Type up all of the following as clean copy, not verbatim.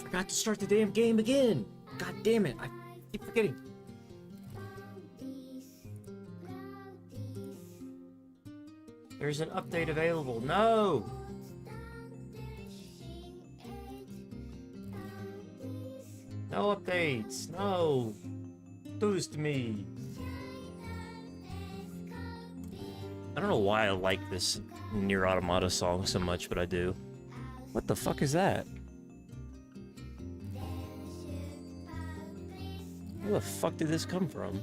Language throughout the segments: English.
Forgot to start the damn game again. God damn it, I keep forgetting. There's an update available. No! No updates. No. Boost me. I don't know why I like this Nier Automata song so much, but I do. What the fuck is that? Where the fuck did this come from?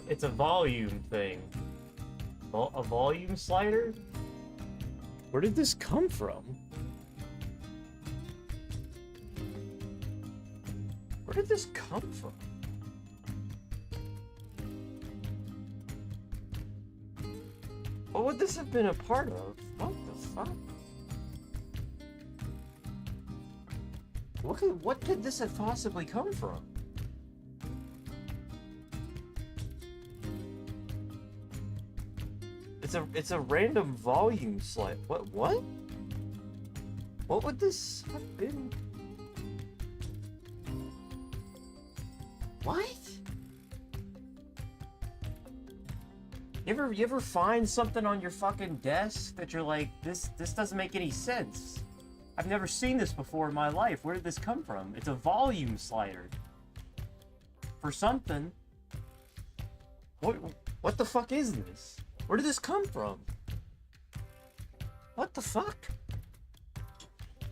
It's a volume thing. A volume slider? Where did this come from? Where did this come from? What would this have been a part of? What the fuck? What could this have possibly come from? It's a random volume slide. What? What would this have been? What? You ever find something on your fucking desk that you're like, this doesn't make any sense? I've never seen this before in my life. Where did this come from? It's a volume slider. For something. What the fuck is this? Where did this come from? What the fuck?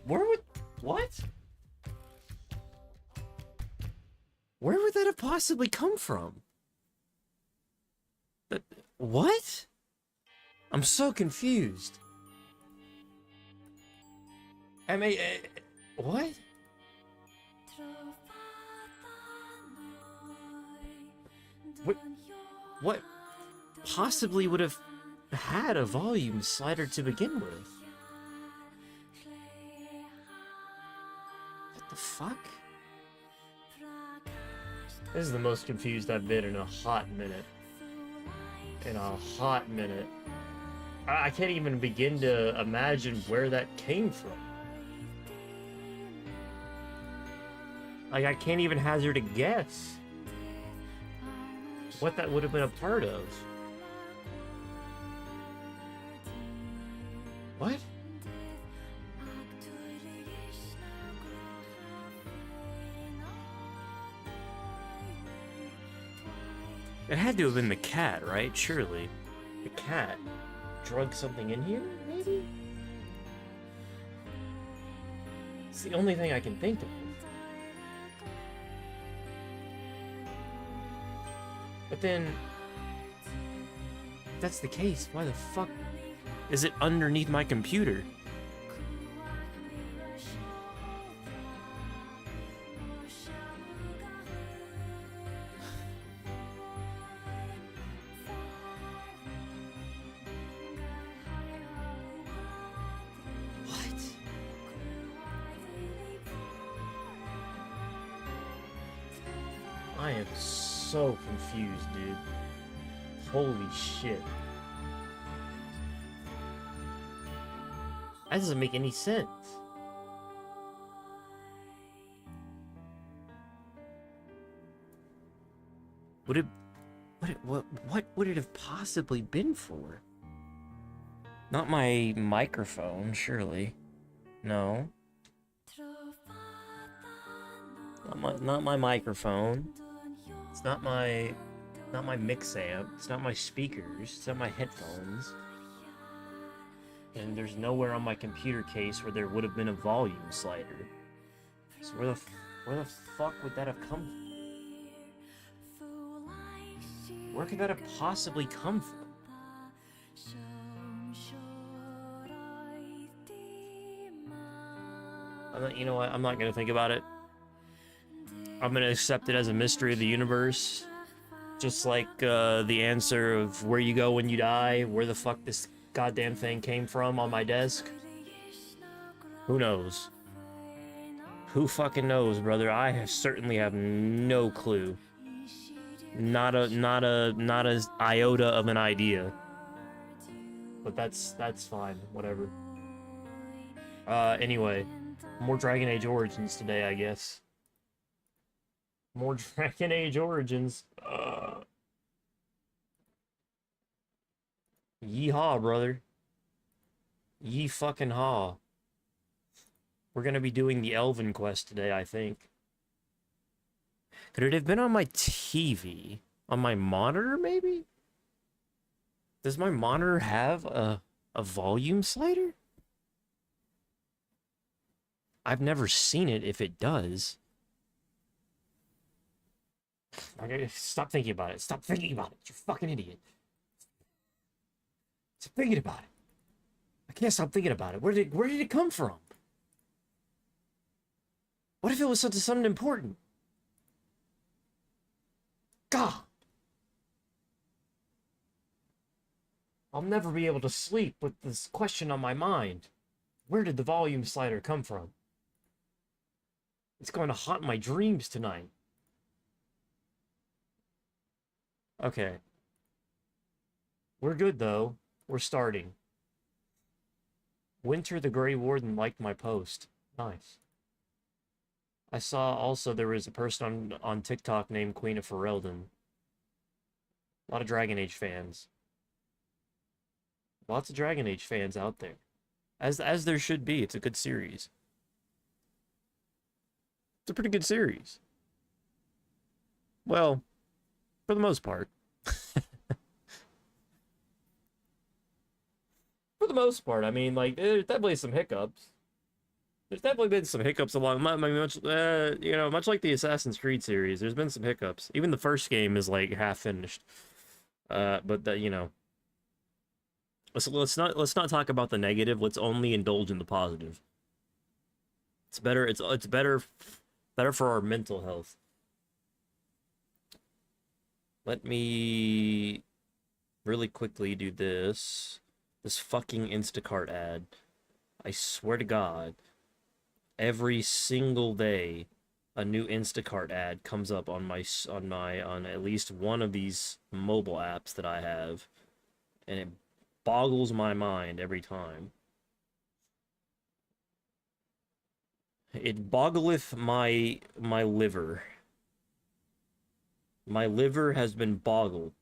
What? Where would that have possibly come from? What? I'm so confused. I mean, what? What possibly would have had a volume slider to begin with? What the fuck? This is the most confused I've been in a hot minute. I can't even begin to imagine where that came from. Like, I can't even hazard a guess what that would have been a part of. What? It had to have been the cat, right? Surely. The cat drug something in here, maybe? It's the only thing I can think of. But then, if that's the case, why the fuck is it underneath my computer? I am so confused, dude. Holy shit. That doesn't make any sense. What would it have possibly been for? Not my microphone, surely. No. Not my microphone. It's not my mix amp. It's not my speakers. It's not my headphones. And there's nowhere on my computer case where there would have been a volume slider. So where the fuck would that have come from? Where could that have possibly come from? You know what? I'm not gonna think about it. I'm gonna accept it as a mystery of the universe. Just like the answer of where you go when you die, where the fuck this goddamn thing came from on my desk. Who knows? Who fucking knows, brother? I certainly have no clue. Not a iota of an idea. But that's fine, whatever. Anyway, more Dragon Age Origins today, I guess. More Dragon Age Origins. Yeehaw, brother. Yee fucking haw. We're gonna be doing the Elven quest today, I think. Could it have been on my TV? On my monitor, maybe? Does my monitor have a volume slider? I've never seen it if it does. Stop thinking about it. Stop thinking about it. You're a fucking idiot. Stop thinking about it. I can't stop thinking about it. Where did it come from? What if it was something important? God! I'll never be able to sleep with this question on my mind. Where did the volume slider come from? It's going to haunt my dreams tonight. Okay. We're good, though. We're starting. Winter the Grey Warden liked my post. Nice. I saw also there was a person on TikTok named Queen of Ferelden. A lot of Dragon Age fans. Lots of Dragon Age fans out there. As there should be. It's a good series. It's a pretty good series. Well, for the most part. For the most part, I mean, like, there's definitely some hiccups. There's definitely been some hiccups along, much like the Assassin's Creed series. There's been some hiccups. Even the first game is like half finished. But that, you know, let's not talk about the negative. Let's only indulge in the positive. It's better. It's better for our mental health. Let me really quickly do this fucking Instacart ad. I swear to God, every single day a new Instacart ad comes up on at least one of these mobile apps that I have, and it boggles my mind every time. It boggleth my liver. My liver has been boggled.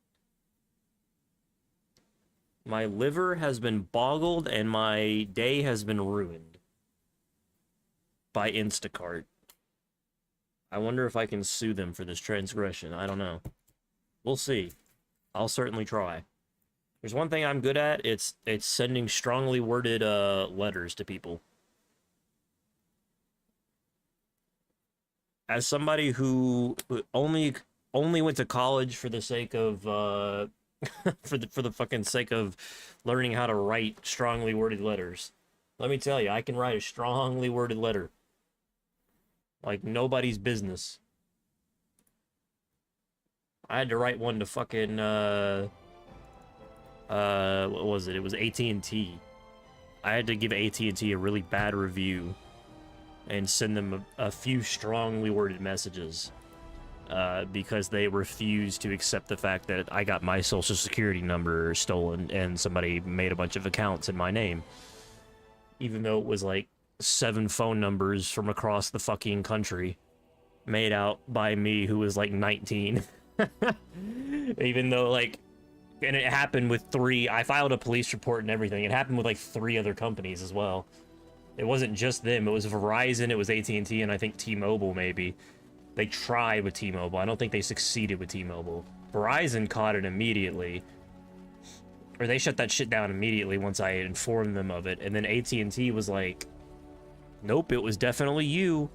My liver has been boggled and my day has been ruined by Instacart. I wonder if I can sue them for this transgression. I don't know. We'll see. I'll certainly try. There's one thing I'm good at. It's sending strongly worded letters to people. As somebody who only went to college for the sake of for the fucking sake of learning how to write strongly worded letters, let me tell you, I can write a strongly worded letter like nobody's business. I had to write one to fucking what was it? It was AT&T. I had to give AT&T a really bad review and send them a few strongly worded messages because they refused to accept the fact that I got my social security number stolen and somebody made a bunch of accounts in my name, even though it was like 7 phone numbers from across the fucking country made out by me who was like 19. Even though, like, and it happened with 3. I filed a police report and everything. It happened with like 3 other companies as well. It wasn't just them. It was Verizon, it was AT&T, and I think T-Mobile maybe. They tried with T-Mobile. I don't think they succeeded with T-Mobile. Verizon caught it immediately. Or they shut that shit down immediately once I informed them of it. And then AT&T was like, nope, it was definitely you.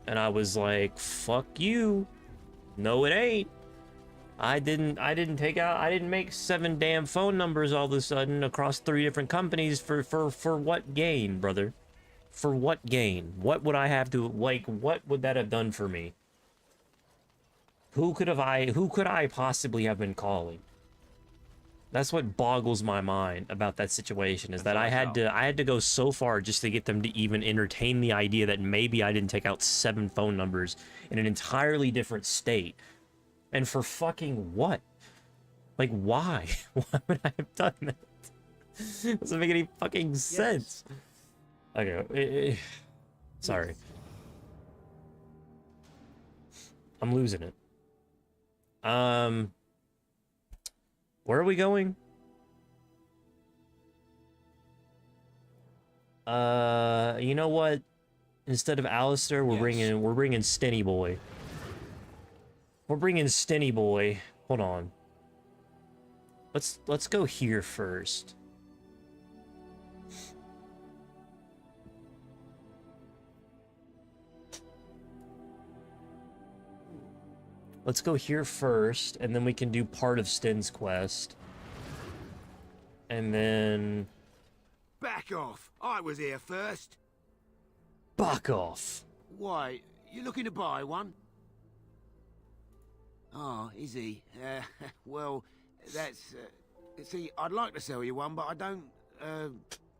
And I was like, fuck you. No, it ain't. I didn't make 7 damn phone numbers all of a sudden across 3 different companies for what gain, brother? For what gain? What would I have to, like, what would that have done for me? Who could I possibly have been calling? That's what boggles my mind about that situation, is that I had to go so far just to get them to even entertain the idea that maybe I didn't take out 7 phone numbers in an entirely different state. And for fucking what? Like, why? Why would I have done that? Doesn't make any fucking sense. Okay, sorry. I'm losing it. Where are we going? You know what? Instead of Alistair, we're bringing Stinny Boy. We're bringing Stinny Boy. Hold on. Let's go here first. Let's go here first, and then we can do part of Stin's quest. And then... Back off! I was here first. Back off! Why, you looking to buy one? Oh, is he? Well, that's... see, I'd like to sell you one, but I don't,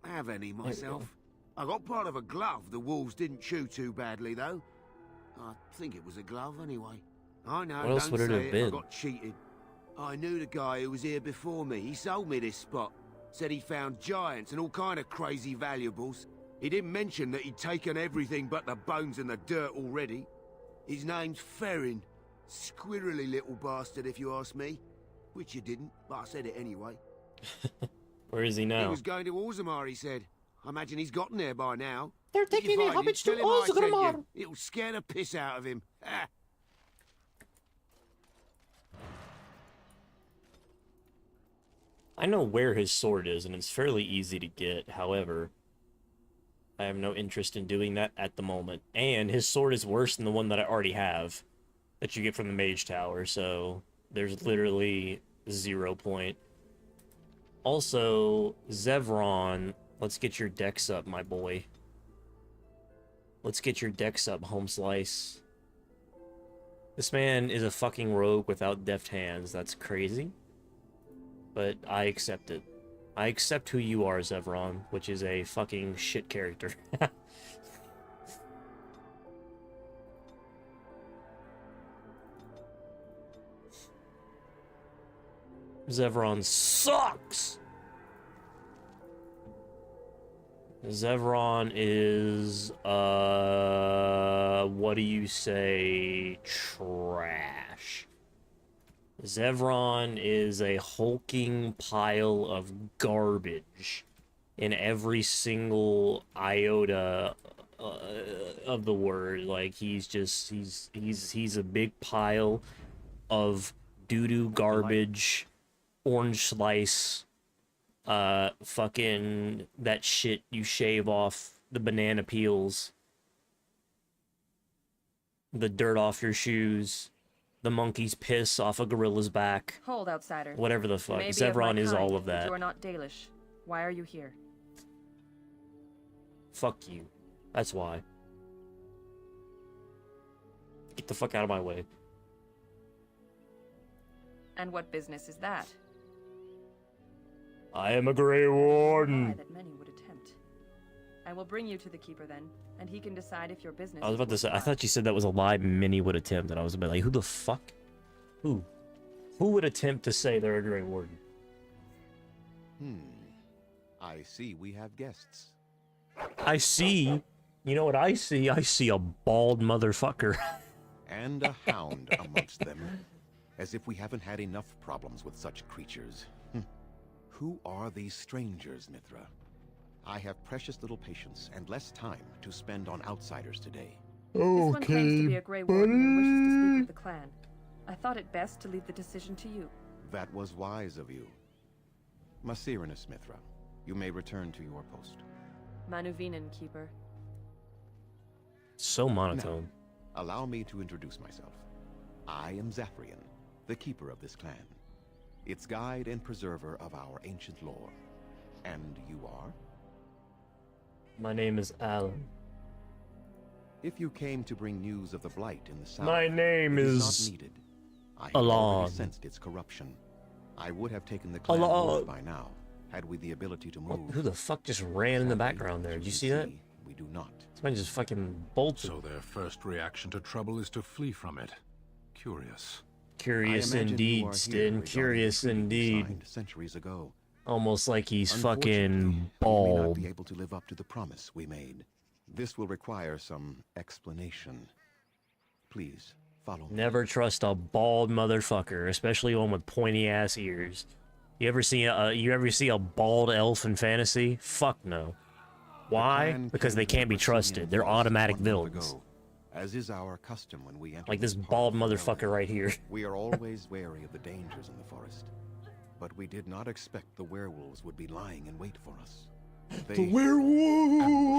have any myself. I got part of a glove the wolves didn't chew too badly, though. I think it was a glove, anyway. I know, what else would it have been? I got cheated. I knew the guy who was here before me. He sold me this spot. Said he found giants and all kind of crazy valuables. He didn't mention that he'd taken everything but the bones and the dirt already. His name's Ferrin. Squirrely little bastard, if you ask me. Which you didn't, but I said it anyway. Where is he now? He was going to Orzammar, he said. I imagine he's gotten there by now. They're taking the hobbits to Orzammar. It'll scare the piss out of him. I know where his sword is, and it's fairly easy to get. However, I have no interest in doing that at the moment. And his sword is worse than the one that I already have, that you get from the Mage Tower, so there's literally 0 point. Also, Zevron, let's get your dex up, my boy. Let's get your dex up, Home Slice. This man is a fucking rogue without deft hands. That's crazy. But I accept it. I accept who you are, Zevron, which is a fucking shit character. Zevron sucks! Zevron is, what do you say? Trash. Zevron is a hulking pile of garbage in every single iota of the word. Like, he's a big pile of doo-doo garbage, orange slice, fucking that shit you shave off the banana peels, the dirt off your shoes, the monkey's piss off a gorilla's back. Hold, outsider. Whatever the fuck. Zevron is all of that. You are not Dalish. Why are you here? Fuck you. That's why. Get the fuck out of my way. And what business is that? I am a Grey Warden. That many would attempt. I will bring you to the Keeper then, and he can decide if your business. I was about to say, I thought you said that was a lie many would attempt, and I was a bit like, who the fuck? Who? Who would attempt to say they're a Grey Warden? I see we have guests. I see. You know what I see? I see a bald motherfucker. And a hound amongst them. As if we haven't had enough problems with such creatures. Who are these strangers, Mithra? I have precious little patience and less time to spend on outsiders today. This one claims to be a Grey Warden and wishes to speak with the clan. I thought it best to leave the decision to you. That was wise of you. Masirinus, Mithra, you may return to your post. Manuvinen, Keeper. So monotone. Now, allow me to introduce myself. I am Zafrian, the keeper of this clan. Its guide and preserver of our ancient lore. And you are? My name is Alan. If you came to bring news of the blight in the south, My name it is not needed. I had Alan. already sensed its corruption. I would have taken the clan north by now, had we the ability to move. Who the fuck just ran in the Sadly, background there? as Did you can see that? We do not. Somebody just fucking bolted. So their first reaction to trouble is to flee from it. Curious. Curious I imagine you indeed, are here Stin. regarding Curious the treaty we indeed. signed centuries ago. Almost like he's Unfortunately, fucking we may not bald. be able to live up to the promise we made. This will require some explanation. Please, follow me. Never trust a bald motherfucker, especially one with pointy ass ears. You ever see a bald elf in fantasy? Fuck no. Why? clan Because came they to the can't be Brazilian trusted. They're forest automatic 1 month villains. ago, as is our custom when we enter Like this part of bald the motherfucker realm. right here. We are always wary of the dangers in the forest, but we did not expect the werewolves would be lying in wait for us. They werewolves!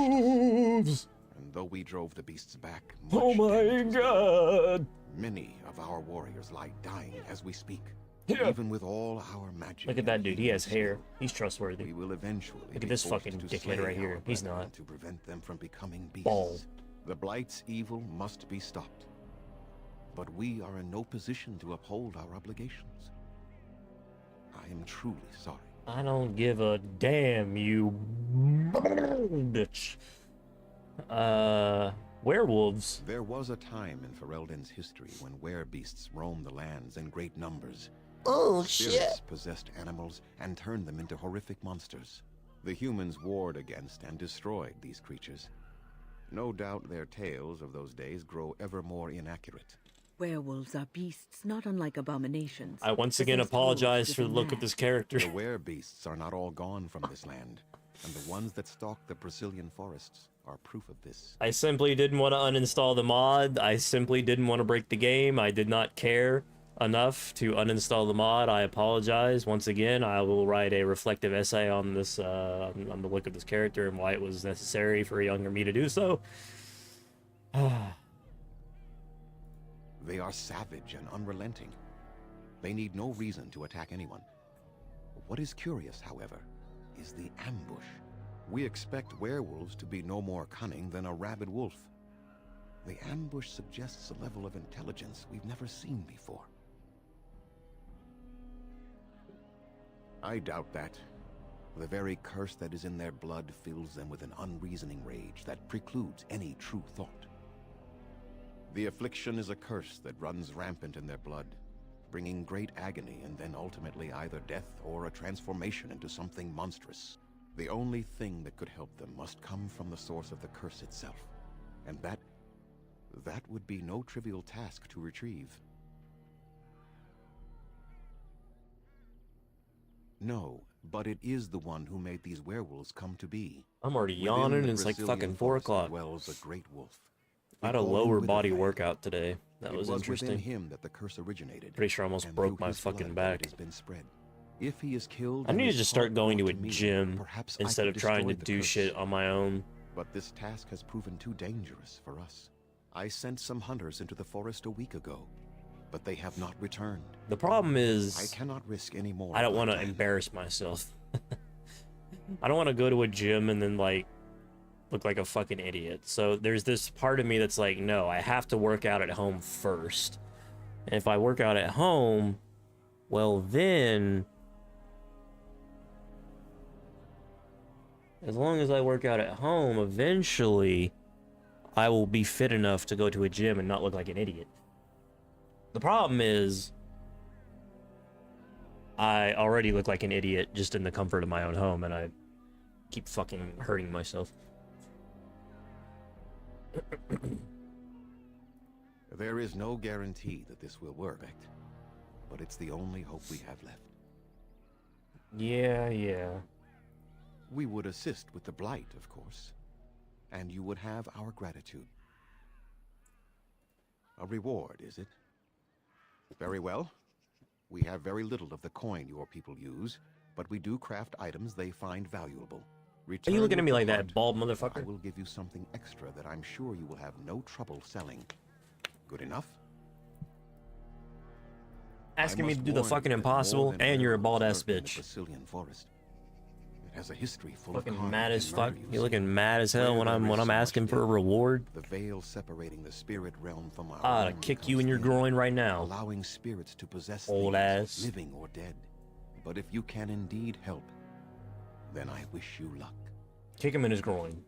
And though we drove the beasts back, Oh much my damage was done. god! Many of our warriors lie dying as we speak. Yeah. Even with all our magic. Look at that and dude. He has healing hair. skill, He's trustworthy. we will eventually Look at be this forced fucking to dickhead slay right here. our He's brethren not. to prevent them from becoming beasts. Bald. The Blight's evil must be stopped. But we are in no position to uphold our obligations. I am truly sorry. I don't give a damn, you bitch. Werewolves. There was a time in Ferelden's history when werebeasts roamed the lands in great numbers. Oh, Spirits possessed animals and turned them into horrific monsters. The humans warred against and destroyed these creatures. No doubt their tales of those days grow ever more inaccurate. Werewolves are beasts not unlike abominations. I once again possessed apologize wolves for the with a look of mask. this character. The werebeasts are not all gone from this land, and the ones that stalk the Brazilian forests are proof of this. I simply didn't want to uninstall the mod. I simply didn't want to break the game. I did not care enough to uninstall the mod. I apologize. Once again, I will write a reflective essay on this, on the look of this character and why it was necessary for a younger me to do so. They are savage and unrelenting. They need no reason to attack anyone. What is curious, however, is the ambush. We expect werewolves to be no more cunning than a rabid wolf. The ambush suggests a level of intelligence we've never seen before. I doubt that. The very curse that is in their blood fills them with an unreasoning rage that precludes any true thought. The affliction is a curse that runs rampant in their blood, bringing great agony and then ultimately either death or a transformation into something monstrous. The only thing that could help them must come from the source of the curse itself, and that would be no trivial task to retrieve. No, but it is the one who made these werewolves come to be. I'm already Within yawning the and it's like Brazilian fucking 4 forest o'clock. dwells a great wolf. I had a We call him lower body Witherfang. workout today. That was within interesting. him that the curse originated. Pretty sure I almost and broke through my his fucking blood that back. it has been spread. If he is killed, I and need to his just start heart going to brought a me, gym perhaps I instead could of trying to destroy the do curse. shit on my own. But this task has proven too dangerous for us. I sent some hunters into the forest a week ago, but they have not returned. The problem I is, cannot risk any more. I don't of want my to time. embarrass myself. I don't want to go to a gym and then, like, look like a fucking idiot. So there's this part of me that's like, no, I have to work out at home first. And if I work out at home, well then, as long as I work out at home, eventually I will be fit enough to go to a gym and not look like an idiot. The problem is, I already look like an idiot just in the comfort of my own home, and I keep fucking hurting myself. There is no guarantee that this will work, but it's the only hope we have left. Yeah. We would assist with the blight, of course, and you would have our gratitude. A reward, is it? Very well. We have very little of the coin your people use, but we do craft items they find valuable. Are you looking at me like that, Return bald with the heart. I motherfucker? will give you something extra that I'm sure you will have no trouble selling. Good enough? Asking I me to must do the warn fucking you that more impossible, than and you're a werewolves bald ass lurk in the bitch. Brazilian forest. It has a history full of Looking carnage mad as and fuck. murder, you You're see. looking mad as hell Where when there I'm is so much asking for a death, reward. The veil separating the spirit realm from our I'd own kick you becomes in your thin, groin right now. allowing spirits to possess Old things, ass. living or dead. But if you can indeed help, then I wish you luck. Kick him in his groin.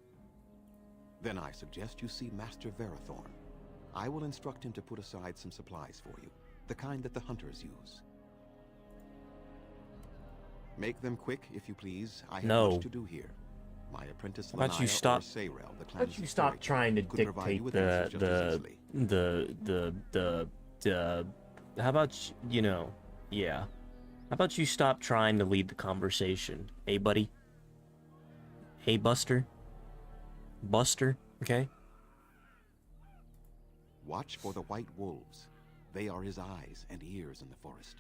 Then I suggest you see Master Verathorn. I will instruct him to put aside some supplies for you, the kind that the hunters use. Make them quick, if you please. I have much to do here. My apprentice How about you Lanaya stop? or Sayrel, the How about clan's you stop curator, trying to could provide you dictate with answers just as easily. how about you know, yeah. How about you stop trying to lead the conversation? Hey, buddy. Hey, Buster. Buster, okay? Watch for the white wolves. They are his eyes and ears in the forest.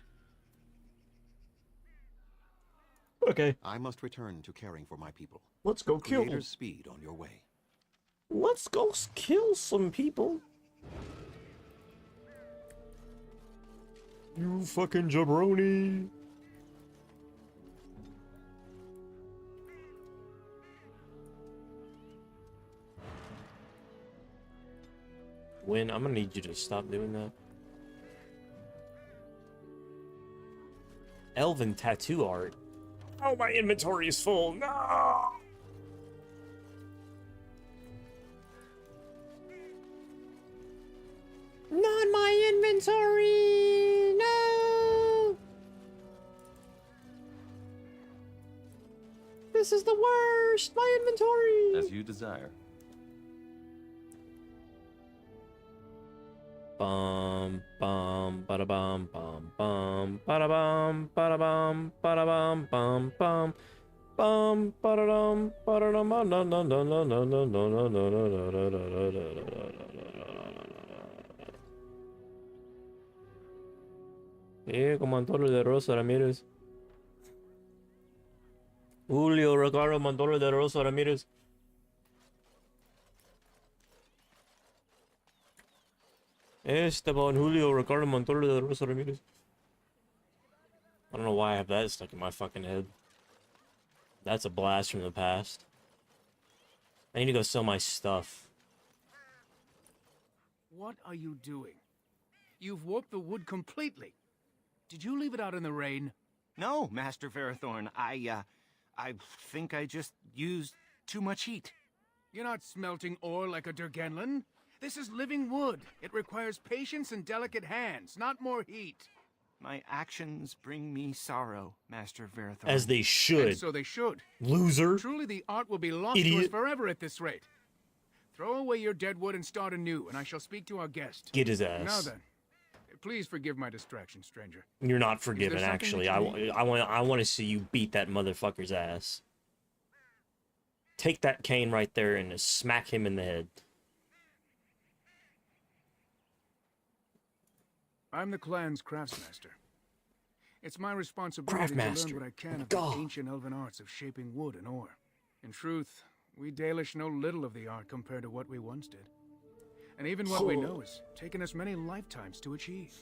Okay. I must return to caring for my people. Let's go kill them. Creator's speed on your way. Let's go kill some people. You fucking jabroni. Win, I'm gonna need you to stop doing that. Elven tattoo art. Oh, my inventory is full. No! Not my inventory! No! This is the worst! My inventory! As you desire. Bum bum bada bum bum bum bada bum bada bum bada bum bum bum bum bada dum bada dum no no no no no no no no no no. Como Antonio de Rosa Ramirez. Julio Ricardo Montoro de Rosa Ramirez. Esteban Julio Ricardo Montoro de Rosa Ramirez. I don't know why I have that stuck in my fucking head. That's a blast from the past. I need to go sell my stuff. What are you doing? You've warped the wood completely. Did you leave it out in the rain? No, Master Verathorn. I think I just used too much heat. You're not smelting ore like a Durgenlin. This is living wood. It requires patience and delicate hands, not more heat. My actions bring me sorrow, Master Verathorn. As they should. And so they should. Loser. Truly, the art will be lost to us forever at this rate. Throw away your dead wood and start anew, and I shall speak to our guest. Get his ass. Now then, please forgive my distraction, stranger. You're not forgiven, something actually. that you I want to see you beat that motherfucker's ass. Take that cane right there and just smack him in the head. I'm the clan's craftsmaster. It's my responsibility to learn what I can of the ancient elven arts of shaping wood and ore. In truth, we Dalish know little of the art compared to what we once did. And even what we know has taken us many lifetimes to achieve.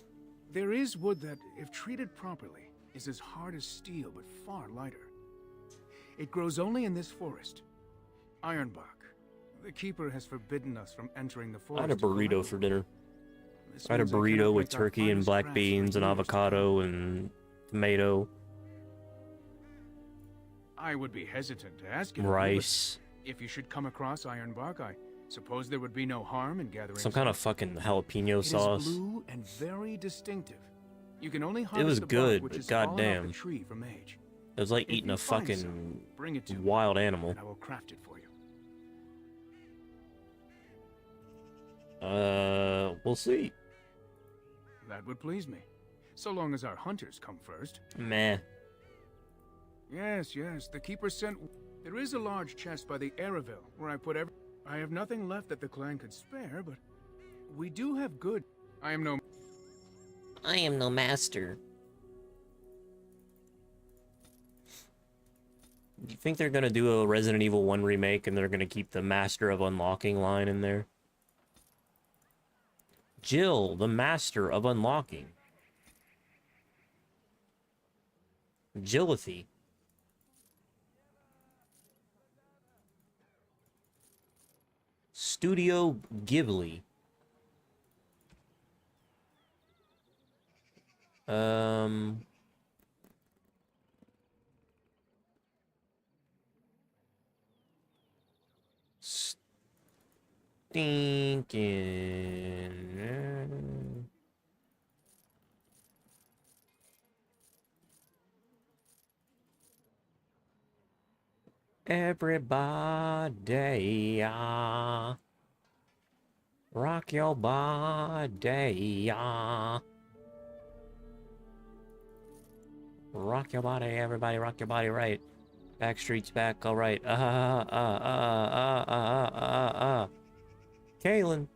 There is wood that, if treated properly, is as hard as steel but far lighter. It grows only in this forest. Ironbark. The keeper has forbidden us from entering the forest. I had a burrito for dinner. I had a burrito with turkey and black beans and avocado and tomato. I would be hesitant to ask you. Rice. If you should come across ironbark, I suppose there would be no harm in gathering some kind of fucking jalapeno sauce. It is blue and very distinctive. You can only It was the good, bark, which but is fallen off goddamn. the tree from age. It was like If eating you a find fucking some, bring it to me, wild animal. and I will craft it for you. We'll see. That would please me, so long as our hunters come first. Meh. Yes, the keeper sent. There is a large chest by the Araville where I put every. I have nothing left that the clan could spare, but we do have good. I am no master. You think they're gonna do a Resident Evil 1 remake and they're gonna keep the Master of Unlocking line in there? Jill, the Master of Unlocking. Jillothy. Studio Ghibli. Stinking. Everybody, rock your body, rock your body, everybody, rock your body right. Backstreet's back, all right. Kaylin.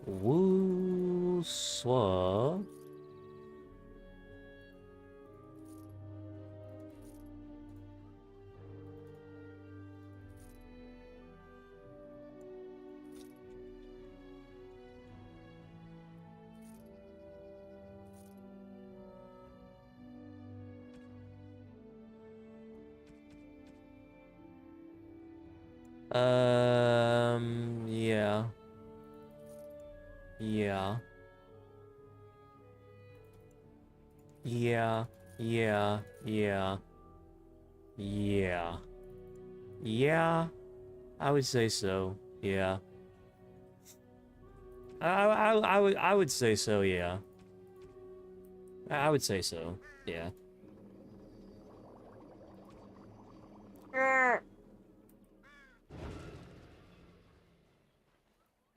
Woo swa. Yeah. Yeah. Yeah. Yeah. Yeah. Yeah. Yeah. I would say so. Yeah. I would say so, yeah. I would say so. Yeah.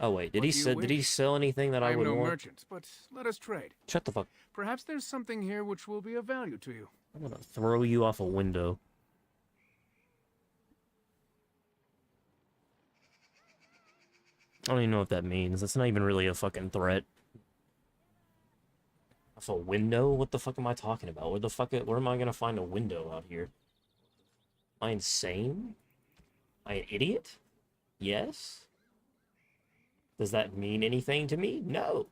Oh wait, did he sell anything that I would am no want? merchant, but let us trade. Shut the fuck. Perhaps there's something here which will be of value to you. I'm gonna throw you off a window. I don't even know what that means. That's not even really a fucking threat. Off a window? What the fuck am I talking about? Where am I gonna find a window out here? Am I insane? Am I an idiot? Yes? Does that mean anything to me? No.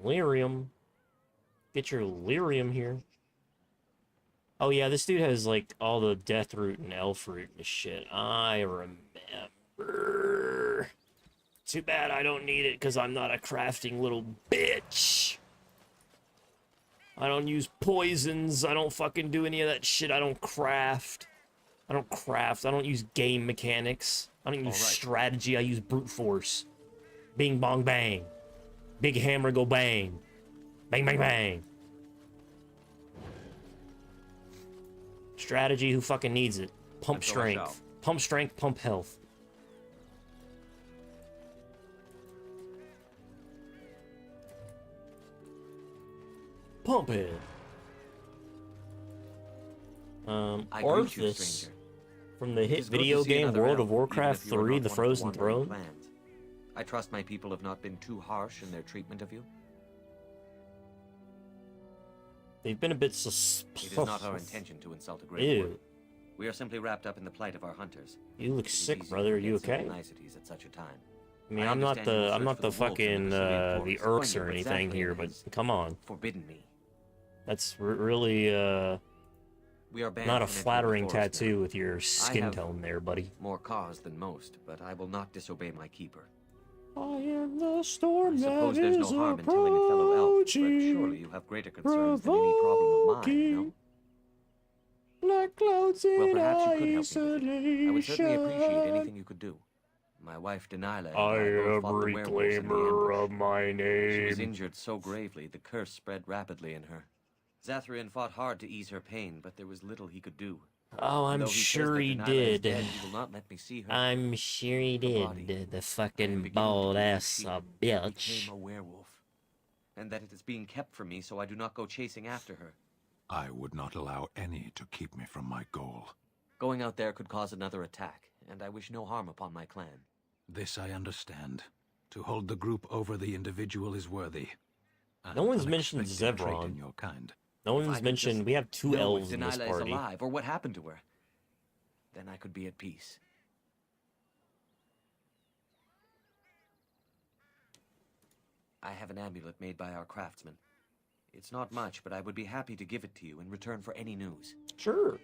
Lyrium. Get your lyrium here. Oh yeah, this dude has like all the death root and elf root and shit. I remember. Too bad I don't need it because I'm not a crafting little bitch. I don't use poisons. I don't fucking do any of that shit. I don't craft. I don't use game mechanics. I don't use strategy. I use brute force. Bing bong bang. Big hammer go bang. Bang bang bang. Strategy, who fucking needs it? Pump strength. Pump strength, pump health. Pump it. Arthas from the hit video game World of Warcraft 3, The Frozen Throne. I trust my people have not been too harsh in their treatment of you. They've been a bit suspicious. It is not our intention to insult a great warrior. We are simply wrapped up in the plight of our hunters. You look sick, brother. Are you okay? Niceties at such a time. I mean, I'm not the fucking the Urks or anything here, but come on. Forbidden me. That's really we are not a flattering tattoo with your skin tone there, buddy. More cause than most, but I will not disobey my keeper. I am the storm that suppose there's no harm in telling a fellow elf, but surely you have greater concerns than any problem of mine, no? Like clouds in well, perhaps you could help me with it. I would certainly appreciate anything you could do. My wife Denilah and I both fought the werewolves in the ambush. Of my name. She was injured so gravely, the curse spread rapidly in her. Zathrian fought hard to ease her pain, but there was little he could do. Oh, I'm sure he did. He will not let me see her. I'm sure he did. The fucking bald ass bitch. Became a werewolf, and that it is being kept from me, so I do not go chasing after her. I would not allow any to keep me from my goal. Going out there could cause another attack, and I wish no harm upon my clan. This I understand. To hold the group over the individual is worthy. No one's mentioned Zevron. In your kind. No one's mentioned we have two elves in this party. party. Is alive, or what happened to her? Then I could be at peace. I have an amulet made by our craftsman. It's not much, but I would be happy to give it to you in return for any news. Sure.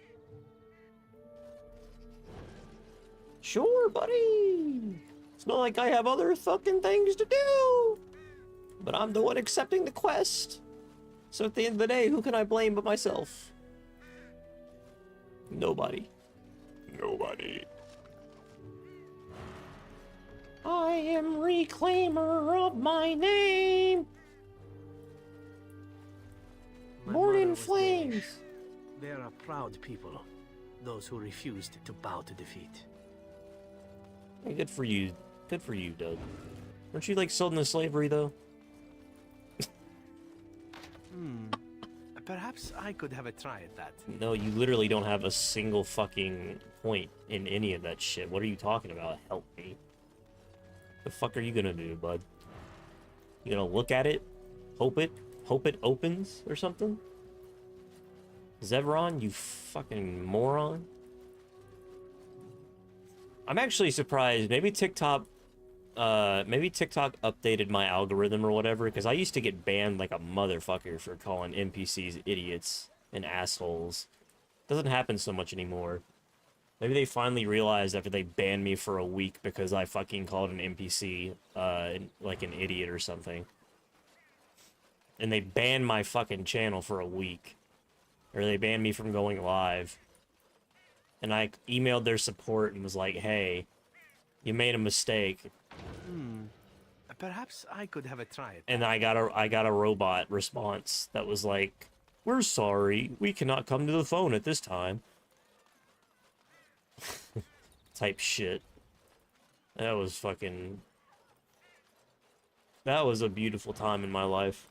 Sure, buddy. It's not like I have other fucking things to do. But I'm the one accepting the quest. So at the end of the day, who can I blame but myself? Nobody. Nobody. I am reclaimer of my name. Born in flames. They are a proud people, those who refused to bow to defeat. Hey, good for you. Good for you, Doug. Weren't you, like, sold into slavery, though? Perhaps I could have a try at that. No, you literally don't have a single fucking point in any of that shit. What are you talking about? Help me. The fuck are you gonna do, bud? You gonna look at it? Hope it opens or something? Zevron, you fucking moron. I'm actually surprised. Maybe TikTok updated my algorithm or whatever, because I used to get banned like a motherfucker for calling NPCs idiots and assholes. Doesn't happen so much anymore. Maybe they finally realized after they banned me for a week because I fucking called an NPC like an idiot or something. And they banned my fucking channel for a week. Or they banned me from going live. And I emailed their support and was like, hey, you made a mistake. Perhaps I could have a try at that. And I got a robot response that was like, we're sorry, we cannot come to the phone at this time. Type shit. That was a beautiful time in my life.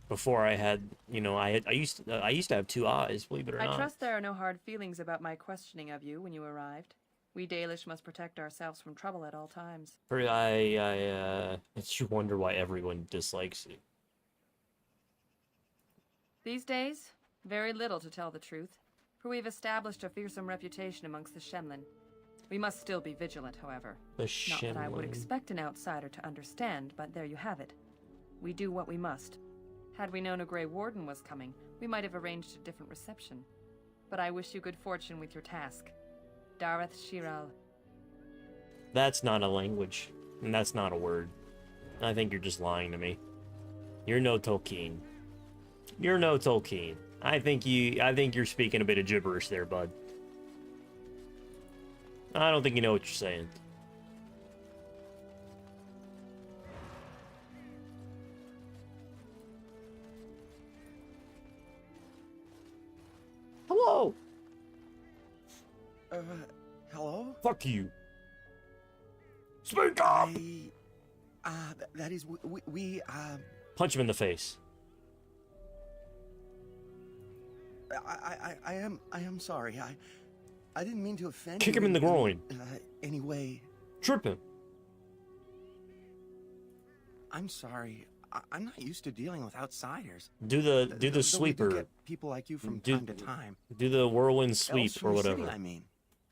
Before I had, you know, I used to have two eyes, believe it or not. I trust there are no hard feelings about my questioning of you when you arrived. We Dalish must protect ourselves from trouble at all times. It's you wonder why everyone dislikes you. These days, very little to tell the truth, for we've established a fearsome reputation amongst the Shemlin. We must still be vigilant, however. The Not that I would Shemlin. expect an outsider to understand, but there you have it. We do what we must. Had we known a Grey Warden was coming, we might have arranged a different reception. But I wish you good fortune with your task. Dareth Shiral. That's not a language, and that's not a word. I think you're just lying to me. You're no Tolkien. You're no Tolkien. I think you're speaking a bit of gibberish there, bud. I don't think you know what you're saying. Hello. Hello? Fuck you. Speak up. That is, we Punch him in the face. I am sorry. I didn't mean to offend you. Kick him in the groin. Anyway. Trip him. I'm sorry. I'm not used to dealing with outsiders. Do the Though we do sweeper. get people like you from time to time. Do the whirlwind sweep Else or from the whatever. city, I mean.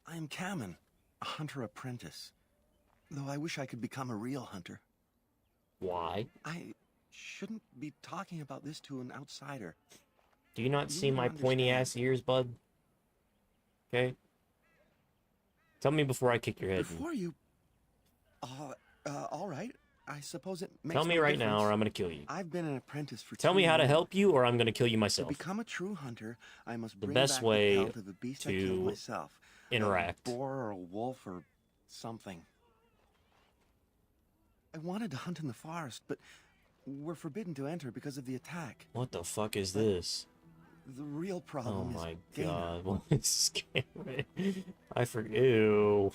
I am Kamen, a hunter apprentice. Though I wish I could become a real hunter. Why? I shouldn't be talking about this to an outsider. Do you not see don't my pointy ass ears, bud? Okay. Tell me before I kick your head. Before you... all right. I suppose it makes Tell me no right now, difference. or I'm gonna kill you. I've been an apprentice for Tell 2 me how to years. help you, or I'm gonna kill you To myself. become a true hunter, I must The bring best back way the pelt of a beast I killed to myself. interact. A boar or a wolf or something. I wanted to hunt in the forest, but we're forbidden to enter because of the attack. What the fuck is this? The real Oh problem is my Dana. god, what is scary? I forget. Ew.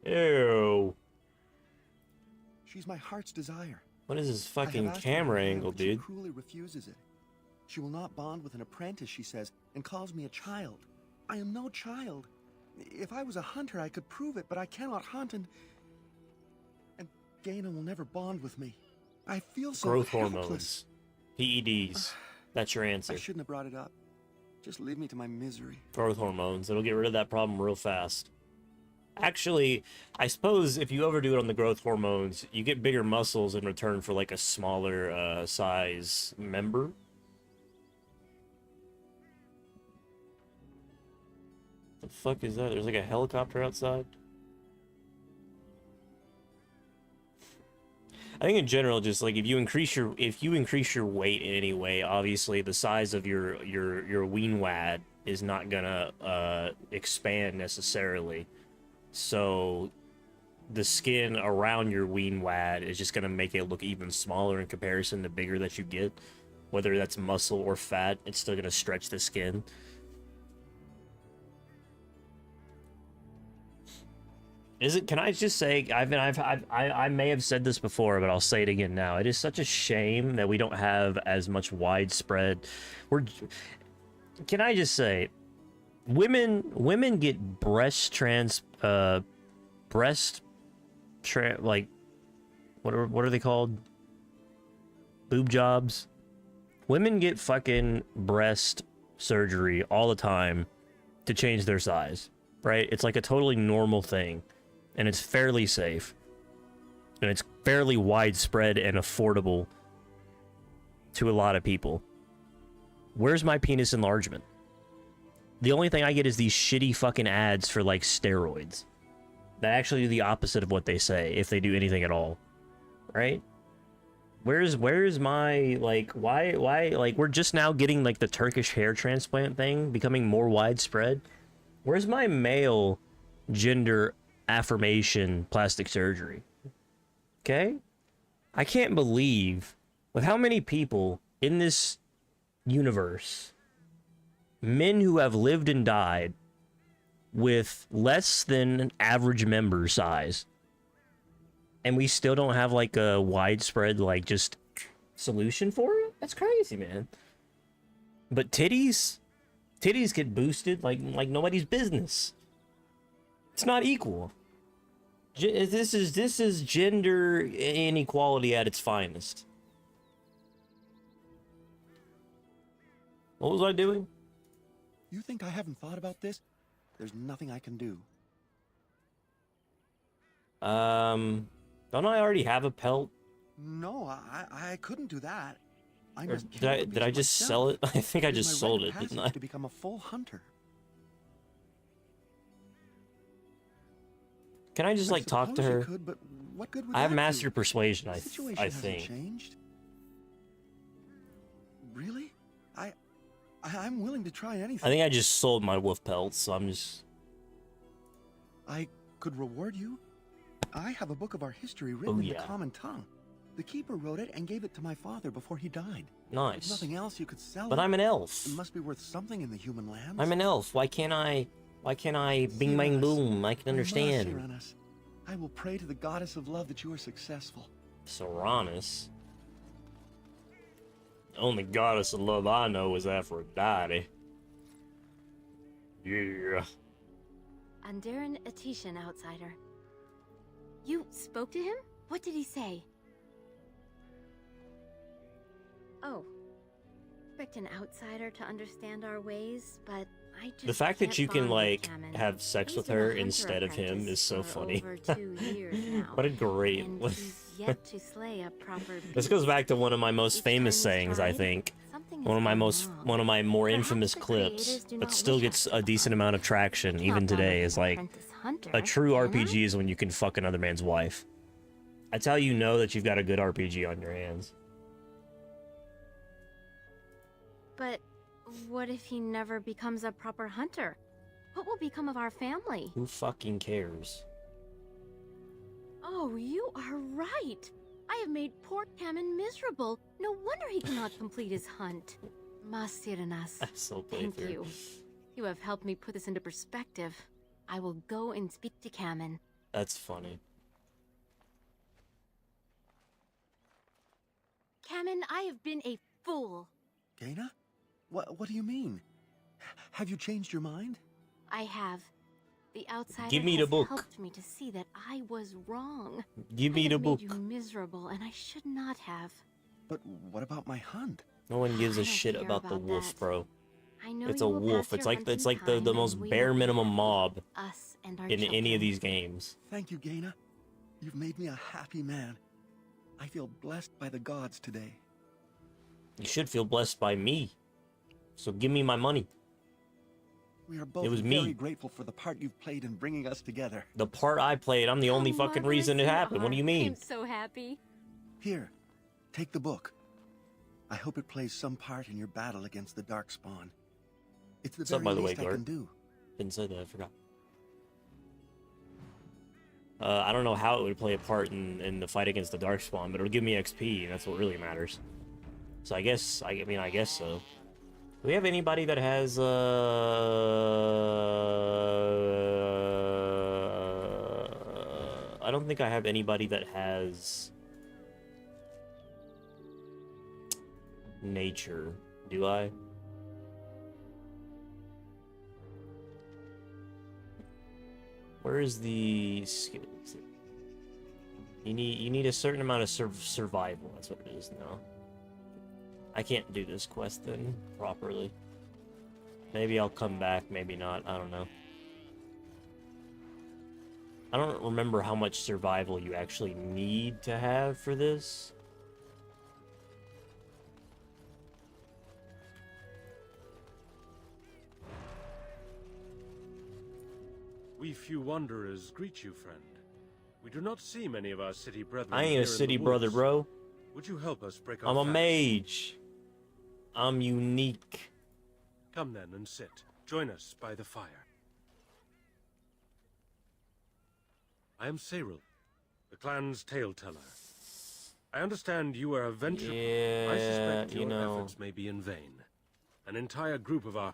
Ew. She's my heart's desire. What is this I have fucking asked her for camera her hand, angle, but she dude? cruelly refuses it. She will not bond with an apprentice, she says, and calls me a child. I am no child. If I was a hunter, I could prove it, but I cannot hunt, and Gaina will never bond with me. I feel so Growth helpless. hormones. PEDs. That's your answer. I shouldn't have brought it up. Just leave me to my misery. Growth hormones. It'll get rid of that problem real fast. Actually, I suppose if you overdo it on the growth hormones, you get bigger muscles in return for like a smaller size member. The fuck is that? There's like a helicopter outside. I think in general, just like if you increase your weight in any way, obviously the size of your weenwad is not gonna expand necessarily. So the skin around your weenwad is just gonna make it look even smaller in comparison to bigger that you get. Whether that's muscle or fat, it's still gonna stretch the skin. Is it? Can I just say? I may have said this before, but I'll say it again now. It is such a shame that we don't have as much widespread. Can I just say, women get like, what are they called? Boob jobs. Women get fucking breast surgery all the time to change their size, right? It's like a totally normal thing. And it's fairly safe. And it's fairly widespread and affordable to a lot of people. Where's my penis enlargement? The only thing I get is these shitty fucking ads for, like, steroids. That actually do the opposite of what they say, if they do anything at all. Right? Where's my, like, why, like, we're just now getting, like, the Turkish hair transplant thing becoming more widespread. Where's my male gender affirmation plastic surgery? Okay? I can't believe with how many people in this universe, men who have lived and died with less than an average member size, and we still don't have like a widespread like just solution for it. That's crazy, man. But titties get boosted like nobody's business. It's not equal. This is gender inequality at its finest. What was I doing? You think I haven't thought about this? There's nothing I can do. Don't I already have a pelt? No, I couldn't do that. I Or must did I just sell it? I think I just sold it, didn't I? To become a full hunter. Can I just like talk to her? Could, but what good would I have that master do? persuasion. I Hasn't think. Changed? Really? I'm willing to try anything. I think I just sold my wolf pelts, so I'm just. I could reward you. I have a book of our history written in the common tongue. The keeper wrote it and gave it to my father before he died. Nice. There's nothing else you could sell. But I'm an elf. It must be worth something in the human lands. I'm an elf. Why can't I bing bang boom? I can understand. Uranus, I will pray to the goddess of love that you are successful. Uranus. The only goddess of love I know is Aphrodite. Yeah. Andaran Atishan, outsider. You spoke to him? What did he say? Oh. Expect an outsider to understand our ways, but I just The fact that you can like Hammond. have sex with He's been a her hunter instead of him apprentice is so for funny. over 2 years now, What a great. and he's yet to slay a proper This goes back to one of my most Each famous time he's sayings, I tried, think. something One of my has gone wrong. one of my more Perhaps infamous the clips, creators do but not still wish gets us a to decent amount of traction It's even not done today. with Is an like apprentice hunter, a true can RPG is when you can fuck another man's wife. That's how you know that you've got a good RPG on your hands. But what if he never becomes a proper hunter? What will become of our family? Who fucking cares? Oh, you are right. I have made poor Kamen miserable. No wonder he cannot complete his hunt. Masiranas, I still play thank through. you. You have helped me put this into perspective. I will go and speak to Kamen. That's funny. Kamen, I have been a fool. Gaina? What do you mean? Have you changed your mind? I have. The outsider Give me the has book. helped me to see that I was wrong. Give me I the have book. made you miserable, and I should not have. But what about my hunt? No one gives I a don't shit care about the about wolf, that. bro. I know It's a you will wolf. pass It's your like it's hunting like the time, most and we bare will be minimum happy. mob Us and our in any children. of these games. Thank you, Gaina. You've made me a happy man. I feel blessed by the gods today. You should feel blessed by me. So give me my money. We are both It was very me. grateful for the part you've played in bringing us together. The part I played, I'm the only fucking reason it happened. What do you mean? I'm so happy. Here, take the book. I hope it plays some part in your battle against the Darkspawn. It's the What's up, very by the way, least I Gart? can do. Didn't say that, I forgot. I don't know how it would play a part in the fight against the Darkspawn, but it'll give me XP, and that's what really matters. So I guess, I guess so. Do we have anybody that has, I don't think I have anybody that has nature, do I? Where is the skills? You need a certain amount of survival. That's what it is now. I can't do this quest then properly. Maybe I'll come back. Maybe not. I don't know. I don't remember how much survival you actually need to have for this. We few wanderers greet you, friend. We do not see many of our city brethren. I ain't here a in the city brother, woods. bro. Would you help us break I'm our a fast? mage. I'm unique. Come then and sit. Join us by the fire. I am Cyril, the clan's tale-teller. I understand you are a venture. Yeah, I suspect your you know. efforts may be in vain. An entire group of our...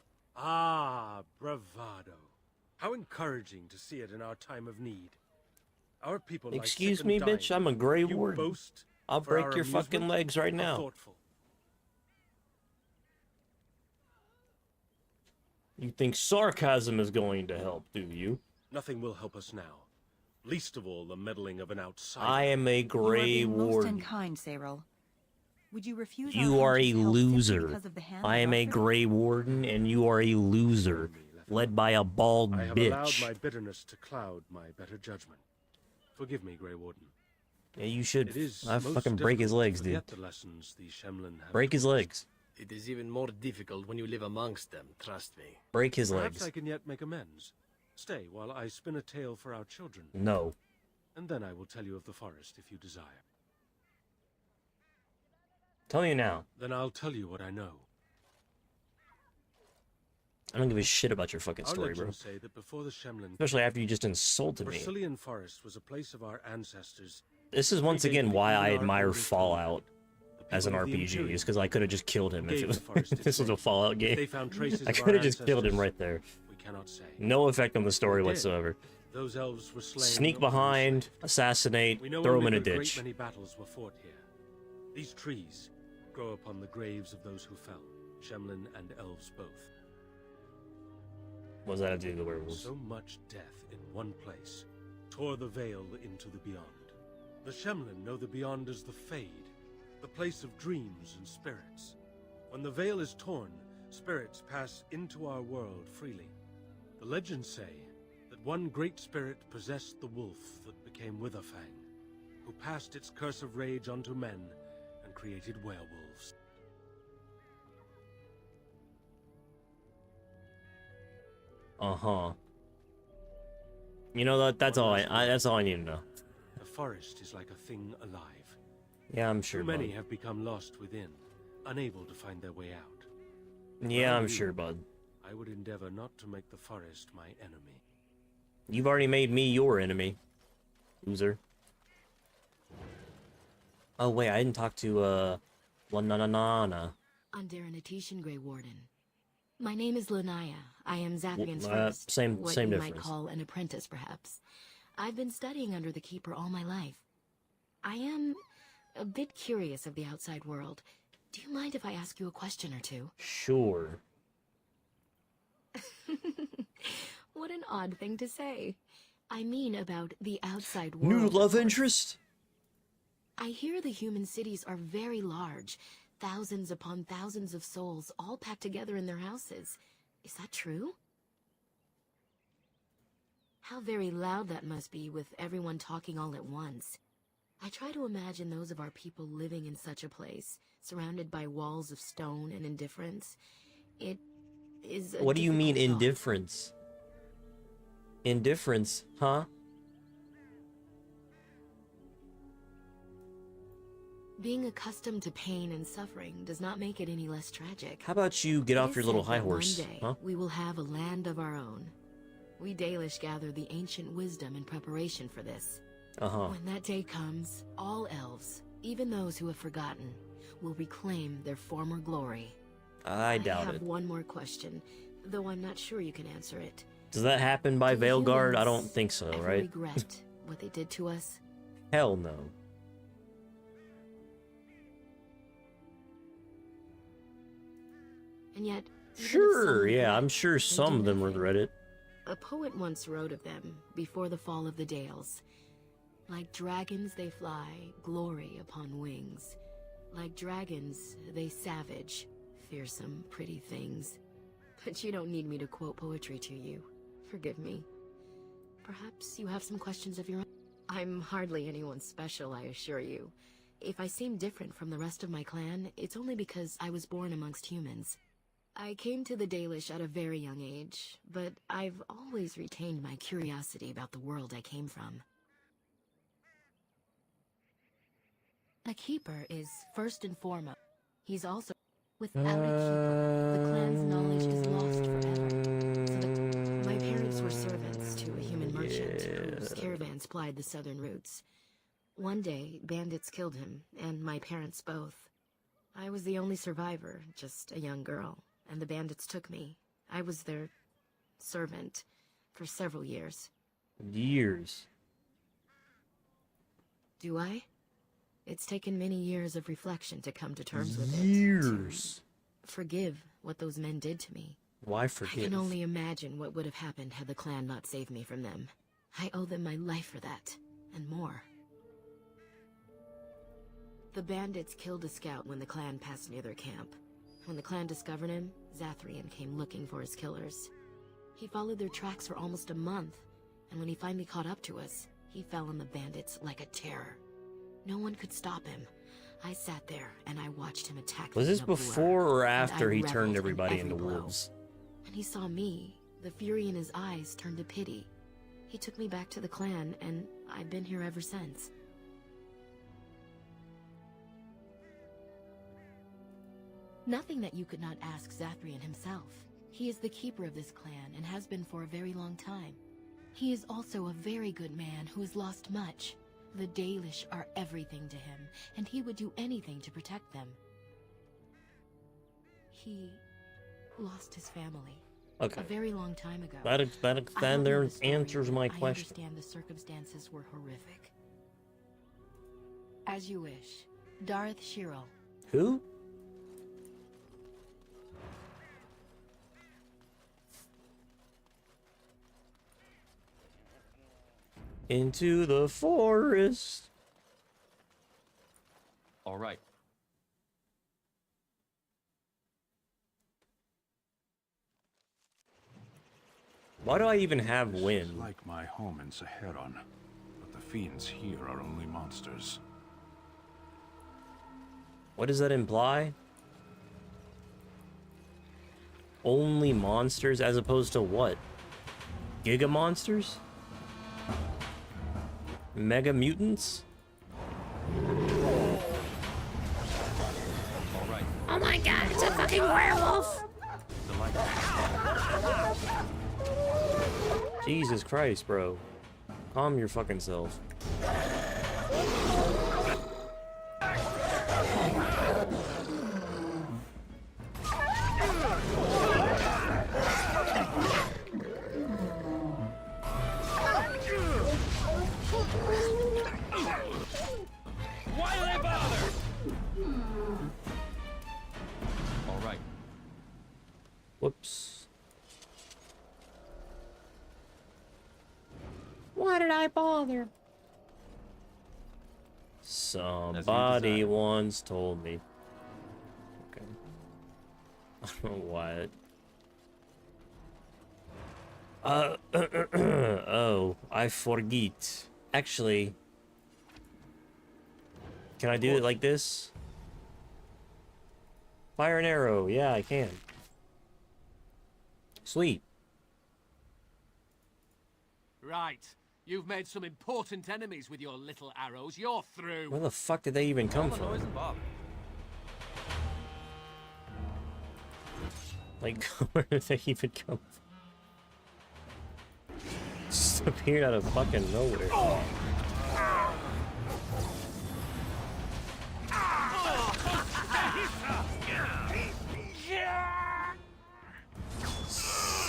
bravado. How encouraging to see it in our time of need. Our people lie Excuse sick me, and dying. bitch. I'm a Grey You Warden. boast I'll for break our your fucking amusement? legs right How now. thoughtful. You think sarcasm is going to help, do you? Nothing will help us now. Least of all, the meddling of an outsider. I am a Grey You are being most Warden. unkind, Cyril. Would you refuse You our are a hunter's help simply loser. because of the hand I we am a offered? Grey Warden, and you are a loser, led by a bald I have allowed bitch. my bitterness to cloud my better judgment. Forgive me, Grey Warden. Yeah, you should. It is I most fucking break his difficult to legs, dude. forget the lessons the Shemlin have Break his taught us. legs. It is even more difficult when you live amongst them, trust me. Break his Perhaps legs. I can yet make amends. Stay while I spin a tale for our children. No. And then I will tell you of the forest if you desire. Tell you now. Then I'll tell you what I know. I don't give a shit about your fucking Our story, bro. legends say that before the Shemlin, Especially after you just insulted me. Brazilian forest was a place of our ancestors. This is once again why I admire oldest Fallout as an people of the RPG, Imperium is because I could have just killed him if gave it was, the forest its this was a name. Fallout If game. they found traces I of could have our just killed him ancestors, right there. We cannot say. No effect on the story They did. whatsoever. Those elves were slain. Sneak or behind, enslaved. assassinate, We know throw him only in a that ditch. Great many battles were fought here. These trees grow upon the graves of those who fell, Shemlin and elves both. What does that have to do with the werewolves? So much death in one place tore the veil into the beyond. The Shemlin know the beyond as the Fade, the place of dreams and spirits. When the veil is torn, spirits pass into our world freely. The legends say that one great spirit possessed the wolf that became Witherfang, who passed its curse of rage onto men and created werewolves. Uh-huh. You know, that's all that's all I need to know. The forest is like a thing alive. Yeah, I'm sure, Too many bud. have become lost within, unable to find their way out. Yeah, While I'm you, sure, bud. I would endeavor not to make the forest my enemy. You've already made me your enemy, loser. Oh, wait, I didn't talk to, Lananana. Underanitation, Grey Warden. My name is Lanaya. I am Zapian's first. same what same you difference. might call an apprentice, perhaps. I've been studying under the Keeper all my life. I am a bit curious of the outside world. Do you mind if I ask you a question or two? Sure. What an odd thing to say. I mean about the outside world. New of love course. interest? I hear the human cities are very large, Thousands upon thousands of souls, all packed together in their houses. Is that true? How very loud that must be with everyone talking all at once. I try to imagine those of our people living in such a place, surrounded by walls of stone and indifference. It is a What do you mean difficult thought. indifference? Indifference, huh? Being accustomed to pain and suffering does not make it any less tragic. How about you get It off is your little said high that horse, one day huh? we will have a land of our own. We Dalish gather the ancient wisdom in preparation for this. Uh-huh. When that day comes, all elves, even those who have forgotten, will reclaim their former glory. I doubt have it. one more question, though I'm not sure you can answer it. Does that happen by Do Veilguard? I humans don't think so, ever right? regret what they did to us? Hell no. And yet, even if Sure, some yeah, regret, I'm sure they some do of them nothing. regret it. A poet once wrote of them before the fall of the Dales. Like dragons they fly, glory upon wings. Like dragons, they savage, fearsome, pretty things. But you don't need me to quote poetry to you. Forgive me. Perhaps you have some questions of your own? I'm hardly anyone special, I assure you. If I seem different from the rest of my clan, it's only because I was born amongst humans. I came to the Dalish at a very young age, but I've always retained my curiosity about the world I came from. A keeper is first and foremost. He's also... Without a keeper, the clan's knowledge is lost forever. My parents were servants to a human merchant whose caravans plied the southern routes. One day, bandits killed him, and my parents both. I was the only survivor, just a young girl, and the bandits took me. I was their servant for several years. Years. Do I? It's taken many years of reflection to come to terms with it. Years. To forgive what those men did to me. Why I forgive? can only imagine what would have happened had the clan not saved me from them. I owe them my life for that, and more. The bandits killed a scout when the clan passed near their camp. When the clan discovered him, Zathrian came looking for his killers. He followed their tracks for almost a month, and when he finally caught up to us, he fell on the bandits like a terror. No one could stop him. I sat there and I watched him attack Was them this in a blur, before or and after I he reveled turned in everybody every into blow. wolves? When he saw me, the fury in his eyes turned to pity. He took me back to the clan, and I've been here ever since. Nothing that you could not ask Zathrian himself. He is the keeper of this clan and has been for a very long time. He is also a very good man who has lost much. The Dalish are everything to him, and he would do anything to protect them. He lost his family. Okay. A very long time ago. That I don't know there the story, answers my but question. I understand the circumstances were horrific. As you wish. Darth Shirel. Who? Into the forest. All right. Why do I even have This is wind? like my home in Saharon, but the fiends here are only monsters. What does that imply? Only monsters as opposed to what? Giga monsters? Mega mutants? All right. Oh my god, it's a fucking werewolf! The light. Jesus Christ, bro. Calm your fucking self. Why do they bother? All right. Whoops. Why did I bother? Somebody once told me. What? Oh, I forget. Actually, can I do it like this? Fire an arrow. Yeah, I can. Sweet. Right. You've made some important enemies with your little arrows. You're through. Where the fuck did they even come from? Like, where did they even come from? Just appeared out of fucking nowhere.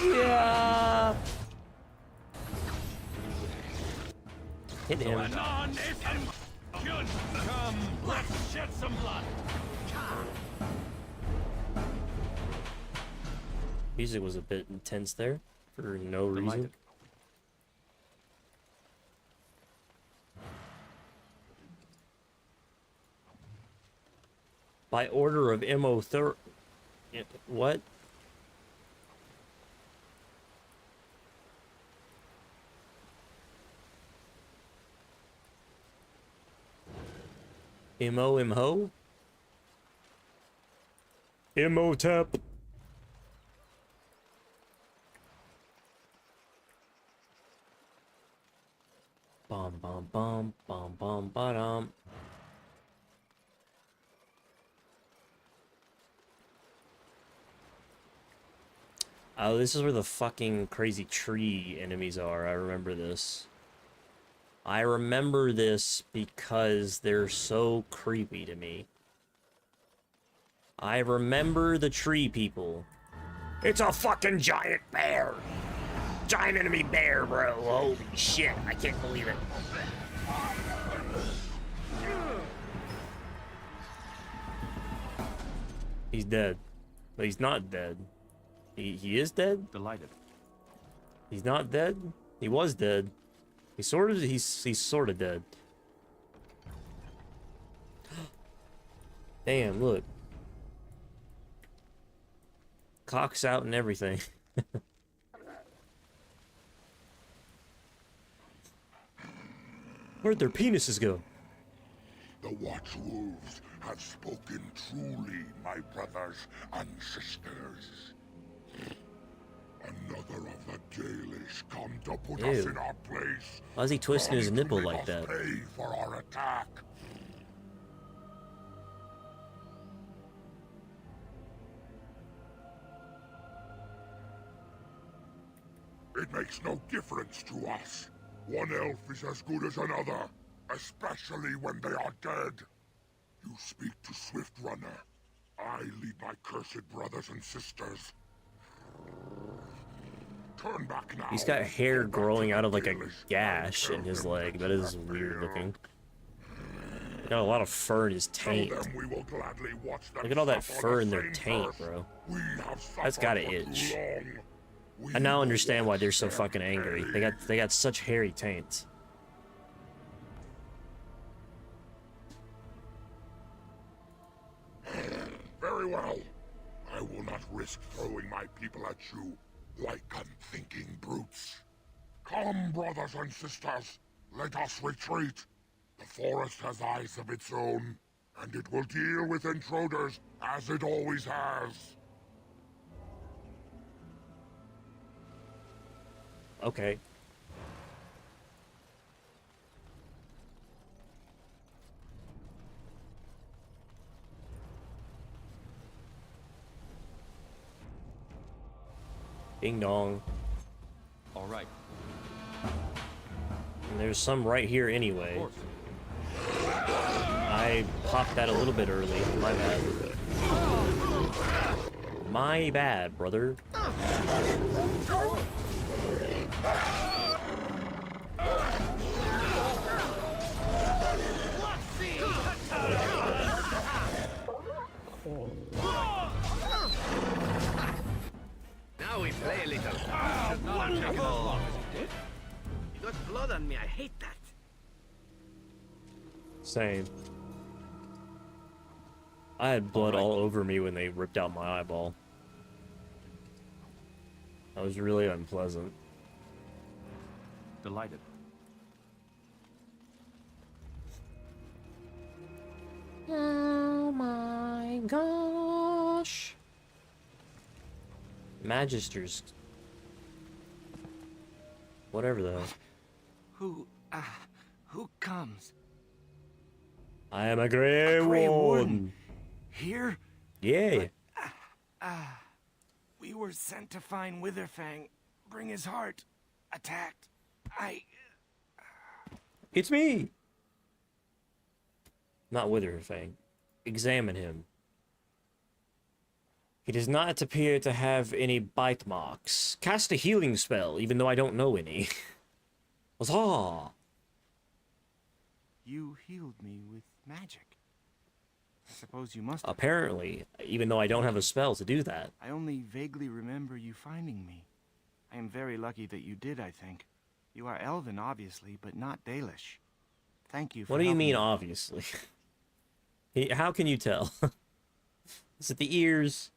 Yeah. Hit him. Come, let's shed some blood. Music was a bit intense there for no reason. By order of MO what? Imhotep? Imhotep. Bum bum bum bum bum ba-dum. Oh, this is where the fucking crazy tree enemies are. I remember this. I remember this because they're so creepy to me. I remember the tree people. It's a fucking giant bear! Giant enemy bear, bro. Holy shit, I can't believe it. He's dead. But he's not dead. He is dead? Delighted. He's not dead? He was dead. He's sort of dead. Damn, look. Cock's out and everything. Where'd their penises go? The Watchwolves have spoken truly, my brothers and sisters. Another of the Dalish come to put us in our place. Why is he twisting his nipple like that? Pay for our attack. It makes no difference to us. One elf is as good as another, especially when they are dead. You speak to Swift Runner. I lead my cursed brothers and sisters. Turn back now. He's got hair growing out of like a gash in his leg. That is weird looking. He got a lot of fur in his taint. Look at all that fur in their taint, bro. That's gotta itch. I now understand why they're so fucking angry. They got such hairy taints. Very well. I will not risk throwing my people at you like unthinking brutes. Come, brothers and sisters, let us retreat. The forest has eyes of its own, and it will deal with intruders as it always has. Okay. Ding dong. All right. And there's some right here anyway. I popped that a little bit early. My bad. My bad, brother. Now we play a little. Wonderful! You got blood on me, I hate that. Same. I had blood all over me when they ripped out my eyeball. That was really unpleasant. Delighted. Oh my gosh. Magisters. Whatever though. Who comes? I am a Grey Warden. Here? Yeah. We were sent to find Witherfang, bring his heart. Attacked. It's me. Not Witherfang. Examine him. He does not appear to have any bite marks. Cast a healing spell, even though I don't know any. Huzzah! You healed me with magic. I suppose you must have. Apparently, even though I don't have a spell to do that. I only vaguely remember you finding me. I am very lucky that you did, I think. You are Elven, obviously, but not Dalish. Thank you for What do you helping mean, me. obviously? How can you tell? Is it the ears?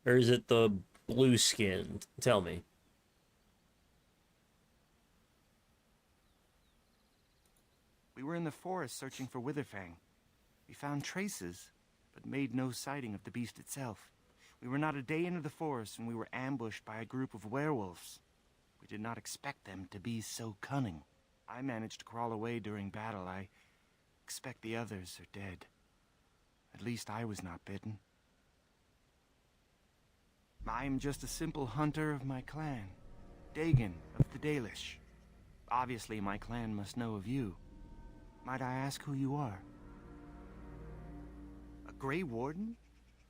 Or is it the blue skin? Tell me. We were in the forest searching for Witherfang. We found traces, but made no sighting of the beast itself. We were not a day into the forest when we were ambushed by a group of werewolves. We did not expect them to be so cunning. I managed to crawl away during battle. I expect the others are dead. At least I was not bitten. I am just a simple hunter of my clan, Dagon of the Dalish. Obviously, my clan must know of you. Might I ask who you are? A Grey Warden?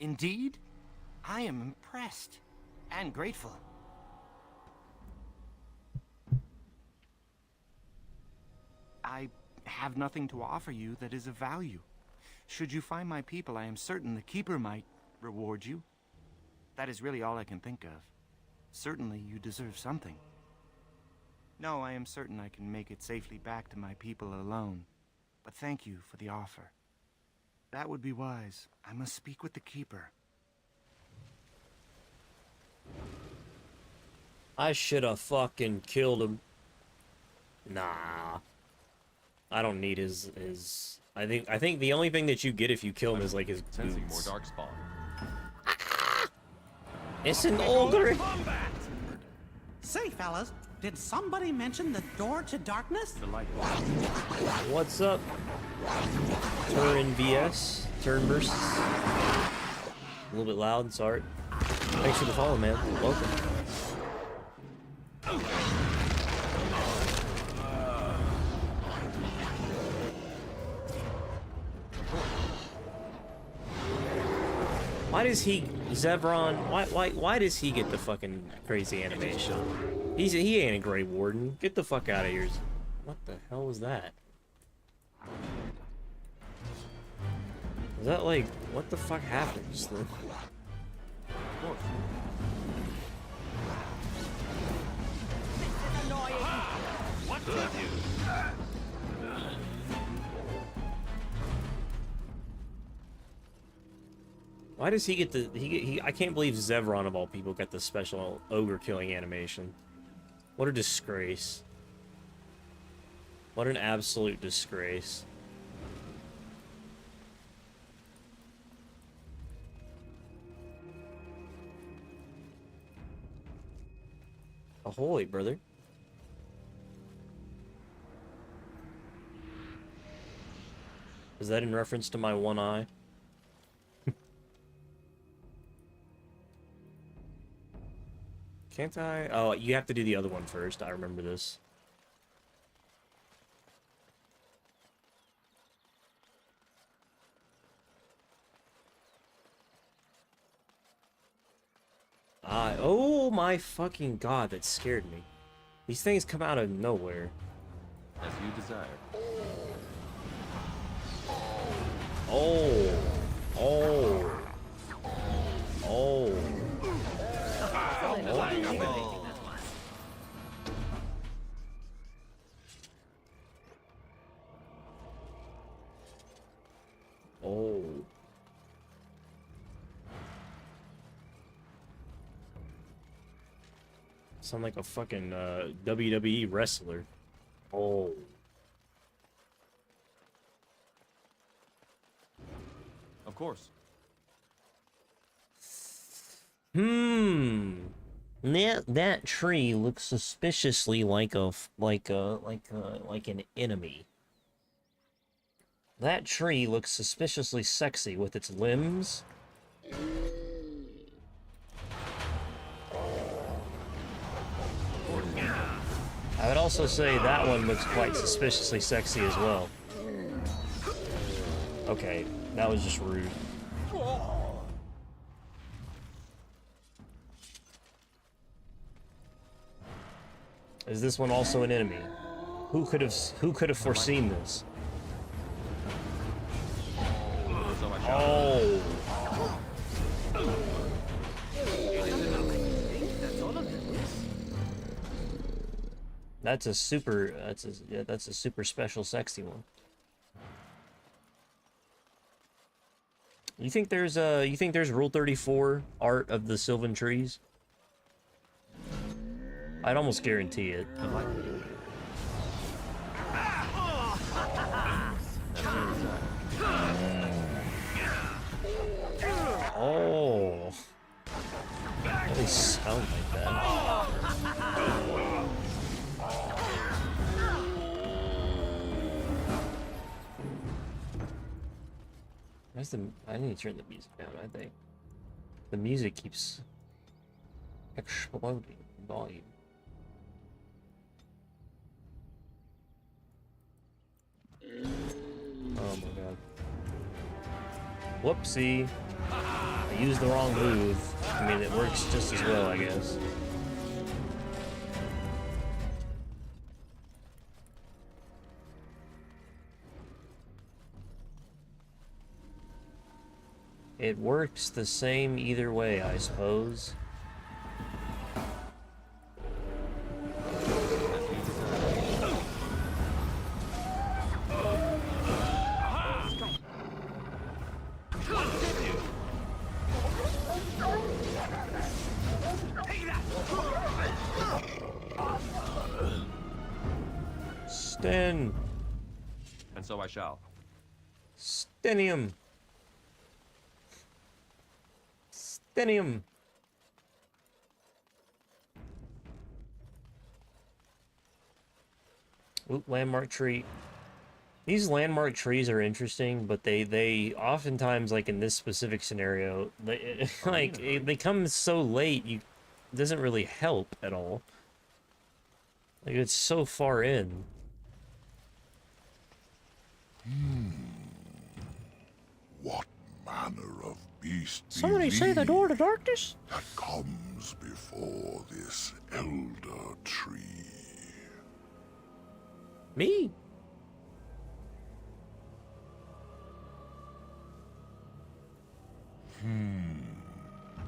Indeed? I am impressed and grateful. I have nothing to offer you that is of value. Should you find my people, I am certain the Keeper might reward you. That is really all I can think of. Certainly you deserve something. No, I am certain I can make it safely back to my people alone. But thank you for the offer. That would be wise. I must speak with the Keeper. I should have fucking killed him. Nah. I don't need his I think the only thing that you get if you kill him is like his Sensing boots. more darkspawn. It's an ogre. Say, fellas, did somebody mention the door to darkness? What's up? Turn VS. Turn versus. A little bit loud, sorry. Thanks for the follow, man. Welcome. Why does Zevron, why does he get the fucking crazy animation? He ain't a Grey Warden. Get the fuck out of here. What the hell was that? Is that like, what the fuck happened just then? Why does he get the I can't believe Zevron of all people got the special ogre killing animation. What a disgrace. What an absolute disgrace. Ahoy, brother. Is that in reference to my one eye? Can't I? Oh, you have to do the other one first. I remember this. Oh my fucking god, that scared me. These things come out of nowhere. As you desire. Oh. Oh. Oh. Oh. Sound like a fucking WWE wrestler. Oh. Of course. That tree looks suspiciously like an enemy. That tree looks suspiciously sexy with its limbs. I would also say that one looks quite suspiciously sexy as well. Okay, that was just rude. Is this one also an enemy? Who could have foreseen this? Oh. That's a super special sexy one. You think there's Rule 34 art of the Sylvan trees? I'd almost guarantee it. Oh. They sound like that. I need to turn the music down, I think. The music keeps exploding in volume. Oh my god. Whoopsie. I used the wrong move. I mean, it works just as well, I guess. It works the same either way, I suppose. Sten. And so I shall. Stenium. Stenium. Oop, landmark tree. These landmark trees are interesting, but they oftentimes, like in this specific scenario, they come so late, it doesn't really help at all. Like, it's so far in. What manner of beast Somebody say the door to darkness? that comes before this elder tree? Me?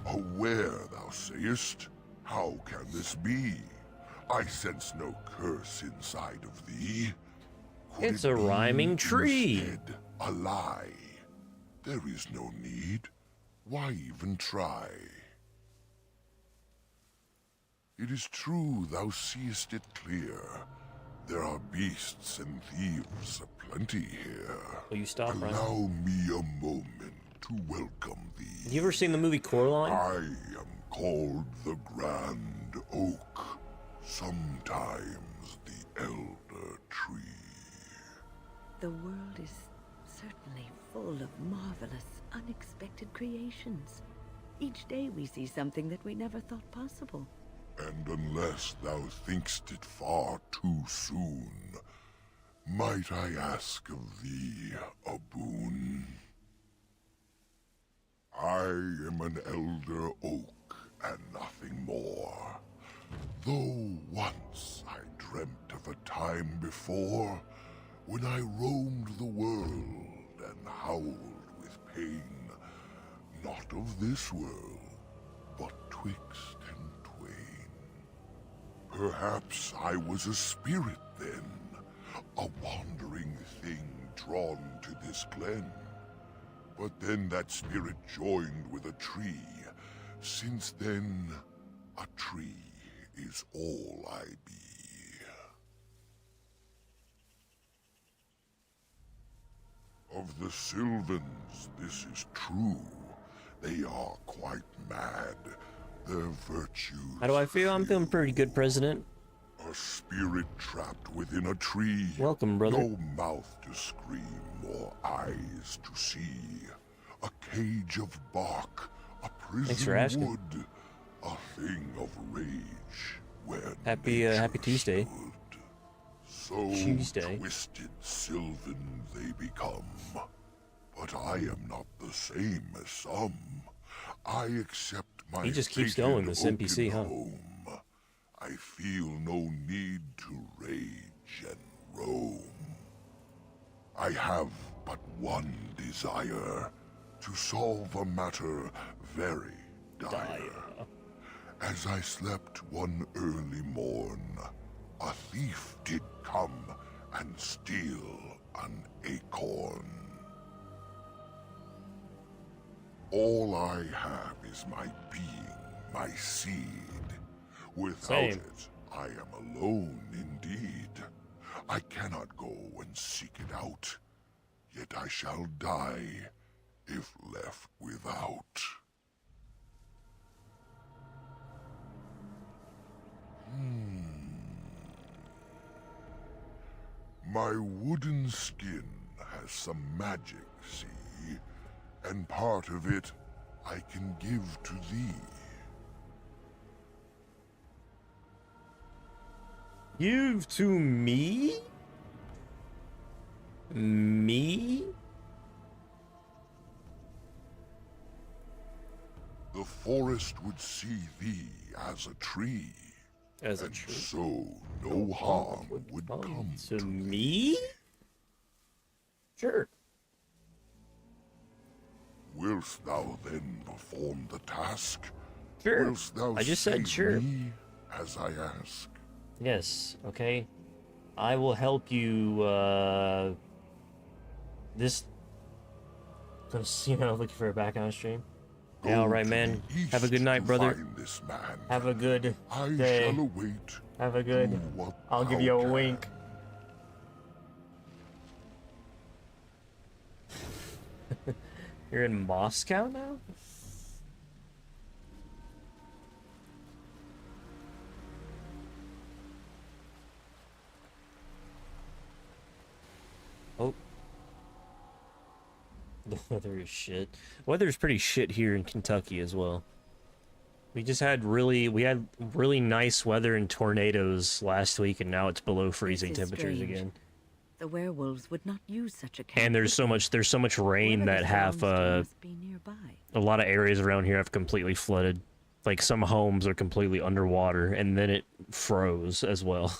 Aware, thou sayest? How can this be? I sense no curse inside of thee. Could It's it a be rhyming tree. instead a lie. There is no need. Why even try? It is true, thou seest it clear. There are beasts and thieves aplenty here. Will you stop, Ryan? Allow me a moment to welcome thee. You ever seen the movie Coraline? I am called the Grand Oak, sometimes the Elder Tree. The world is certainly full of marvelous, unexpected creations. Each day we see something that we never thought possible. And unless thou thinkst it far too soon, might I ask of thee a boon? I am an elder oak and nothing more. Though once I dreamt of a time before when I roamed the world and howled with pain, not of this world, but twixt and twain. Perhaps I was a spirit then, a wandering thing drawn to this glen. But then that spirit joined with a tree. Since then, a tree is all I be. Of the Sylvans, this is true. They are quite mad. Their virtues... How do I feel? I'm feeling pretty good, President. A spirit trapped within a tree. Welcome, brother. No mouth to scream or eyes to see. A cage of bark, a prison wood, a thing of rage. Where happy Tuesday. So twisted Sylvan they become. But I am not the same as some. I accept my He just keeps going, this NPC, huh? home. I feel no need to rage and roam. I have but one desire, to solve a matter very dire. As I slept one early morn, a thief did come and steal an acorn. All I have is my being, my seed. Without it, I am alone indeed. I cannot go and seek it out, yet I shall die if left without. My wooden skin has some magic, see? And part of it I can give to thee. Give to me? Me? The forest would see thee as a tree. As a tree. So no harm would come to me? Sure. Wilt thou then perform the task? Sure. Wilt thou I just said save sure. me as I ask? Yes, okay. I will help you, this... looking for a background stream. Yeah, alright, man. Have a good night, brother. Have a good day. I shall await. Have a good... I'll give you a wink. You're in Moscow now? Oh. The weather is shit. Weather's pretty shit here in Kentucky as well. We had really nice weather and tornadoes last week, and now it's below freezing temperatures again. The werewolves would not use such a And there's so much rain that a lot of areas around here have completely flooded. Like some homes are completely underwater, and then it froze as well.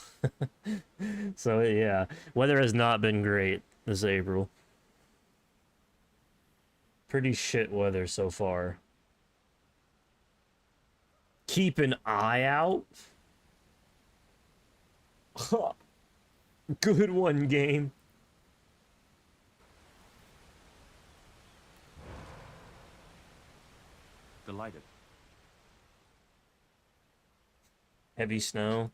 So yeah, weather has not been great this April. Pretty shit weather so far. Keep an eye out. Good one, game. Delighted. Heavy snow.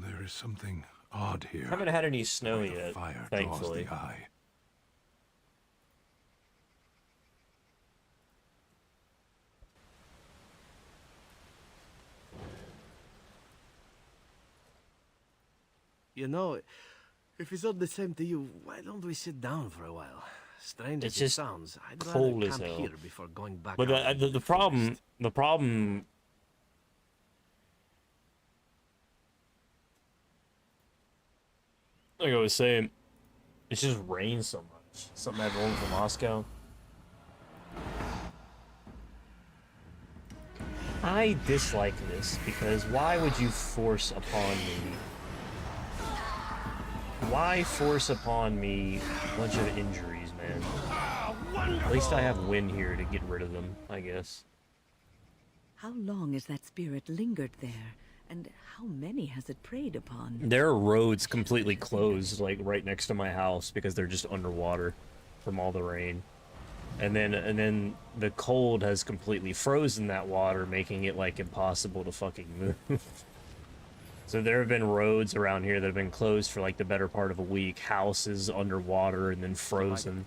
There is something odd here. Haven't had any snow yet, Fire thankfully. draws the eye. You know, if it's all the same to you, why don't we sit down for a while? Strange It's as it just sounds, I'd cold rather as camp hell. here before going back But out into the problem, like I was saying, it just rains so much. Something I've learned from Moscow. I dislike this because why would you force upon me? Why force upon me a bunch of injuries, man? At least I have wind here to get rid of them, I guess. How long has that spirit lingered there? And how many has it preyed upon? There are roads completely closed, like right next to my house, because they're just underwater from all the rain. And then the cold has completely frozen that water, making it like impossible to fucking move. So there have been roads around here that have been closed for like the better part of a week. Houses underwater and then frozen.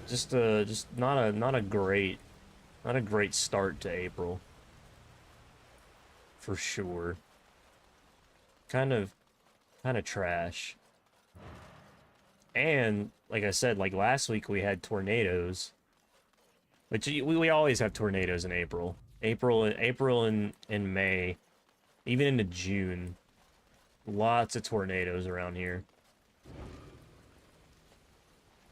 Just not a great start to April. For sure. Kind of trash. And like I said, like last week we had tornadoes. Which we always have tornadoes in April. April and May, even into June. Lots of tornadoes around here.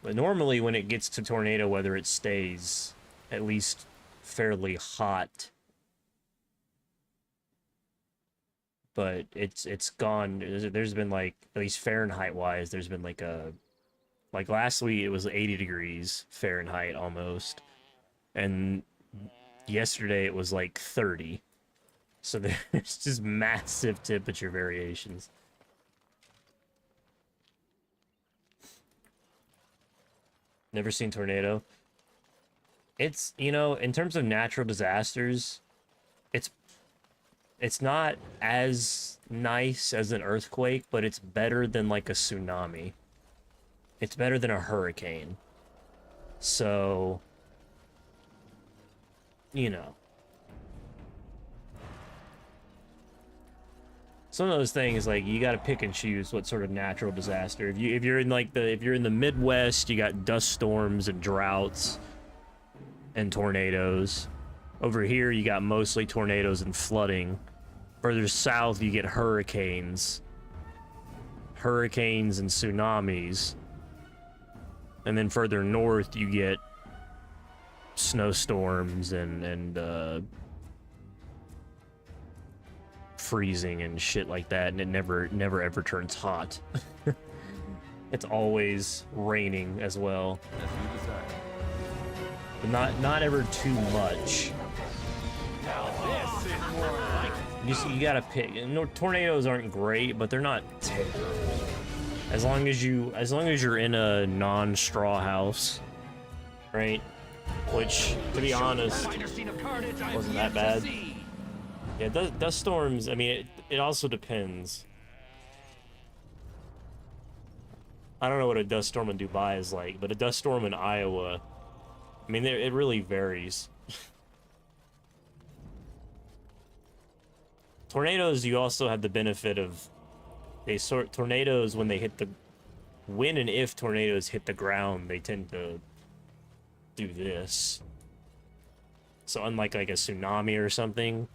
But normally when it gets to tornado weather, it stays at least fairly hot. But it's gone. There's been like, at least Fahrenheit wise, there's been like like last week it was 80 degrees Fahrenheit almost. And yesterday it was like 30. So there's just massive temperature variations. Never seen tornado. It's, you know, in terms of natural disasters, it's not as nice as an earthquake, but it's better than like a tsunami. It's better than a hurricane. So, you know. Some of those things, like, you gotta pick and choose what sort of natural disaster. If you're in like if you're in the Midwest, you got dust storms and droughts and tornadoes. Over here, you got mostly tornadoes and flooding. Further south, you get hurricanes and tsunamis. And then further north, you get snowstorms and freezing and shit like that, and it never ever turns hot. It's always raining as well. As you decide. But not ever too much. Now this is more like it. You gotta pick. No, tornadoes aren't great, but they're not terrible. As long as you're in a non-straw house, right? Which, to be honest, wasn't that bad. Yeah, dust storms, I mean, it also depends. I don't know what a dust storm in Dubai is like, but a dust storm in Iowa, I mean, it really varies. Tornadoes, you also have the benefit of, tornadoes, when they hit when and if tornadoes hit the ground, they tend to do this. So unlike like a tsunami or something,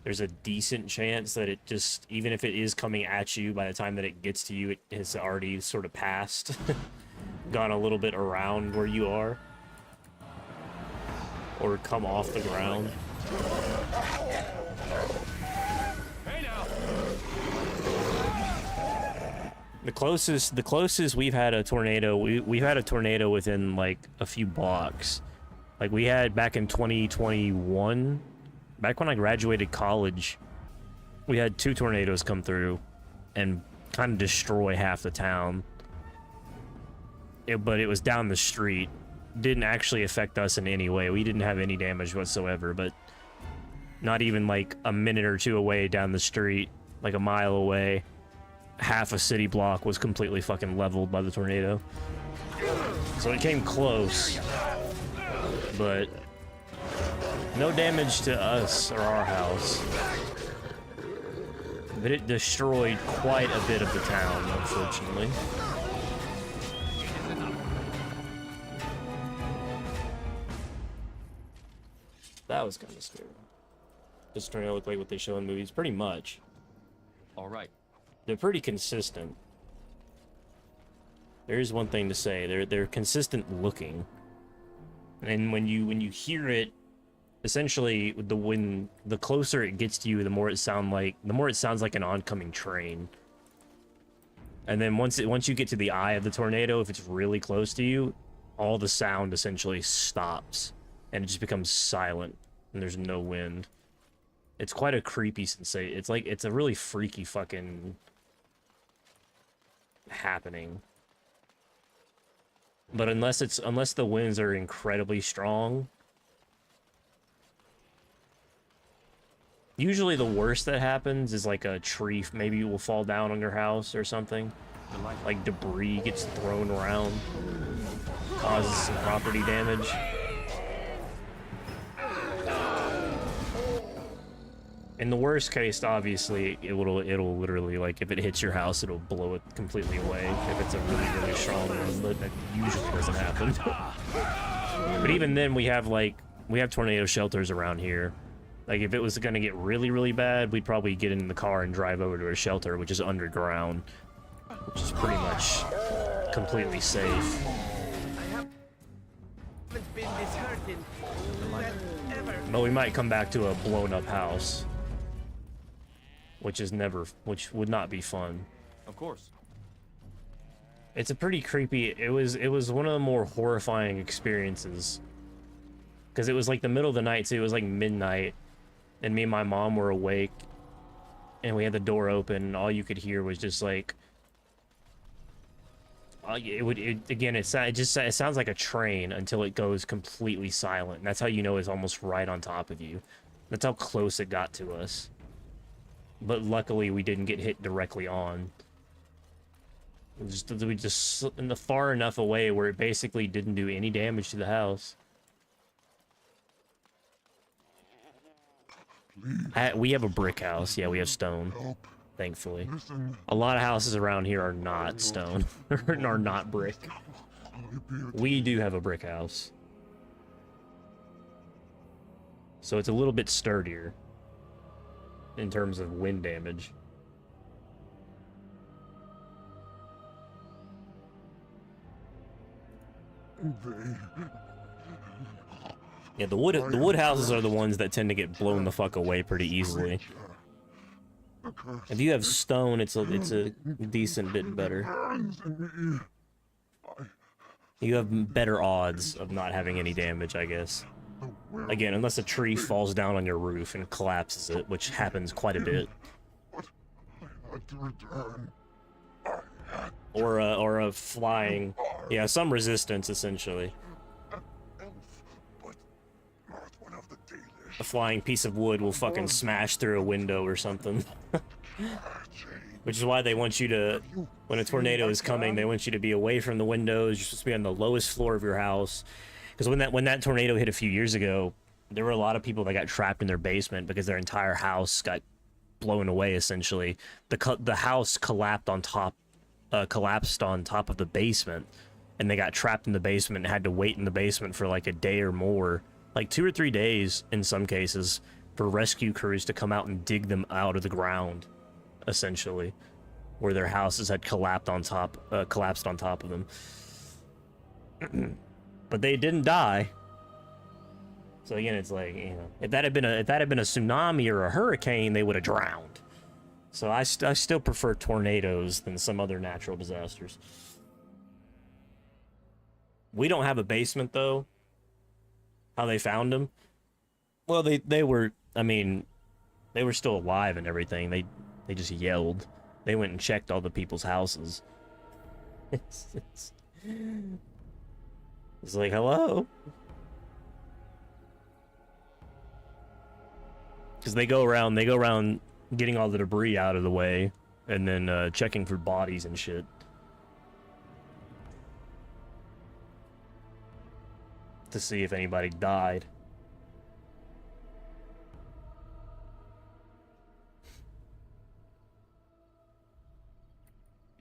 there's a decent chance that it just, even if it is coming at you, by the time that it gets to you, it has already sort of passed. Gone a little bit around where you are. Or come off the ground. The closest we've had a tornado, we've had a tornado within like a few blocks. Like we had back in 2021, back when I graduated college, we had 2 tornadoes come through and kind of destroy half the town. But it was down the street. Didn't actually affect us in any way. We didn't have any damage whatsoever, but not even like a minute or two away down the street, like a mile away, half a city block was completely fucking leveled by the tornado. So it came close, but no damage to us or our house. But it destroyed quite a bit of the town, unfortunately. That was kind of scary. Just trying to look like what they show in movies, pretty much. All right. They're pretty consistent. There is one thing to say: they're consistent looking, and when you hear it, essentially the closer it gets to you, the more it sounds like an oncoming train. And then once you get to the eye of the tornado, if it's really close to you, all the sound essentially stops, and it just becomes silent, and there's no wind. It's quite a creepy sensation. It's a really freaky fucking happening. But unless the winds are incredibly strong, Usually the worst that happens is like a tree maybe will fall down on your house or something. Like debris gets thrown around, causes some property damage. In the worst case, obviously, it'll literally, like, if it hits your house, it'll blow it completely away if it's a really, really strong one, but that usually doesn't happen. But even then, we have tornado shelters around here. Like, if it was gonna get really, really bad, we'd probably get in the car and drive over to a shelter, which is underground, which is pretty much completely safe. But we might come back to a blown-up house. Which would not be fun. Of course. It's a pretty creepy, it was one of the more horrifying experiences. Because it was like the middle of the night, so it was like midnight, and me and my mom were awake, and we had the door open, and all you could hear was just like, it sounds like a train until it goes completely silent, and that's how you know it's almost right on top of you. That's how close it got to us. But luckily, we didn't get hit directly on. We just far enough away where it basically didn't do any damage to the house. We have a brick house. Yeah, we have stone. Thankfully. A lot of houses around here are not stone. Are not brick. We do have a brick house. So it's a little bit sturdier. In terms of wind damage. Yeah, the wood houses are the ones that tend to get blown the fuck away pretty easily. If you have stone, it's a decent bit better. You have better odds of not having any damage, I guess. Again, unless a tree falls down on your roof and collapses it, which happens quite a bit. Or a flying... Yeah, some resistance, essentially. A flying piece of wood will fucking smash through a window or something. Which is why they want you to... When a tornado is coming, they want you to be away from the windows. You're supposed to be on the lowest floor of your house. Because when that tornado hit a few years ago, there were a lot of people that got trapped in their basement because their entire house got blown away. Essentially, the house collapsed on top of the basement, and they got trapped in the basement and had to wait in the basement for like a day or more, like 2 or 3 days in some cases, for rescue crews to come out and dig them out of the ground, essentially, where their houses had collapsed on top of them. But they didn't die. So again, it's like, you know, if that had been a tsunami or a hurricane, they would have drowned. So I still prefer tornadoes than some other natural disasters. We don't have a basement though. How they found them? Well, they were still alive and everything. They just yelled. They went and checked all the people's houses. It's like, hello? Because they go around getting all the debris out of the way, and then checking for bodies and shit. To see if anybody died.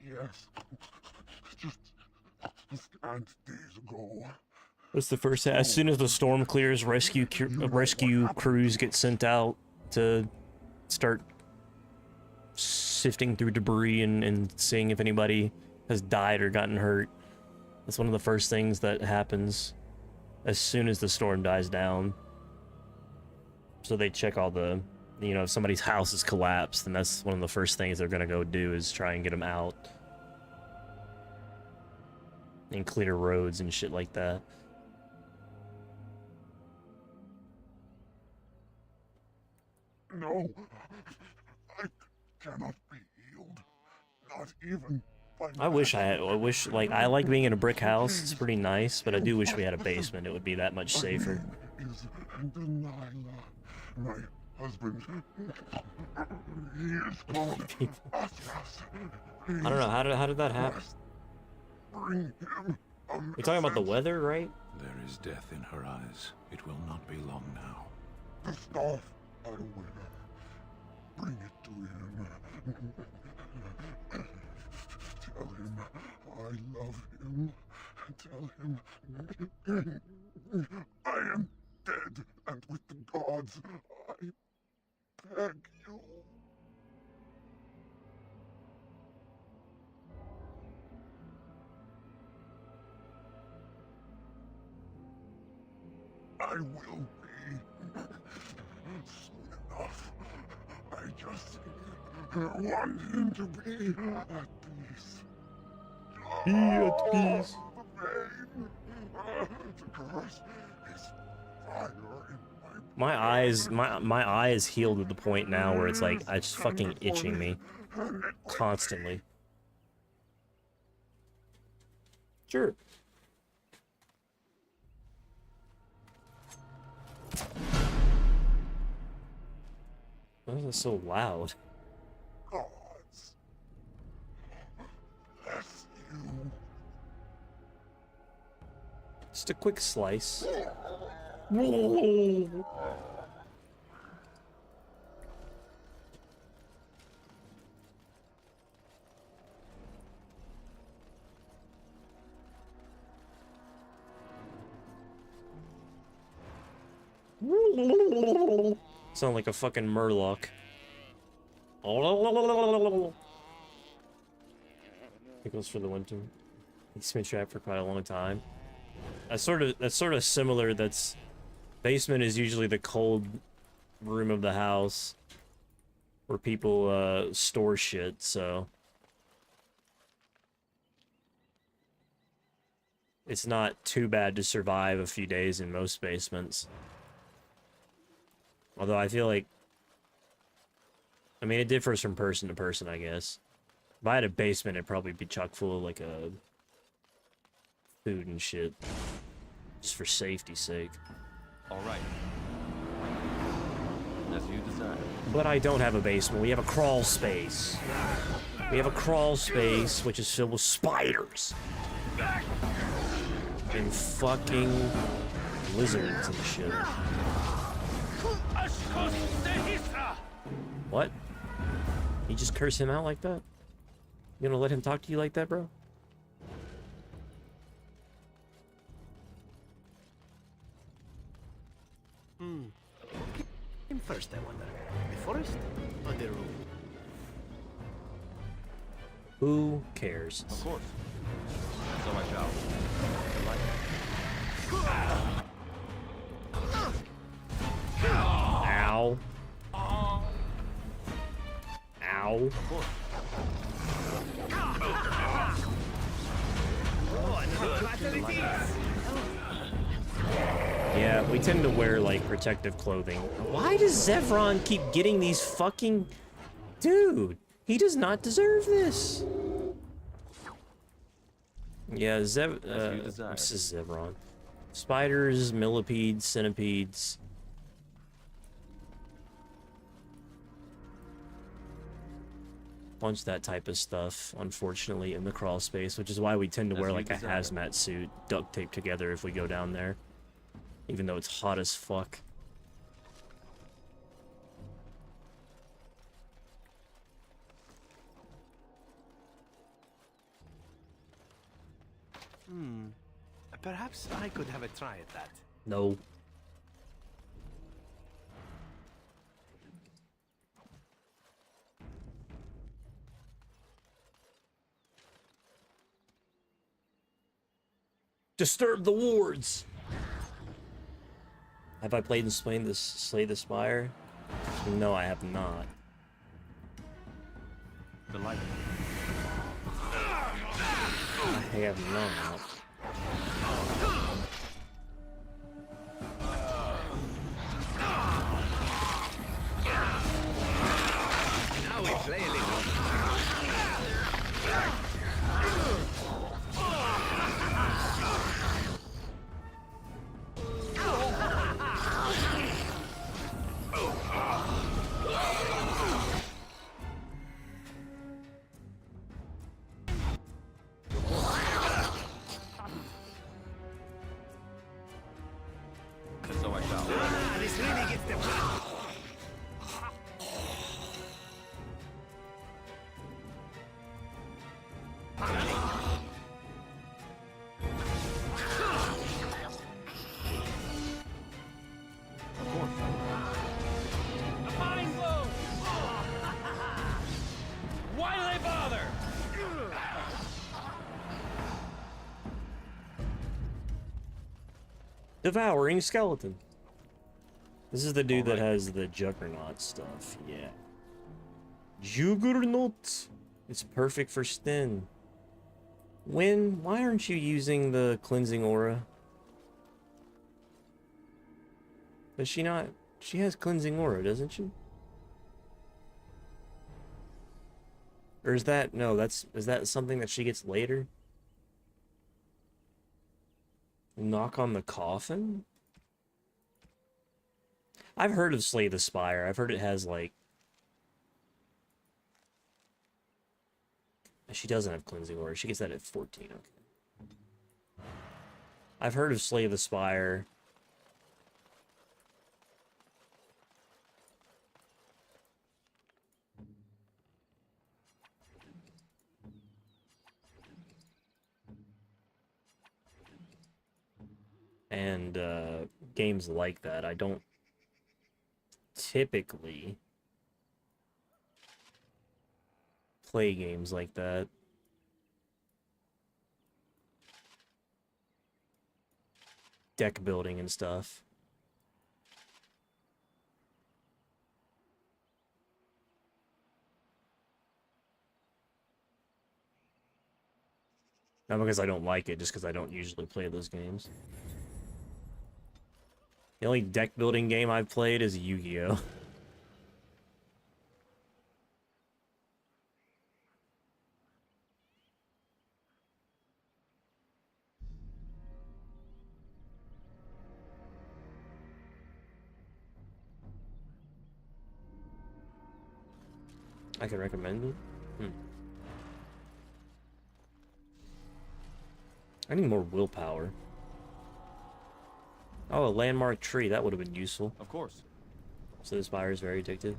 Yes. Just scant days ago. That's the first. As soon as the storm clears, rescue crews get sent out to start sifting through debris and seeing if anybody has died or gotten hurt. That's one of the first things that happens as soon as the storm dies down. So they check all the, you know, if somebody's house is collapsed, then that's one of the first things they're gonna go do is try and get them out. And clear roads and shit like that. No, I cannot be healed. Not even by I wish, like, I like being in a brick house. It's pretty nice, but I do wish we had a basement. It would be that much safer. Is denying my husband. He is called Atlas. I don't know, how did that happen? Bring him a You're talking about the weather, right? There is death in her eyes. It will not be long now. The staff I wear. Bring it to him. Tell him I love him. Tell him I am dead, and with the gods, I beg you. I will be soon enough. I just want him to be at peace. Be at peace. The pain, the curse is fire in My eye is healed to the point now where it's like it's fucking itching me constantly. Sure. Why is it so loud? gods. Bless you. Just a quick slice. Sound like a fucking murloc. It goes for the winter. He's been trapped for quite a long time. That's sort of similar. That's basement is usually the cold room of the house where people store shit, so it's not too bad to survive a few days in most basements. Although I feel like, I mean, it differs from person to person, I guess. If I had a basement, it'd probably be chock full of, like, food and shit. Just for safety's sake. Alright. As you desire. But I don't have a basement. We have a crawl space. We have a crawl space, which is filled with spiders. And fucking lizards and shit. What? You just curse him out like that? You gonna let him talk to you like that, bro? First, I wonder. The forest or the room? Who cares? Of course. So I shall. Ow. Ow. Of course. Yeah, we tend to wear, like, protective clothing. Why does Zevron keep getting these fucking... Dude, he does not deserve this. Yeah, this is Zevron. Spiders, millipedes, centipedes. Bunch of that type of stuff, unfortunately, in the crawl space, which is why we tend to wear, like, a hazmat suit, duct taped together if we go down there. Even though it's hot as fuck. Perhaps I could have a try at that. No. Disturb the wards. Have I played and Slay the Spire? No, I have not. The light. I have not. Now we play a little. Why do they bother? Devouring skeleton. This is the dude that has the Juggernaut stuff. Yeah. Juggernaut. It's perfect for Sten. Why aren't you using the cleansing aura? Does she not? She has cleansing aura, doesn't she? Or is that, no, is that something that she gets later? Knock on the coffin? I've heard of Slay the Spire. I've heard it has, like... She doesn't have cleansing aura. She gets that at 14, okay. I've heard of Slay the Spire. And games like that. I don't typically play games like that. Deck building and stuff. Not because I don't like it, just because I don't usually play those games. The only deck building game I've played is Yu-Gi-Oh! I can recommend it. I need more willpower. Oh, a landmark tree. That would have been useful. Of course. So this spire is very addictive.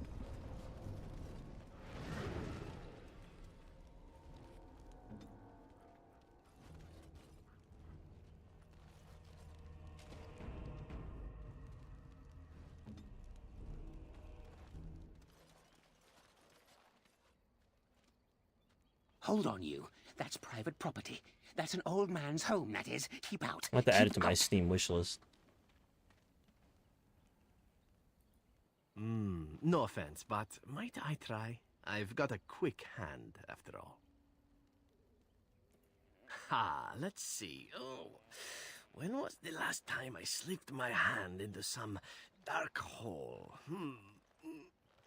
Hold on, you. That's private property. That's an old man's home, that is. Keep out. I'll have to add it to my Steam wishlist. No offense, but might I try? I've got a quick hand, after all. Ha, let's see. Oh, when was the last time I slipped my hand into some dark hole?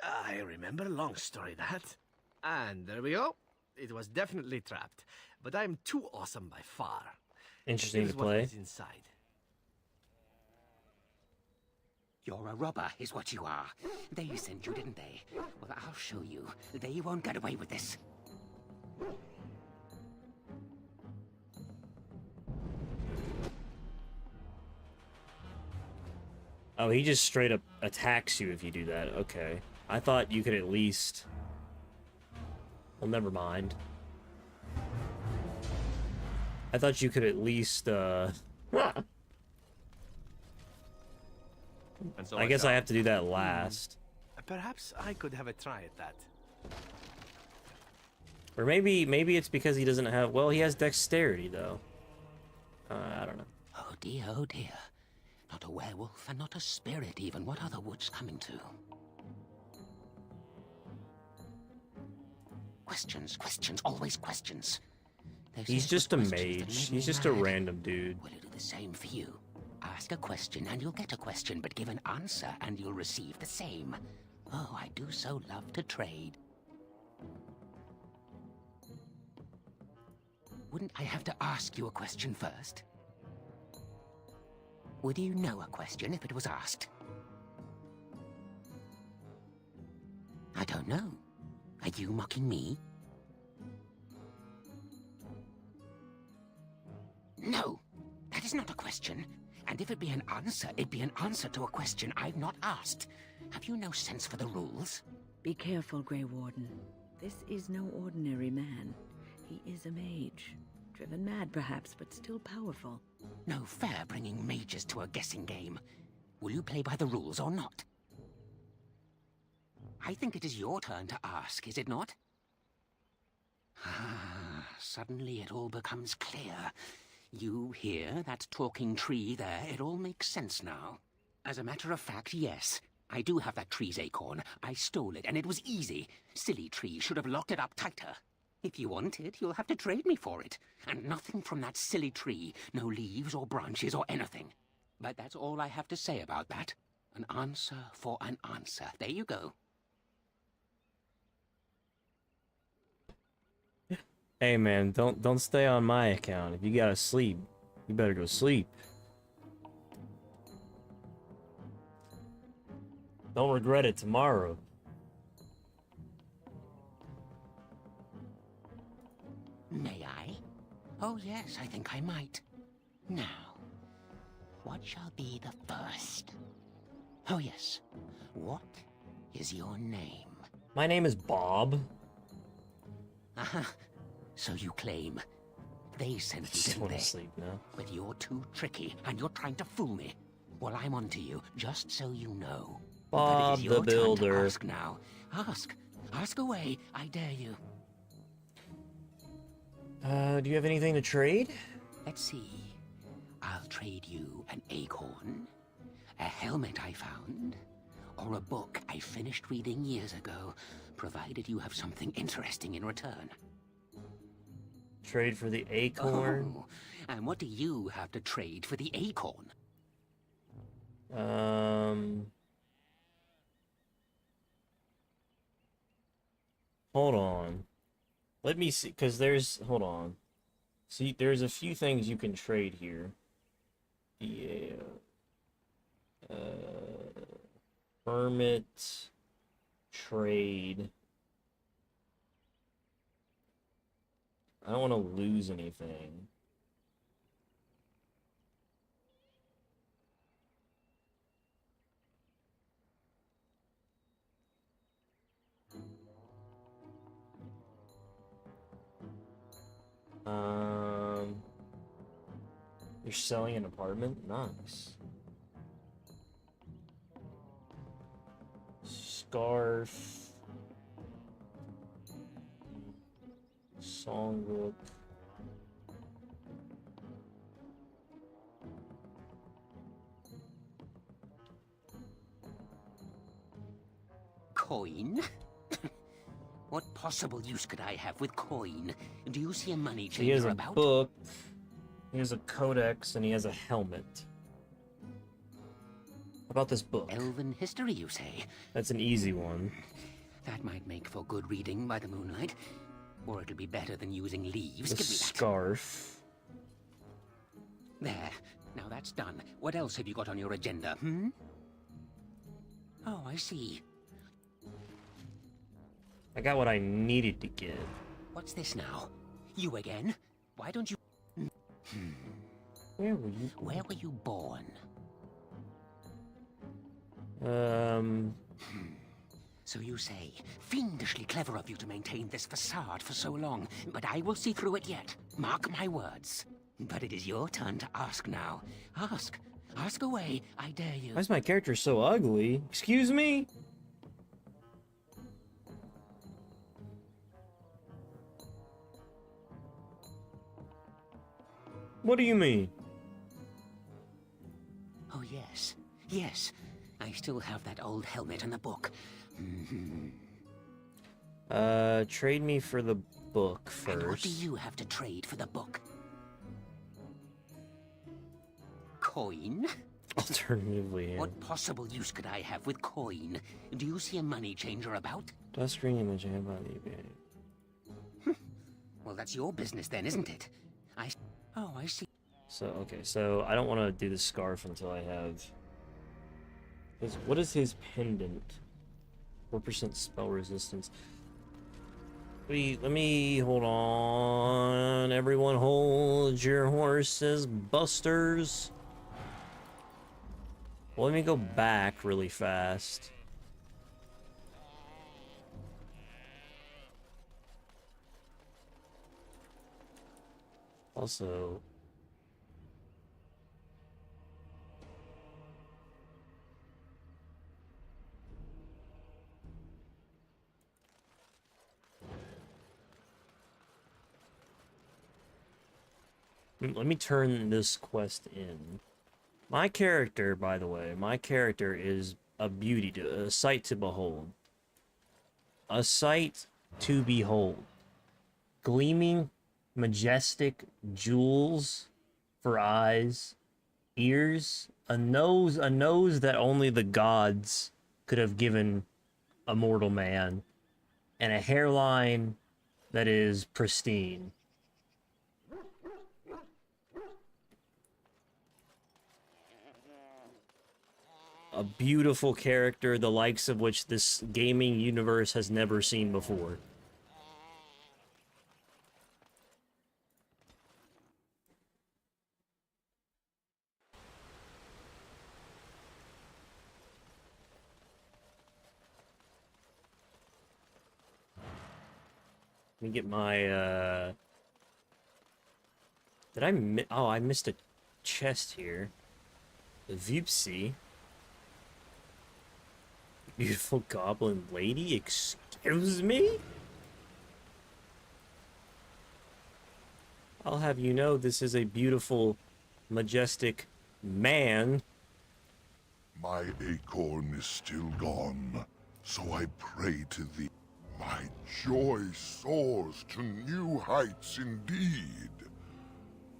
I remember, long story that. And there we go. It was definitely trapped, but I'm too awesome by far. Interesting Here's to what play. was inside. You're a robber, is what you are. They sent you, didn't they? Well, I'll show you. They won't get away with this. Oh, he just straight up attacks you if you do that. Okay. I thought you could at least... Well, never mind. I thought you could at least, And so I guess I have to do that last. Perhaps I could have a try at that. Or maybe it's because he doesn't have... Well, he has dexterity, though. I don't know. Oh dear, oh dear. Not a werewolf and not a spirit even. What are the woods coming to? Questions, questions, always questions. He's just a mage. He's just a random dude. Will it do the same for you? Ask a question and you'll get a question, but give an answer and you'll receive the same. Oh, I do so love to trade. Wouldn't I have to ask you a question first? Would you know a question if it was asked? I don't know. Are you mocking me? No, that is not a question. And if it be an answer, it be an answer to a question I've not asked. Have you no sense for the rules? Be careful, Grey Warden. This is no ordinary man. He is a mage. Driven mad, perhaps, but still powerful. No fair bringing mages to a guessing game. Will you play by the rules or not? I think it is your turn to ask, is it not? Ah, suddenly it all becomes clear. You hear that talking tree there? It all makes sense now. As a matter of fact, yes. I do have that tree's acorn. I stole it, and it was easy. Silly tree should have locked it up tighter. If you want it, you'll have to trade me for it. And nothing from that silly tree. No leaves or branches or anything. But that's all I have to say about that. An answer for an answer. There you go. Hey man, don't stay on my account. If you gotta sleep, you better go sleep. Don't regret it tomorrow. May I? Oh yes, I think I might. Now, what shall be the first? Oh yes, what is your name? My name is Bob. Aha, so you claim. They sent you, Just didn't want they? to sleep now. But you're too tricky, and you're trying to fool me. Well, I'm onto you, just so you know. But it Bob is the your turn to Builder. ask now. Ask. Ask away, I dare you. Do you have anything to trade? Let's see. I'll trade you an acorn, a helmet I found, or a book I finished reading years ago, provided you have something interesting in return. Trade for the acorn? Oh, and what do you have to trade for the acorn? Hold on. Let me see, because there's... Hold on. See, there's a few things you can trade here. Yeah. Hermit. Trade. I don't want to lose anything. You're selling an apartment? Nice. Scarf. Songbook. Coin? What possible use could I have with coin? Do you see a money He has changer a about? book. He has a codex, and he has a helmet. How about this book? Elven history, you say? That's an easy one. That might make for good reading by the moonlight. Or it'll be better than using leaves. The Give me that. scarf. There. Now that's done. What else have you got on your agenda, hmm? Oh, I see. I got what I needed to get. What's this now? You again? Why don't you... Where were you? Where were you born? So you say, fiendishly clever of you to maintain this facade for so long, but I will see through it yet. Mark my words. But it is your turn to ask now. Ask. Ask away, I dare you. Why is my character so ugly? Excuse me? What do you mean? Oh, yes. Yes. I still have that old helmet and the book. Trade me for the book first. And what do you have to trade for the book? Coin? Alternatively, yeah. What possible use could I have with coin? Do you see a money changer about? Dust green image I have on eBay. Well, that's your business then, isn't it? Oh, I see. So, okay, so I don't want to do the scarf until I have... What is his pendant? 4% spell resistance. Wait, let me... Hold on. Everyone hold your horses, busters. Well, let me go back really fast. Also... let me turn this quest in. My character, by the way, my character is a beauty, a sight to behold. A sight to behold. Gleaming, majestic jewels for eyes, ears, a nose that only the gods could have given a mortal man, and a hairline that is pristine. A beautiful character, the likes of which this gaming universe has never seen before. Let me get my, Did I oh, I missed a chest here. Vupsi. Beautiful goblin lady? Excuse me? I'll have you know this is a beautiful, majestic man. My acorn is still gone, so I pray to thee. My joy soars to new heights indeed.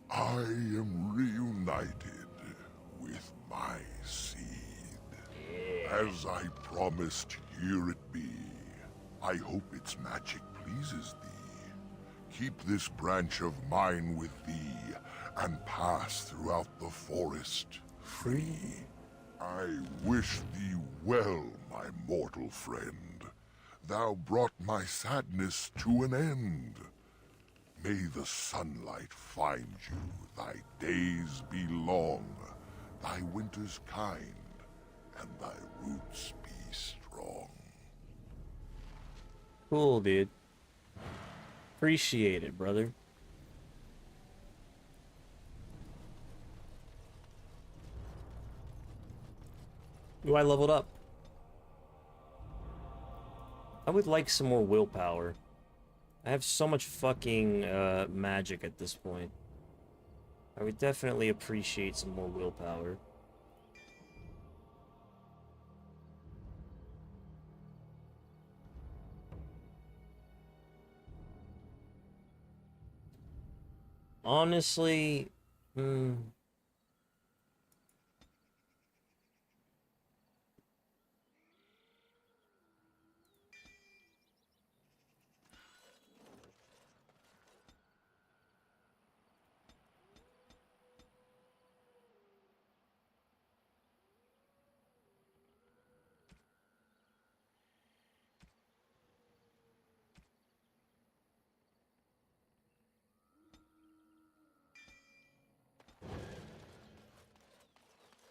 I am reunited with my seed. As I promised, here it be. I hope its magic pleases thee. Keep this branch of mine with thee, and pass throughout the forest free. I wish thee well, my mortal friend. Thou brought my sadness to an end. May the sunlight find you, thy days be long, thy winters kind, and thy roots be strong. Cool, dude. Appreciate it, brother. Ooh, I leveled up. I would like some more willpower. I have so much fucking magic at this point. I would definitely appreciate some more willpower. Honestly,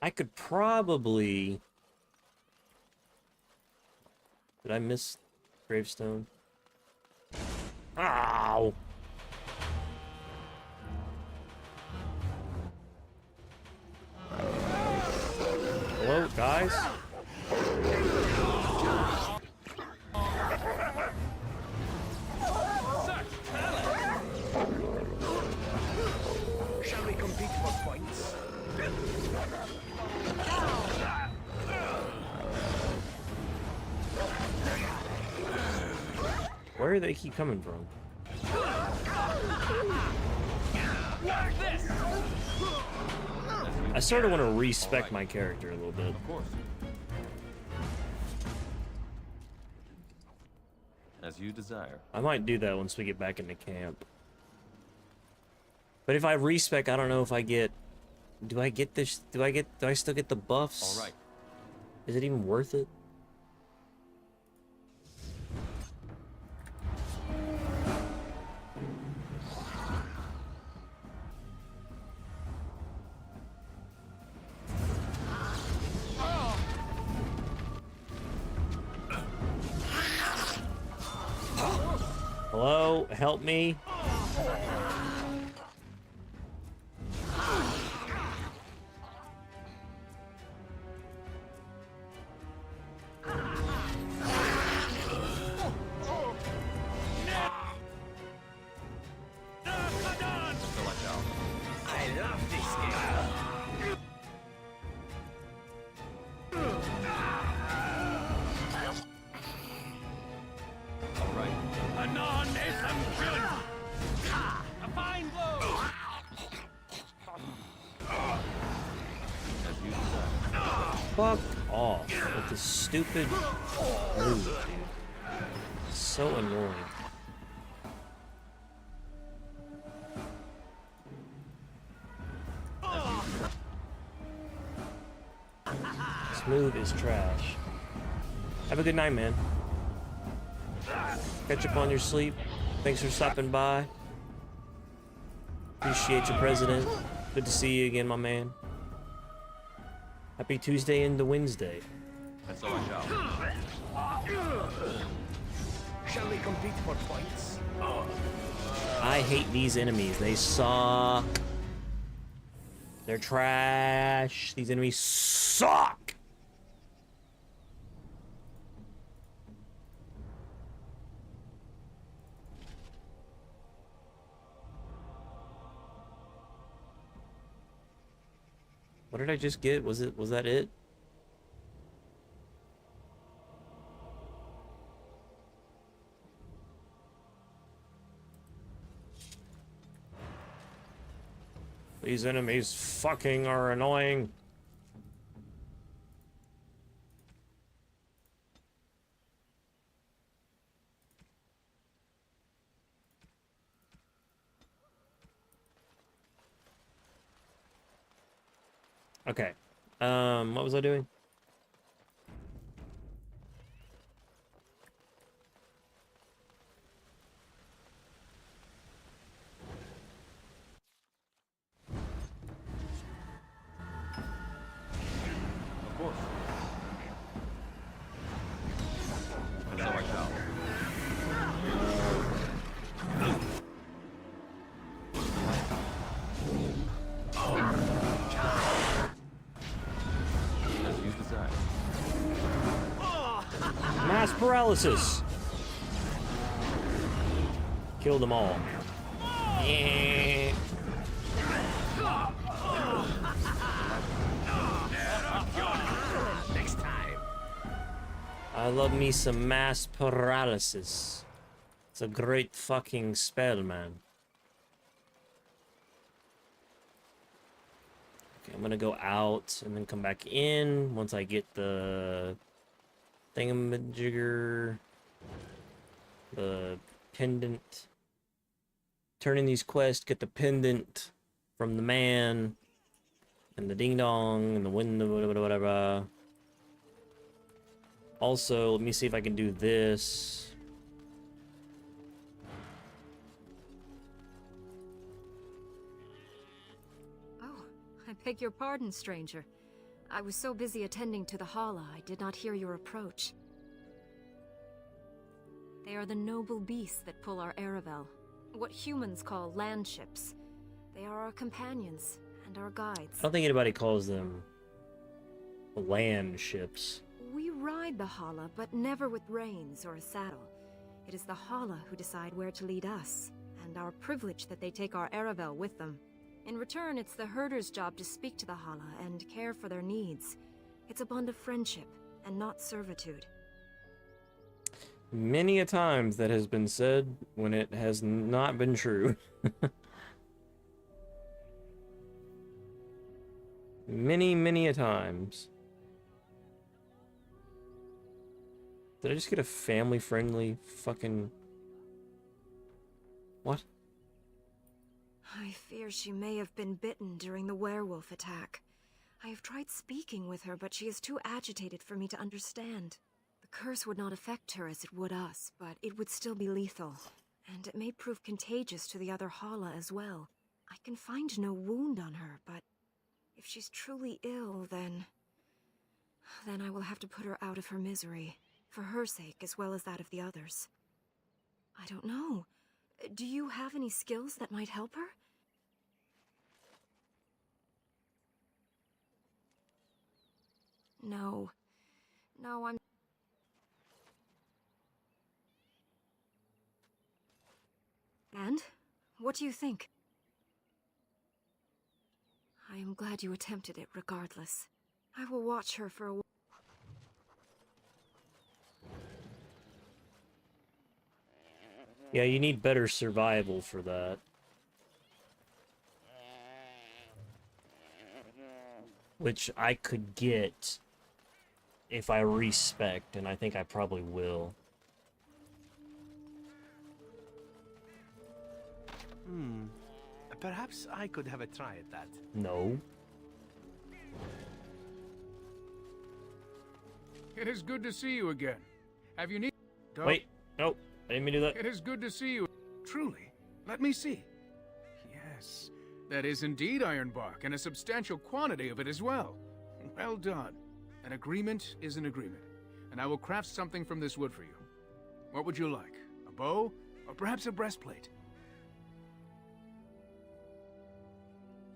I could probably... Did I miss gravestone? Ow! Hello, guys? Shall we compete for points? Where do they keep coming from? I sort of want to respec my character a little bit. Of course. As you desire. I might do that once we get back into camp. But if I respec, I don't know if I get... Do I get this? Do I still get the buffs? All right. Is it even worth it? Hello? Help me? I love this game. All right. Anon is a fine blow. As you desire. Fuck off with this stupid move, dude. So annoying. This move is trash. Have a good night, man. Catch up on your sleep. Thanks for stopping by. Appreciate you, President. Good to see you again, my man. Happy Tuesday into Wednesday. And so I shall. Shall we compete for points? I hate these enemies. They suck. They're trash. These enemies suck. What did I just get? Was that it? These enemies fucking are annoying. Okay. What was I doing? Of course. And so I shall. As you desire. Mass paralysis. Kill them all. Yeah. Next time. I love me some mass paralysis. It's a great fucking spell, man. Okay, I'm gonna go out and then come back in once I get the thingamajigger, the pendant. Turn in these quests, get the pendant from the man, and the ding dong, and the window, whatever. Also, let me see if I can do this. Oh, I beg your pardon, stranger. I was so busy attending to the Hala, I did not hear your approach. They are the noble beasts that pull our Aravel, what humans call land ships. They are our companions and our guides. I don't think anybody calls them land ships. We ride the Hala, but never with reins or a saddle. It is the Hala who decide where to lead us, and our privilege that they take our Aravel with them. In return, it's the herder's job to speak to the Hala and care for their needs. It's a bond of friendship, and not servitude. Many a times that has been said when it has not been true. Many a times. Did I just get a family-friendly fucking... What? I fear she may have been bitten during the werewolf attack. I have tried speaking with her, but she is too agitated for me to understand. The curse would not affect her as it would us, but it would still be lethal. And it may prove contagious to the other Hala as well. I can find no wound on her, but if she's truly ill, then I will have to put her out of her misery, for her sake as well as that of the others. I don't know. Do you have any skills that might help her? No. No, I'm... And? What do you think? I am glad you attempted it regardless. I will watch her for a while. Yeah, you need better survival for that. Which I could get if I respect, and I think I probably will. Perhaps I could have a try at that. No. It is good to see you again. Have you need... Wait, nope. I didn't mean to do that. It is good to see you. Truly. Let me see. Yes, that is indeed iron bark, and a substantial quantity of it as well. Well done. An agreement is an agreement, and I will craft something from this wood for you. What would you like? A bow, or perhaps a breastplate?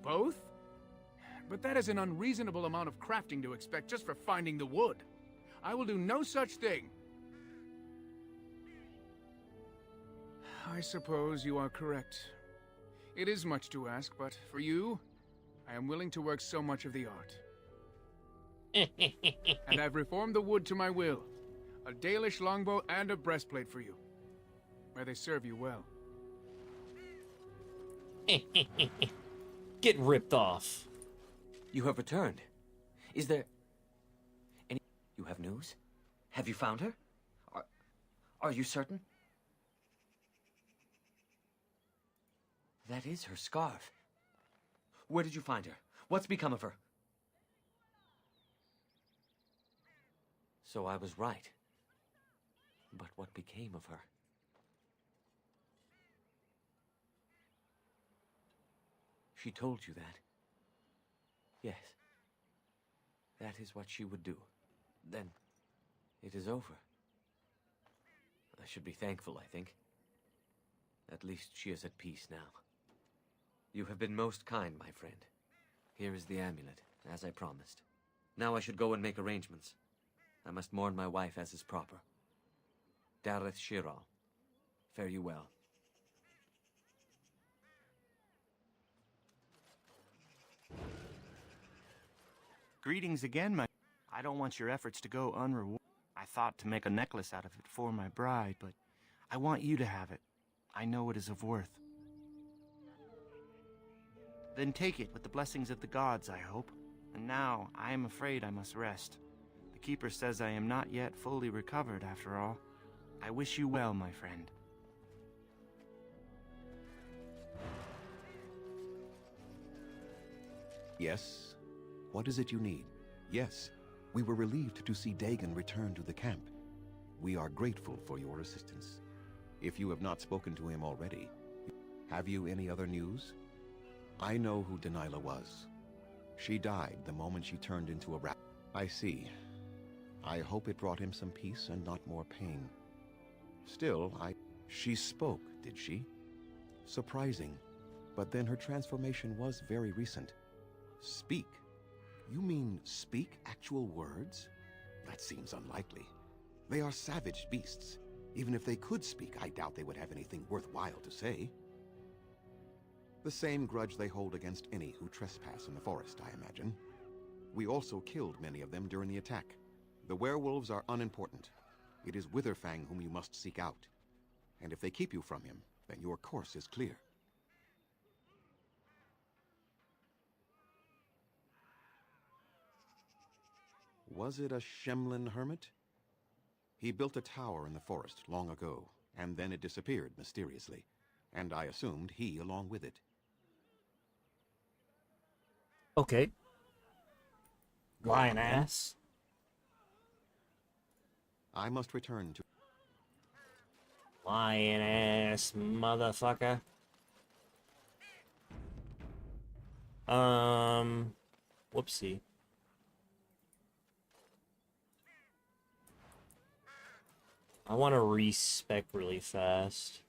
Both? But that is an unreasonable amount of crafting to expect just for finding the wood. I will do no such thing. I suppose you are correct. It is much to ask, but for you, I am willing to work so much of the art. And I've reformed the wood to my will. A Dalish longbow and a breastplate for you. May they serve you well. Get ripped off. You have returned. Is there any... You have news? Have you found her? Are you certain? That is her scarf. Where did you find her? What's become of her? So I was right. But what became of her? She told you that? Yes. That is what she would do. Then, it is over. I should be thankful, I think. At least she is at peace now. You have been most kind, my friend. Here is the amulet, as I promised. Now I should go and make arrangements. I must mourn my wife as is proper. Dareth Shiral, fare you well. Greetings again, my... I don't want your efforts to go unrewarded. I thought to make a necklace out of it for my bride, but I want you to have it. I know it is of worth. Then take it with the blessings of the gods, I hope. And now, I am afraid I must rest. The Keeper says I am not yet fully recovered, after all. I wish you well, my friend. Yes? What is it you need? Yes, we were relieved to see Dagon return to the camp. We are grateful for your assistance. If you have not spoken to him already, have you any other news? I know who Delilah was. She died the moment she turned into a rat. I see. I hope it brought him some peace and not more pain. Still, She spoke, did she? Surprising. But then her transformation was very recent. Speak? You mean speak actual words? That seems unlikely. They are savage beasts. Even if they could speak, I doubt they would have anything worthwhile to say. The same grudge they hold against any who trespass in the forest, I imagine. We also killed many of them during the attack. The werewolves are unimportant. It is Witherfang whom you must seek out. And if they keep you from him, then your course is clear. Was it a Shemlin hermit? He built a tower in the forest long ago, and then it disappeared mysteriously. And I assumed he along with it. Okay. Lion ass. I must return to... Lion ass motherfucker. Whoopsie. I want to respec really fast.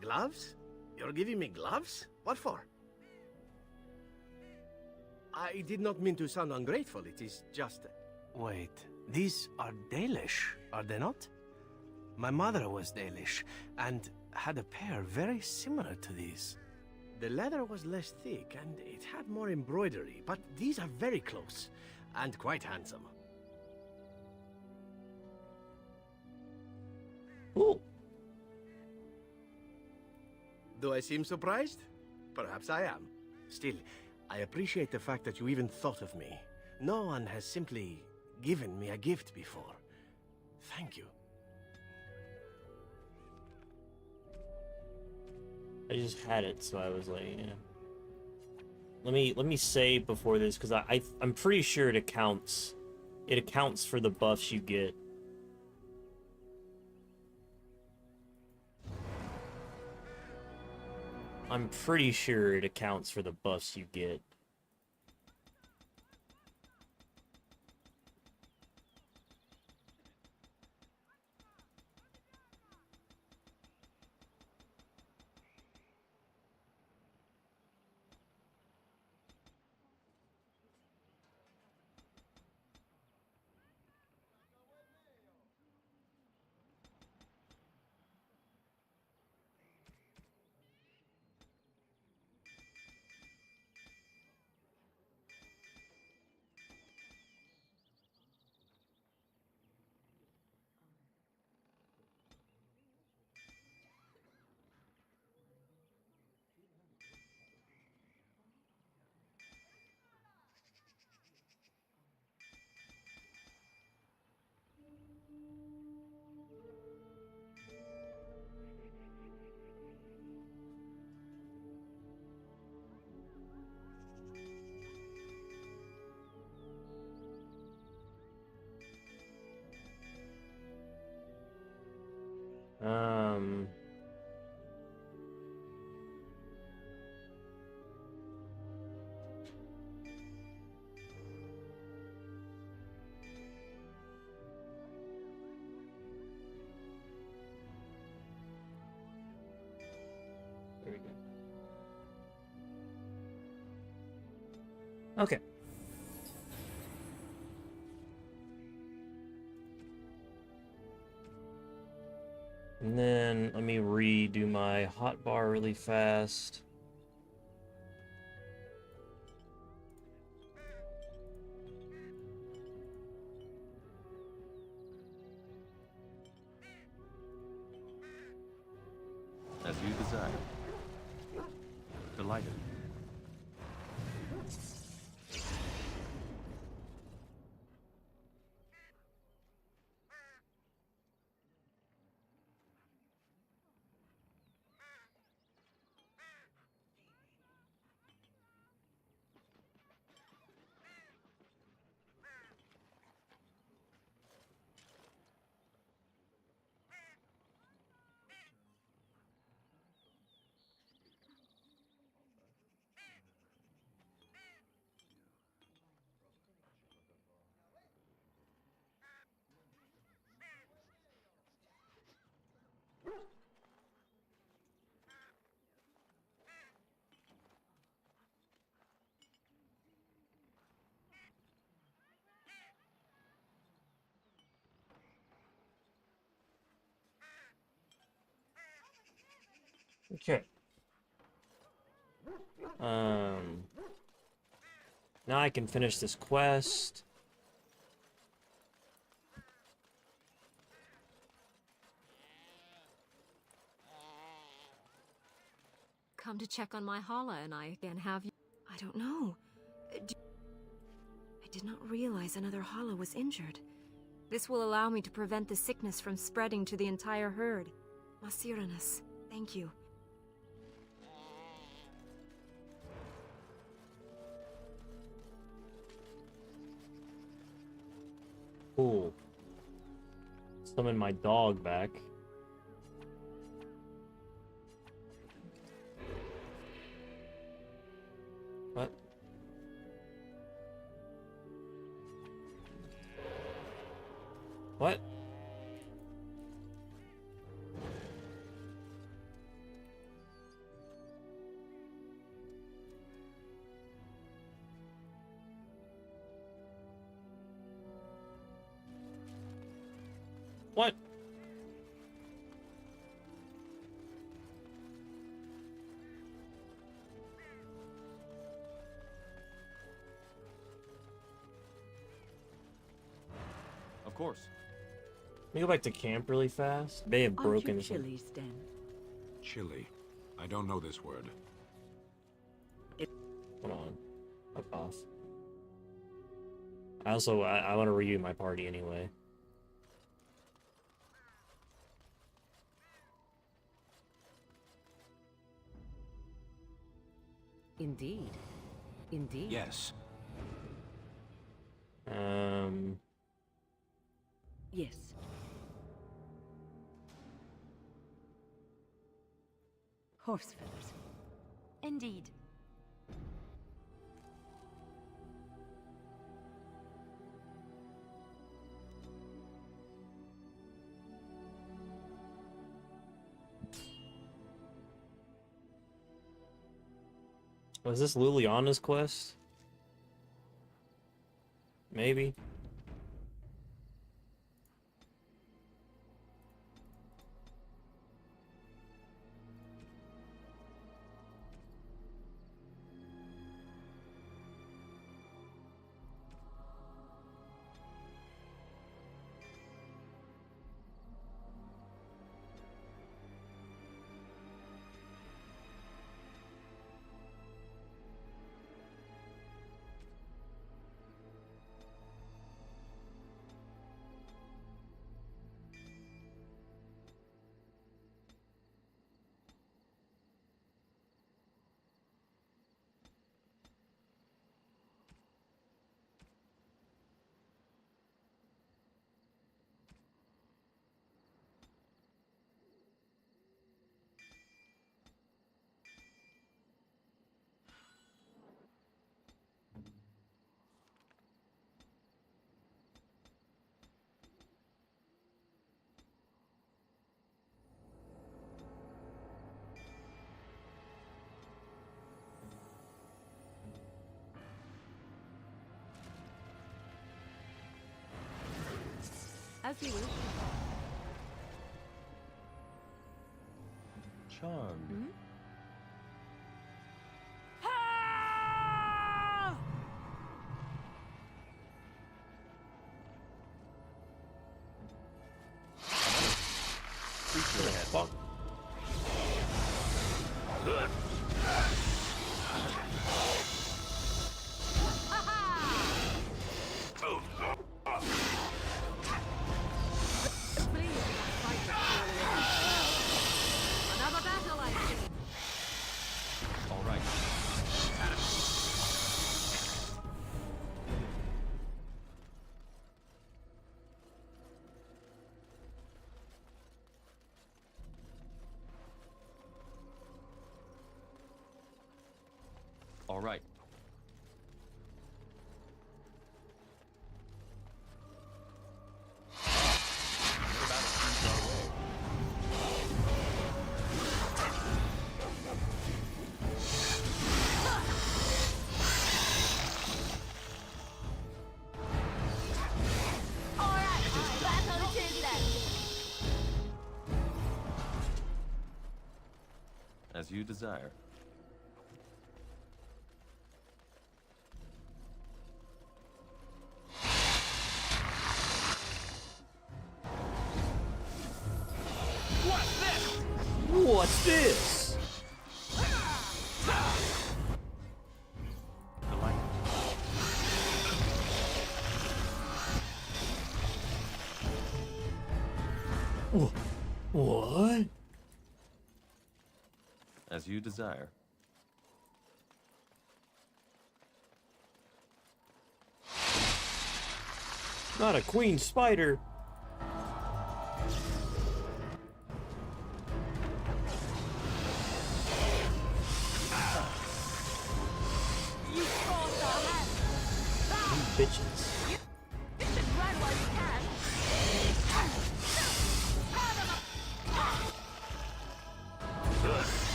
Gloves? You're giving me gloves? What for? I did not mean to sound ungrateful, it is just... Wait, these are Dalish, are they not? My mother was Dalish, and had a pair very similar to these. The leather was less thick, and it had more embroidery, but these are very close, and quite handsome. Ooh. Do I seem surprised? Perhaps I am. Still, I appreciate the fact that you even thought of me. No one has simply given me a gift before. Thank you. I just had it, so I was like, yeah. Let me say before this, because I'm pretty sure it accounts for the buffs you get. I'm pretty sure it accounts for the buffs you get. There we go. Okay. And then let me redo my hotbar really fast. As you desire. Delighted. Okay. Now I can finish this quest. Come to check on my Hala and I again, have you? I don't know. I did not realize another Hala was injured. This will allow me to prevent the sickness from spreading to the entire herd. Masiranus, thank you. Cool. Summon my dog back. What? What? What? Of course. Let me go back to camp really fast. They have broken some. Chili's den. Chili. I don't know this word. Hold on. Fuck off. I want to renew my party anyway. Indeed. Indeed. Yes. Yes. Horse feathers. Indeed. Was this Liliana's quest? Maybe. As you wish. Charmed. Hmm? Fuck. Another battle, I see. All right. All right. As you desire. What's this? I like it. What? As you desire. Not a queen spider. bitches. You should run while you can.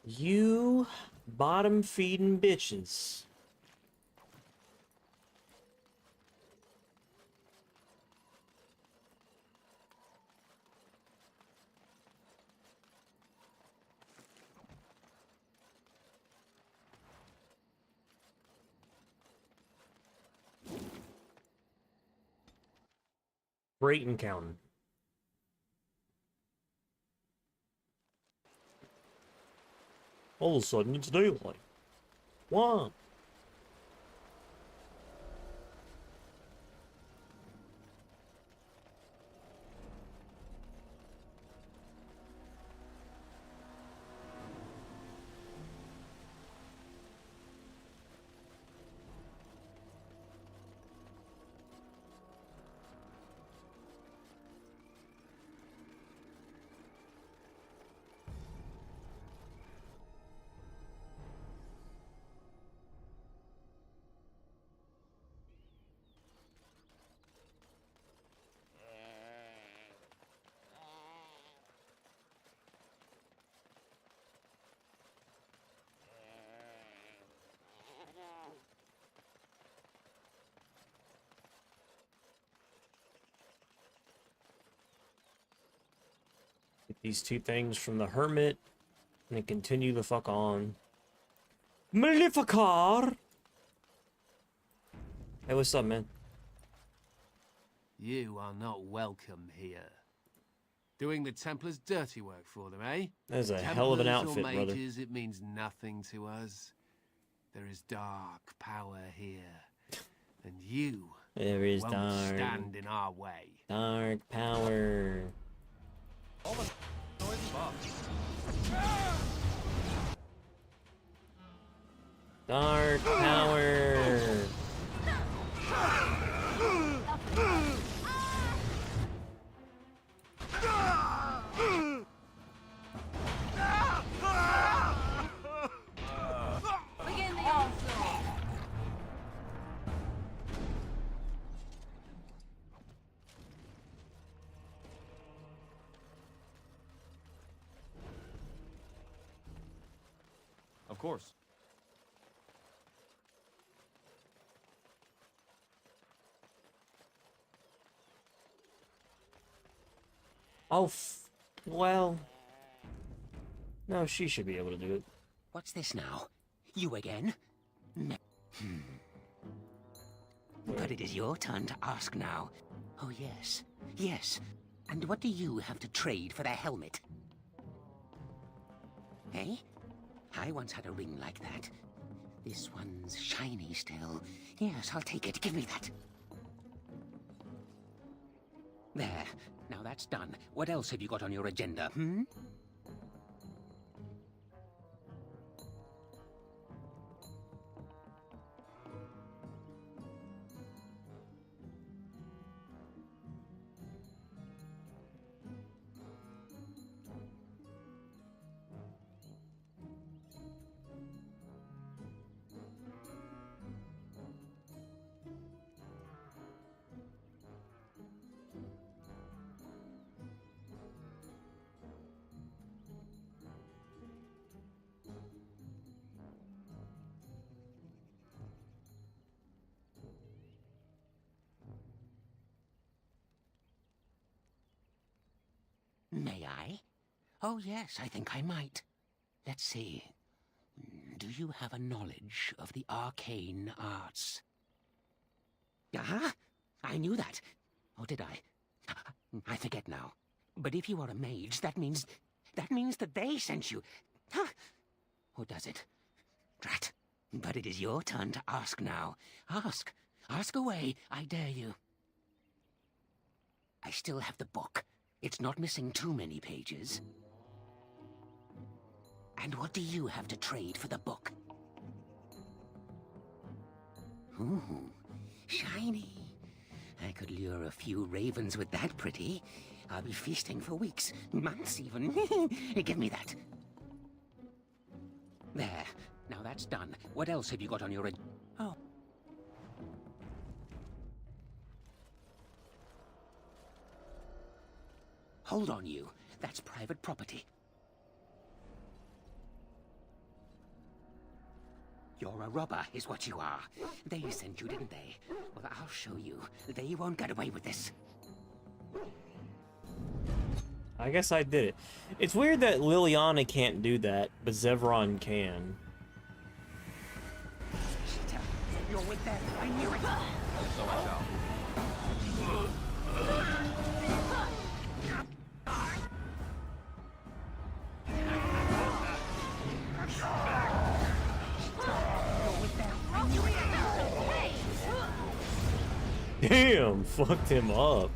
You bottom feeding bitches. Brayton counting. All of a sudden, it's daylight. Why? Get these two things from the hermit, and then continue the fuck on. Maleficar! Hey, what's up, man? You are not welcome here. Doing the Templars' dirty work for them, eh? That's a hell of an Templars outfit, or brother. mages, it means nothing to us. There is dark power here, and you There is won't dark. stand in our way. Dark power. Dark power. Begin the onslaught. Of course. Oh, well. No, she should be able to do it. What's this now? You again? No. But it is your turn to ask now. Oh, yes. Yes. And what do you have to trade for the helmet? Eh? I once had a ring like that. This one's shiny still. Yes, I'll take it. Give me that. There. Now that's done. What else have you got on your agenda, hmm? May I? Oh, yes, I think I might. Let's see. Do you have a knowledge of the arcane arts? Ah, I knew that. Or did I? I forget now. But if you are a mage, that means that they sent you. Huh? Or does it? Drat. But it is your turn to ask now. Ask. Ask away, I dare you. I still have the book. It's not missing too many pages. And what do you have to trade for the book? Ooh, shiny. I could lure a few ravens with that pretty. I'll be feasting for weeks, months even. Give me that. There. Now that's done. What else have you got on your... Oh. Hold on, you. That's private property. You're a robber, is what you are. They sent you, didn't they? Well, I'll show you. They won't get away with this. I guess I did it. It's weird that Liliana can't do that, but Zevron can. You're with them. I knew it. So I shall. Damn, fucked him up.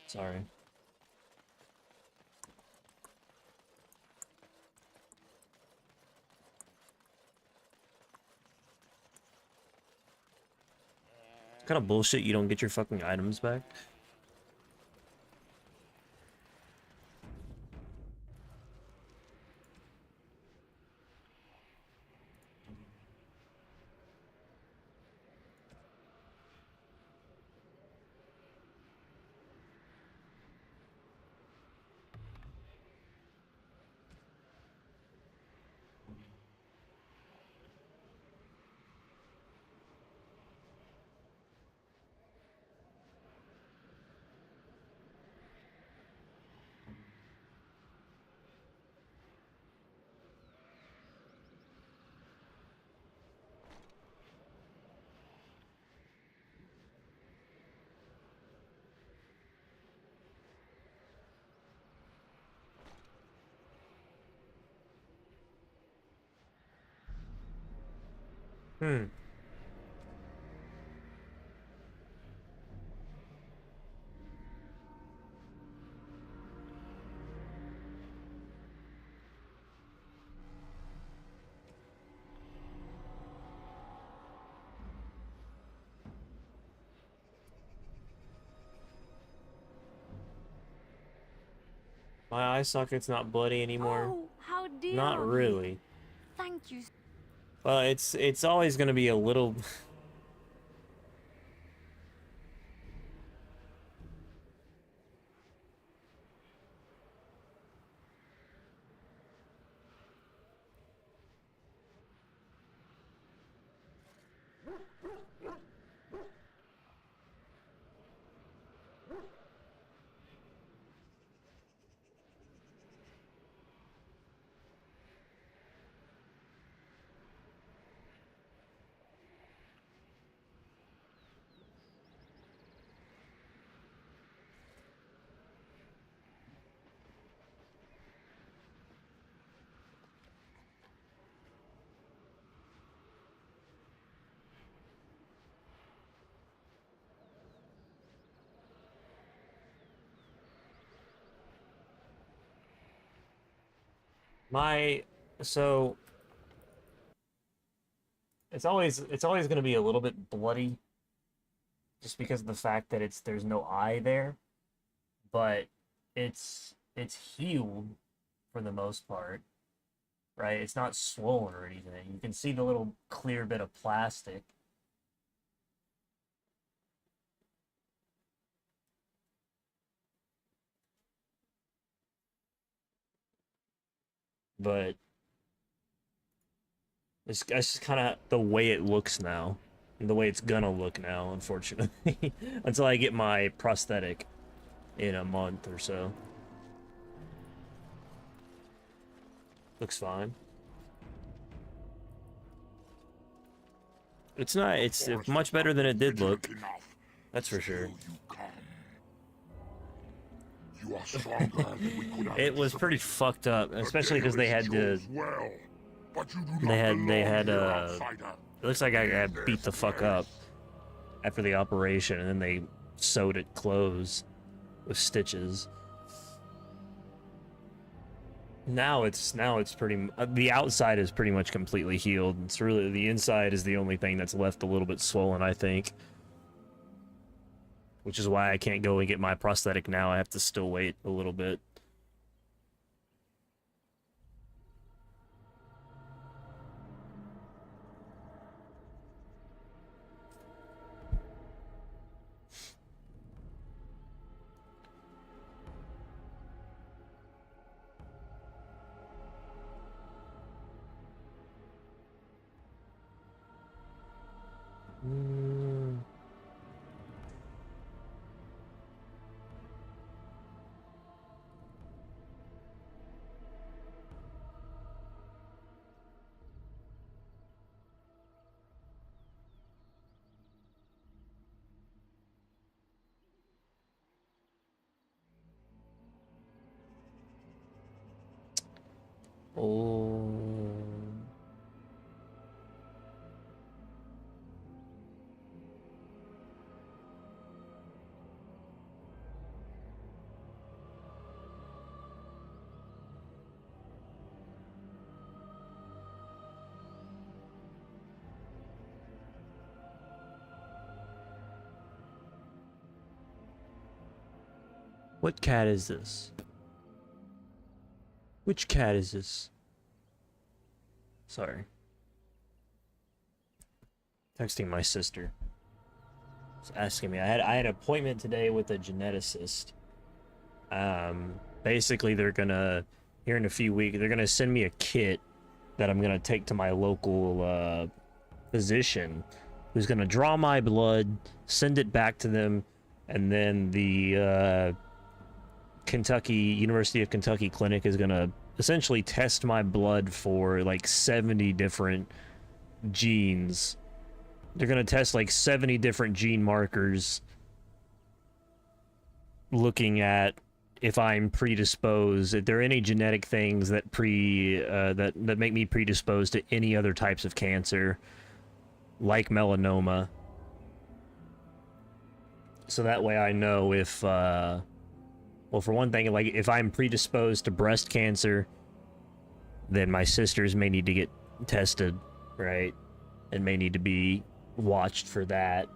Sorry. It's kind of bullshit you don't get your fucking items back. Hmm. My eye socket's not bloody anymore. Oh, how dear Not of really. you. Thank you. Well, it's always gonna be a little. So it's always gonna be a little bit bloody, just because of the fact that there's no eye there, but it's healed for the most part, right? It's not swollen or anything. You can see the little clear bit of plastic. But it's just kind of the way it looks now. the way it's gonna look now, unfortunately, until I get my prosthetic in a month or so. Looks fine. It's not, it's much better than it did look. That's for sure. You are stronger than we could have It was pretty fucked up, especially because they had to. well, but you do They not had belong here, outsider. It looks like I got beat the fuck up after the operation, and then they sewed it closed with stitches. Now it's pretty. The outside is pretty much completely healed. It's really the inside is the only thing that's left a little bit swollen, I think. Which is why I can't go and get my prosthetic now. I have to still wait a little bit. Oh. What cat is this? Which cat is this? Sorry. Texting my sister. She's asking me. I had an appointment today with a geneticist. Basically they're gonna, here in a few weeks, they're gonna send me a kit that I'm gonna take to my local physician, who's gonna draw my blood, send it back to them, and then the University of Kentucky clinic is gonna essentially test my blood for like 70 different genes. They're gonna test like 70 different gene markers, looking at if I'm predisposed, if there are any genetic things that that make me predisposed to any other types of cancer, like melanoma. So that way I know if well, for one thing, like, if I'm predisposed to breast cancer, then my sisters may need to get tested, right? And may need to be watched for that.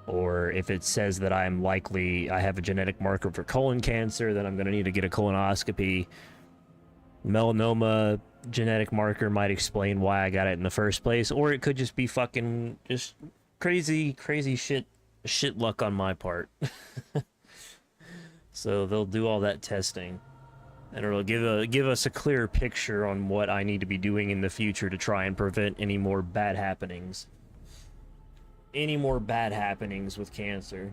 Or if it says that I have a genetic marker for colon cancer, then I'm going to need to get a colonoscopy. Melanoma genetic marker might explain why I got it in the first place. Or it could just be fucking just crazy shit luck on my part. So they'll do all that testing, and it'll give us a clear picture on what I need to be doing in the future to try and prevent any more bad happenings. Any more bad happenings with cancer.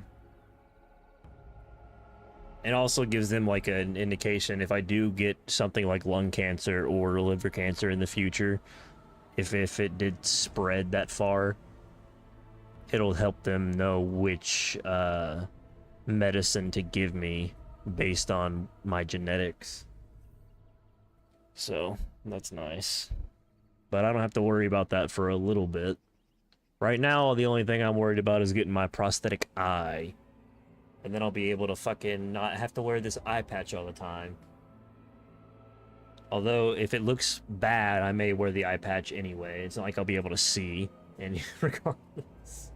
It also gives them like an indication if I do get something like lung cancer or liver cancer in the future, if it did spread that far, it'll help them know which medicine to give me based on my genetics. So that's nice, but I don't have to worry about that for a little bit. Right now the only thing I'm worried about is getting my prosthetic eye, and then I'll be able to fucking not have to wear this eye patch all the time. Although if it looks bad, I may wear the eye patch anyway. It's not like I'll be able to see any regardless.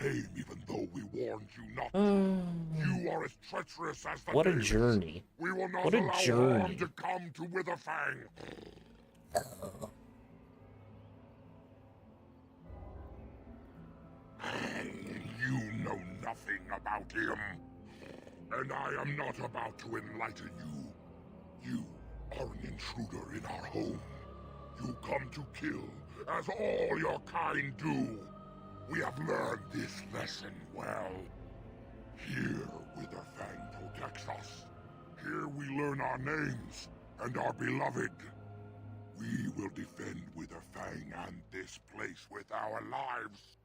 came even though we warned you not to. You are as treacherous as the What a Danes. journey. We will not What a allow journey. harm to come to Witherfang. You know nothing about him. And I am not about to enlighten you. You are an intruder in our home. You come to kill, as all your kind do. We have learned this lesson well. Here, Witherfang protects us. Here we learn our names and are beloved. We will defend Witherfang and this place with our lives.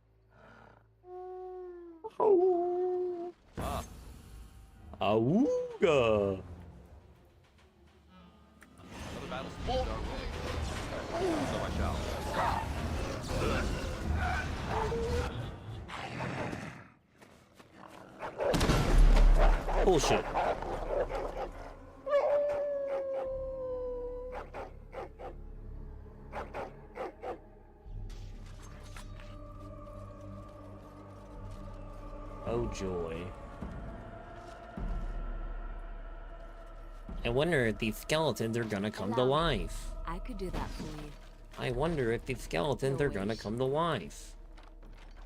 Awooga! Another battle speeds our way. So I shall. Bullshit. Oh joy. I wonder if these skeletons are gonna come to life. I could do that for you. I wonder if these skeletons are gonna come to life.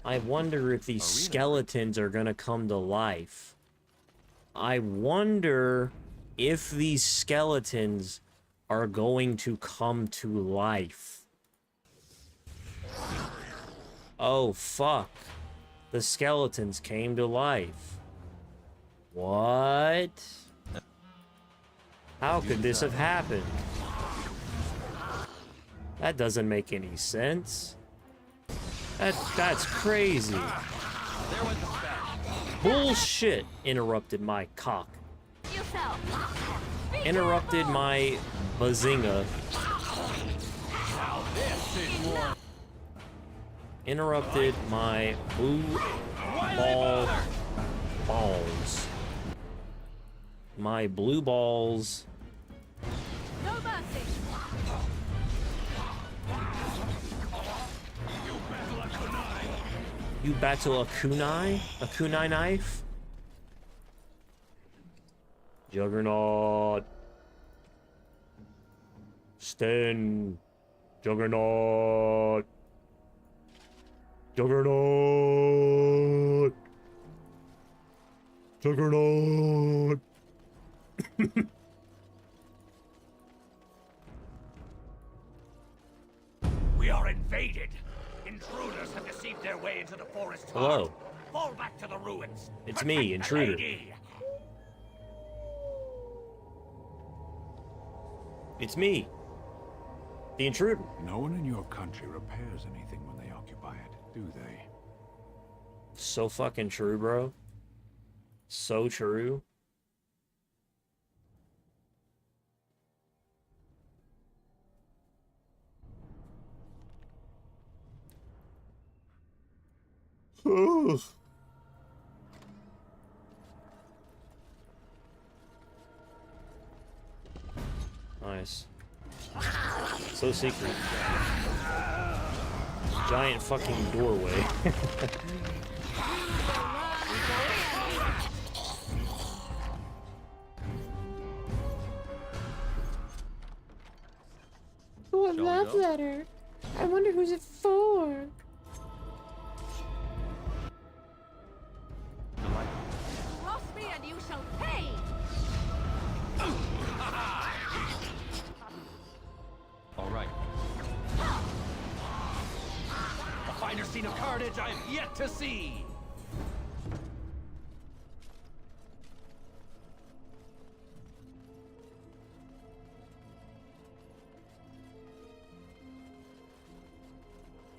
I wonder if these skeletons are gonna come to life. I wonder if these skeletons are going to come to life. Oh, fuck. The skeletons came to life. What? How could this have happened? That doesn't make any sense. That's crazy. Bullshit! Interrupted my cock. Interrupted my bazinga. Interrupted my blue ball balls. My blue balls. No mercy. You battle a kunai? A kunai knife? Juggernaut. Stand. Juggernaut. Juggernaut. Juggernaut. We are invaded. Intruders have deceived their way into the forest. Hello. Fall back to the ruins. It's me, intruder. Lady. It's me. The intruder. No one in your country repairs anything when they occupy it, do they? So fucking true, bro. So true. Nice. So secret. Giant fucking doorway. Oh, a love letter. I wonder who's it for. Cross me and you shall pay. All right. A finer scene of carnage I have yet to see.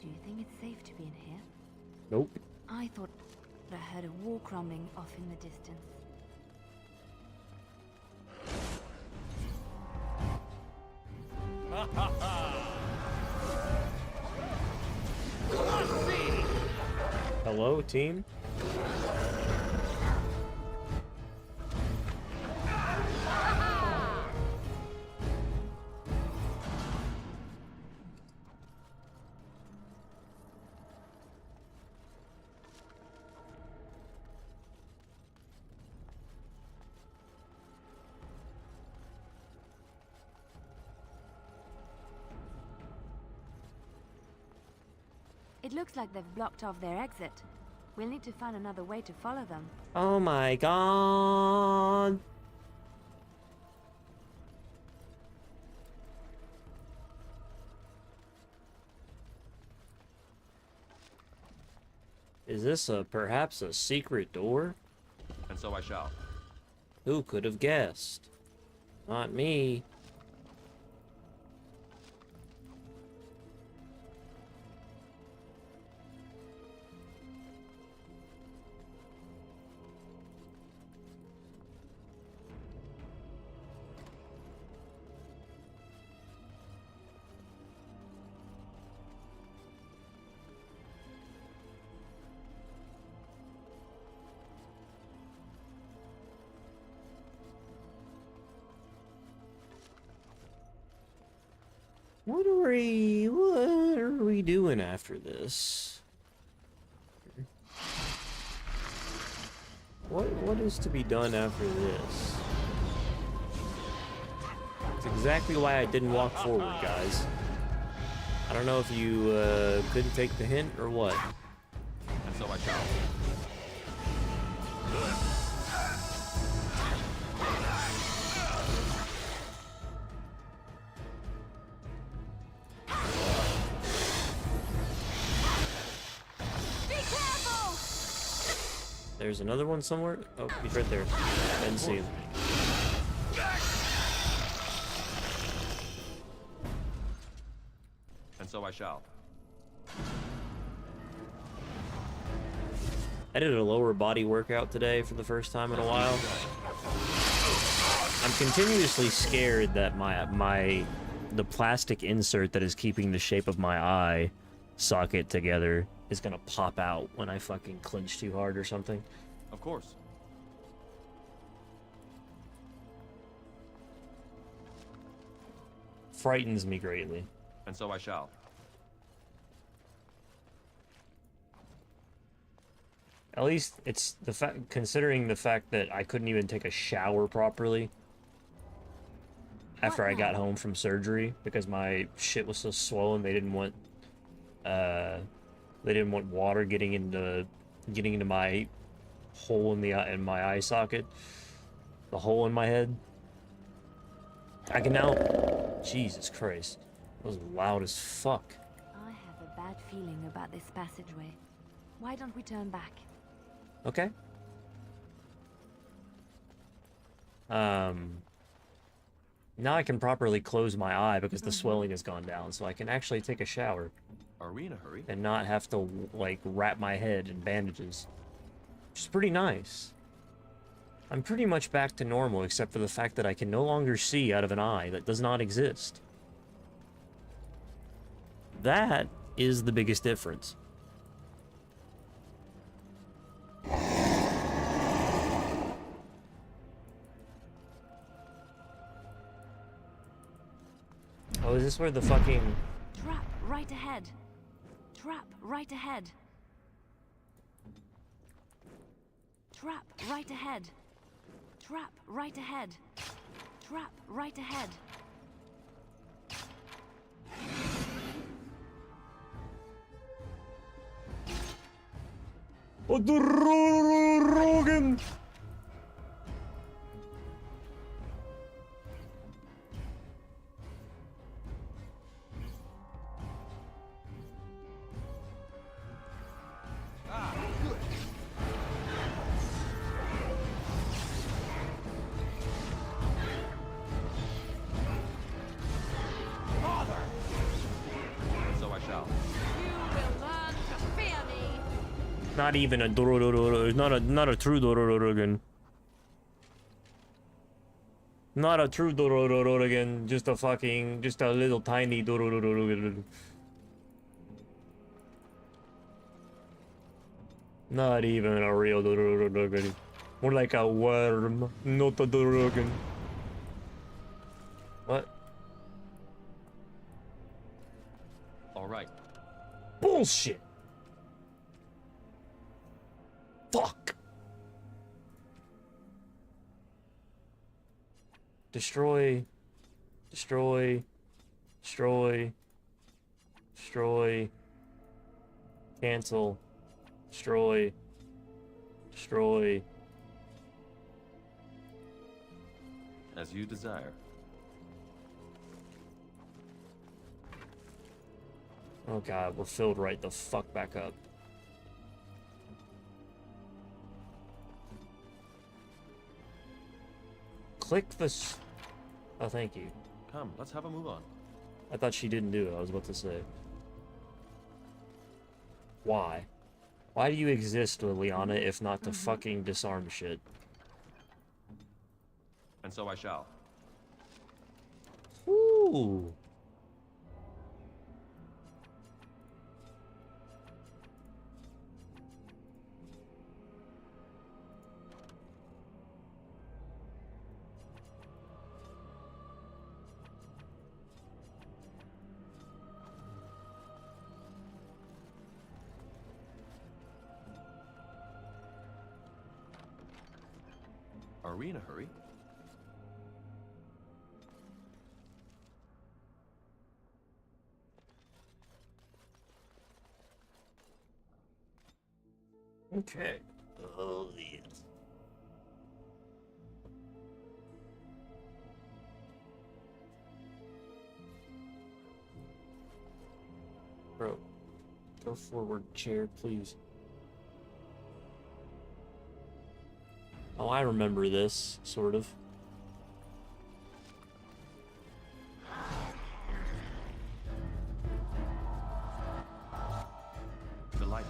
Do you think it's safe to be in here? Nope. I thought I heard a walk rumbling off in the distance. Hello, team? It looks like they've blocked off their exit. We'll need to find another way to follow them. Oh my god. Is this perhaps a secret door? And so I shall. Who could have guessed? Not me. What are we doing after this? What is to be done after this? It's exactly why I didn't walk forward, guys. I don't know if you couldn't take the hint or what. And so I shall. There's another one somewhere. Oh, he's right there. I didn't see him. And so I shall. I did a lower body workout today for the first time in a while. I'm continuously scared that the plastic insert that is keeping the shape of my eye socket together is gonna pop out when I fucking clench too hard or something. Of course. Frightens me greatly. And so I shall. At least it's the fact, considering the fact that I couldn't even take a shower properly after I got home from surgery because my shit was so swollen. They didn't want water getting into my hole in my eye socket, the hole in my head. I can now. Jesus Christ, that was loud as fuck. I have a bad feeling about this passageway. Why don't we turn back? Okay. Now I can properly close my eye because the swelling has gone down, so I can actually take a shower. Are we in a hurry? And not have to, like, wrap my head in bandages. Which is pretty nice. I'm pretty much back to normal, except for the fact that I can no longer see out of an eye that does not exist. That is the biggest difference. Oh, is this where the fucking... Trap right ahead. Trap right ahead. Trap right ahead. Trap right ahead. Trap right ahead. Rogan! So I shall. Not even a not a true Dororogan. Not a true Dororogan, just a little tiny Dororogan. Not even a real Dororogan. More like a worm, not a Dororogan. What? All right. Bullshit! Fuck! Destroy. Destroy. Destroy. Destroy. Cancel. Destroy. Destroy. As you desire. Oh god, we're filled right the fuck back up. Click this. Oh, thank you. Come, let's have a move on. I thought she didn't do it. I was about to say. Why? Why do you exist, Liliana, if not to fucking disarm shit? And so I shall. Ooh. Are we in a hurry? Okay. Oh, yes. Bro, go forward, chair, please. Oh, I remember this, sort of. Delighted.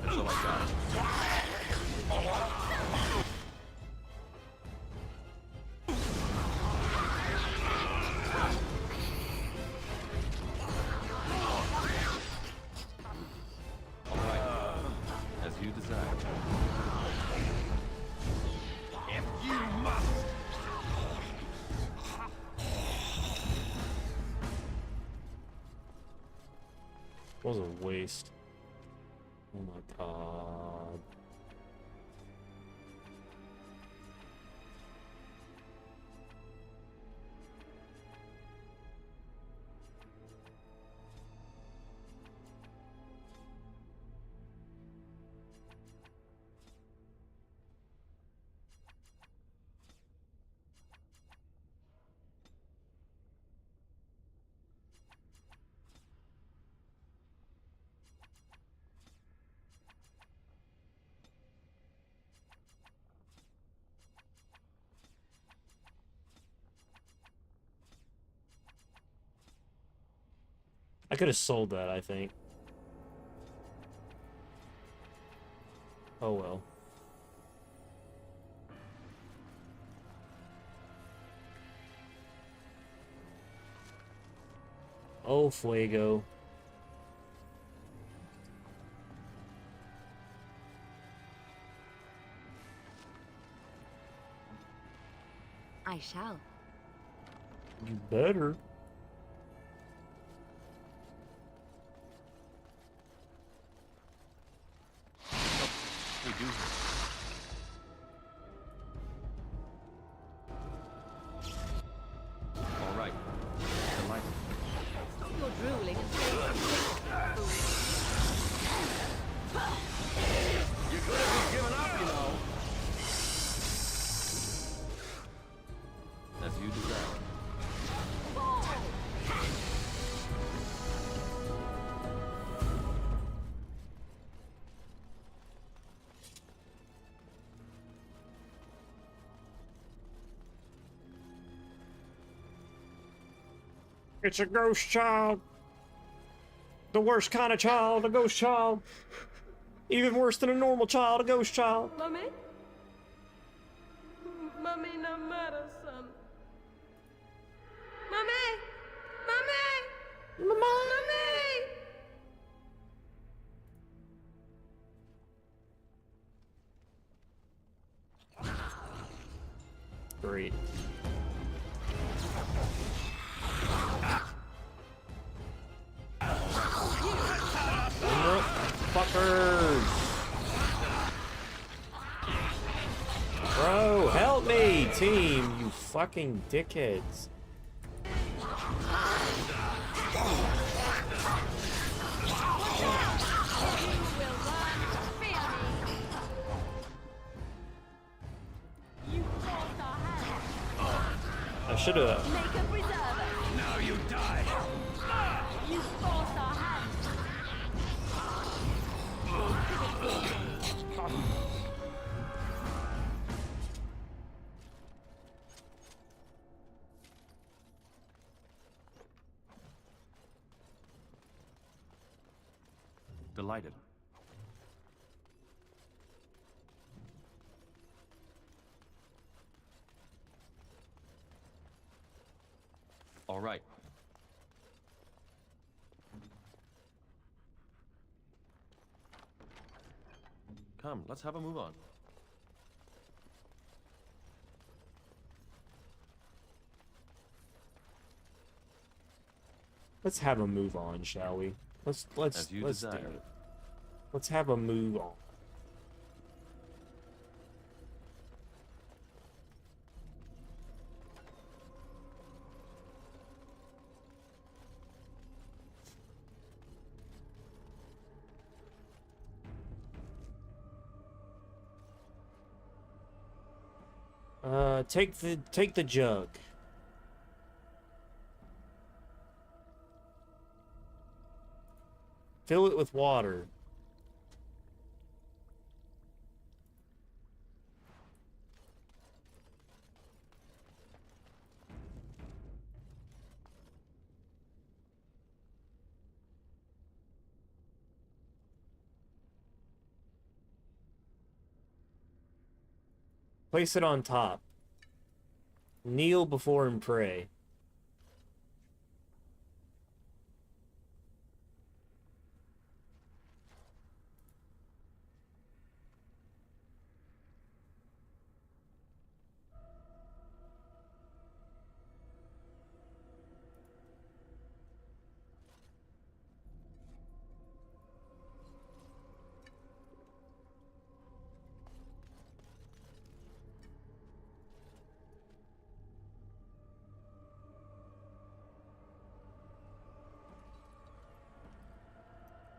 And so I shall. All right. As you desire. If you must. What was a waste. Oh my god. I could have sold that, I think. Oh well. Oh, Fuego. I shall. You better. We do. All right. Delighted. Stop your drooling and You could have given up, you know. As you desire. It's a ghost child. The worst kind of child, a ghost child. Even worse than a normal child, a ghost child. Mummy? Mummy, no matter, son. Mummy! Mummy! Mama! Mummy! Great. Fuckers! Bro, help me, team, you fucking dickheads. I should have. Now you die. You forced our hand. Delighted. All right. Come, let's have a move on. Let's have a move on, shall we? Let's As you do desire. it. Let's have a move on. Take the jug. Fill it with water. Place it on top. Kneel before and pray.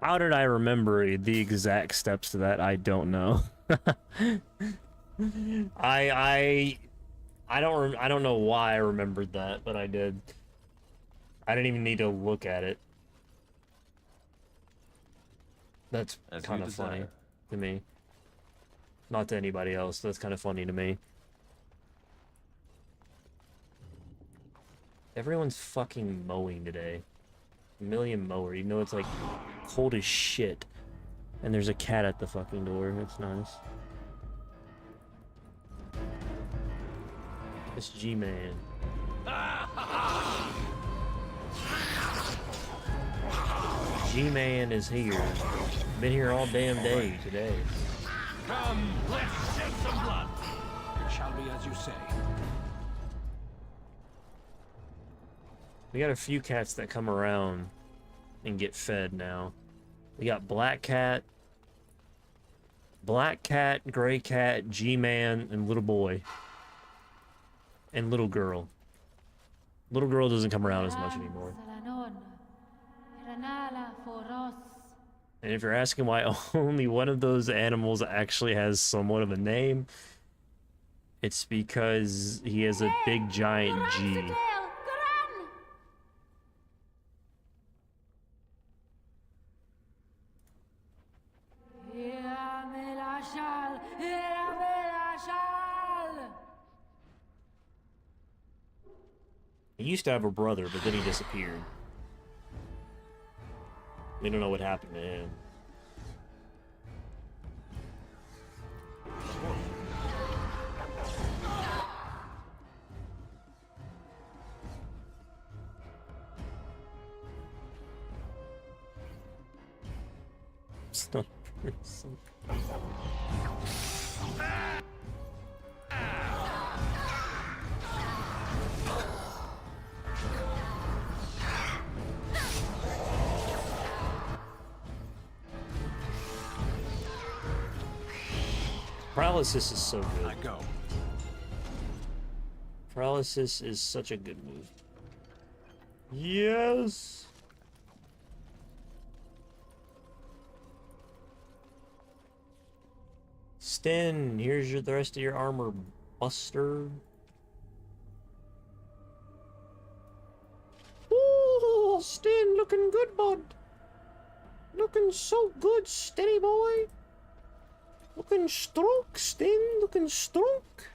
How did I remember the exact steps to that? I don't know. I don't know why I remembered that, but I did. I didn't even need to look at it. That's kind of funny to me. Not to anybody else. That's kind of funny to me. Everyone's fucking mowing today. A million mower, even though it's like cold as shit. And there's a cat at the fucking door. That's nice. This G-Man. G-Man is here. Been here all damn day today. Come, let's shed some blood. It shall be as you say. We got a few cats that come around and get fed now. We got Black Cat, Gray Cat, G-Man, and Little Boy. And Little Girl. Little Girl doesn't come around as much anymore. And if you're asking why only one of those animals actually has somewhat of a name, it's because he has a big giant G. He used to have a brother, but then he disappeared. We don't know what happened to him. It's not a person. Paralysis is so good. I go. Paralysis is such a good move. Yes! Sten, here's the rest of your armor, Buster. Ooh, Sten, looking good, bud. Looking so good, steady boy. Looking stroke, Sten, looking stroke.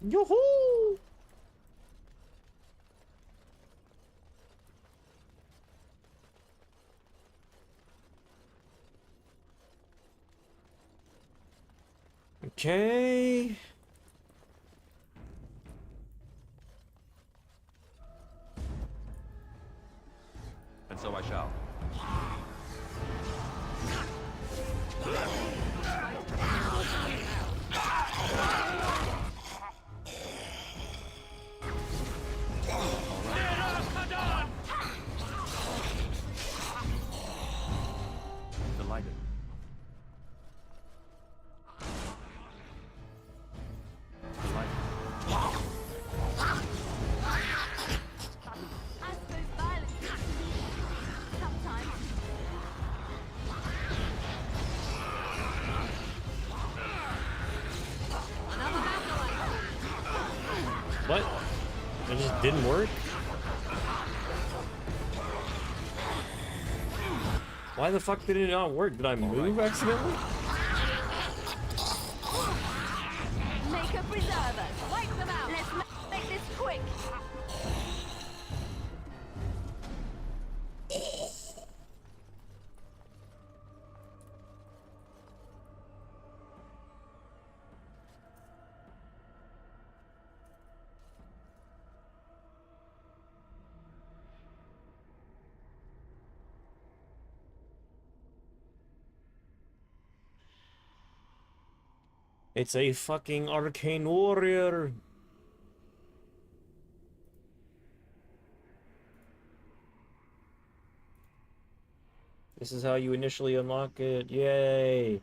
Yo-hoo! Okay. And so I shall. Delighted. What? It just didn't work? Why the fuck did it not work? Did I move accidentally? Make a preserver. Wipe them out. Let's make this quick. It's a fucking arcane warrior. This is how you initially unlock it. Yay.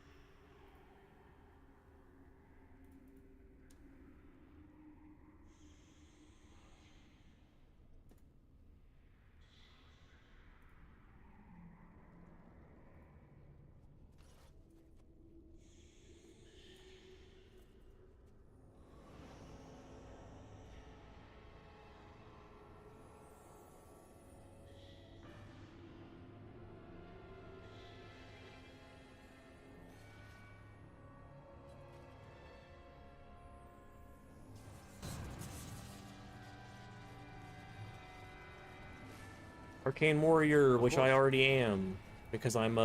Arcane Warrior, which I already am, because I'm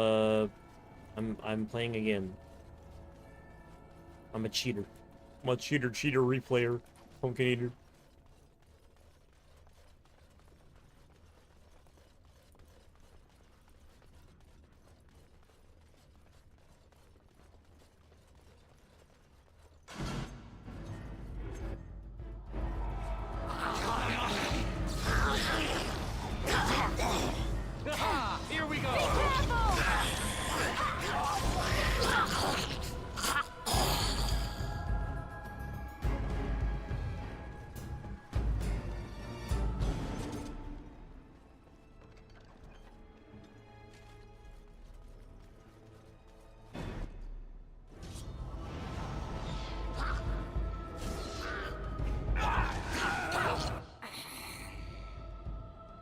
playing again. I'm a cheater. I'm a cheater replayer. Pumpkin eater. Here we go!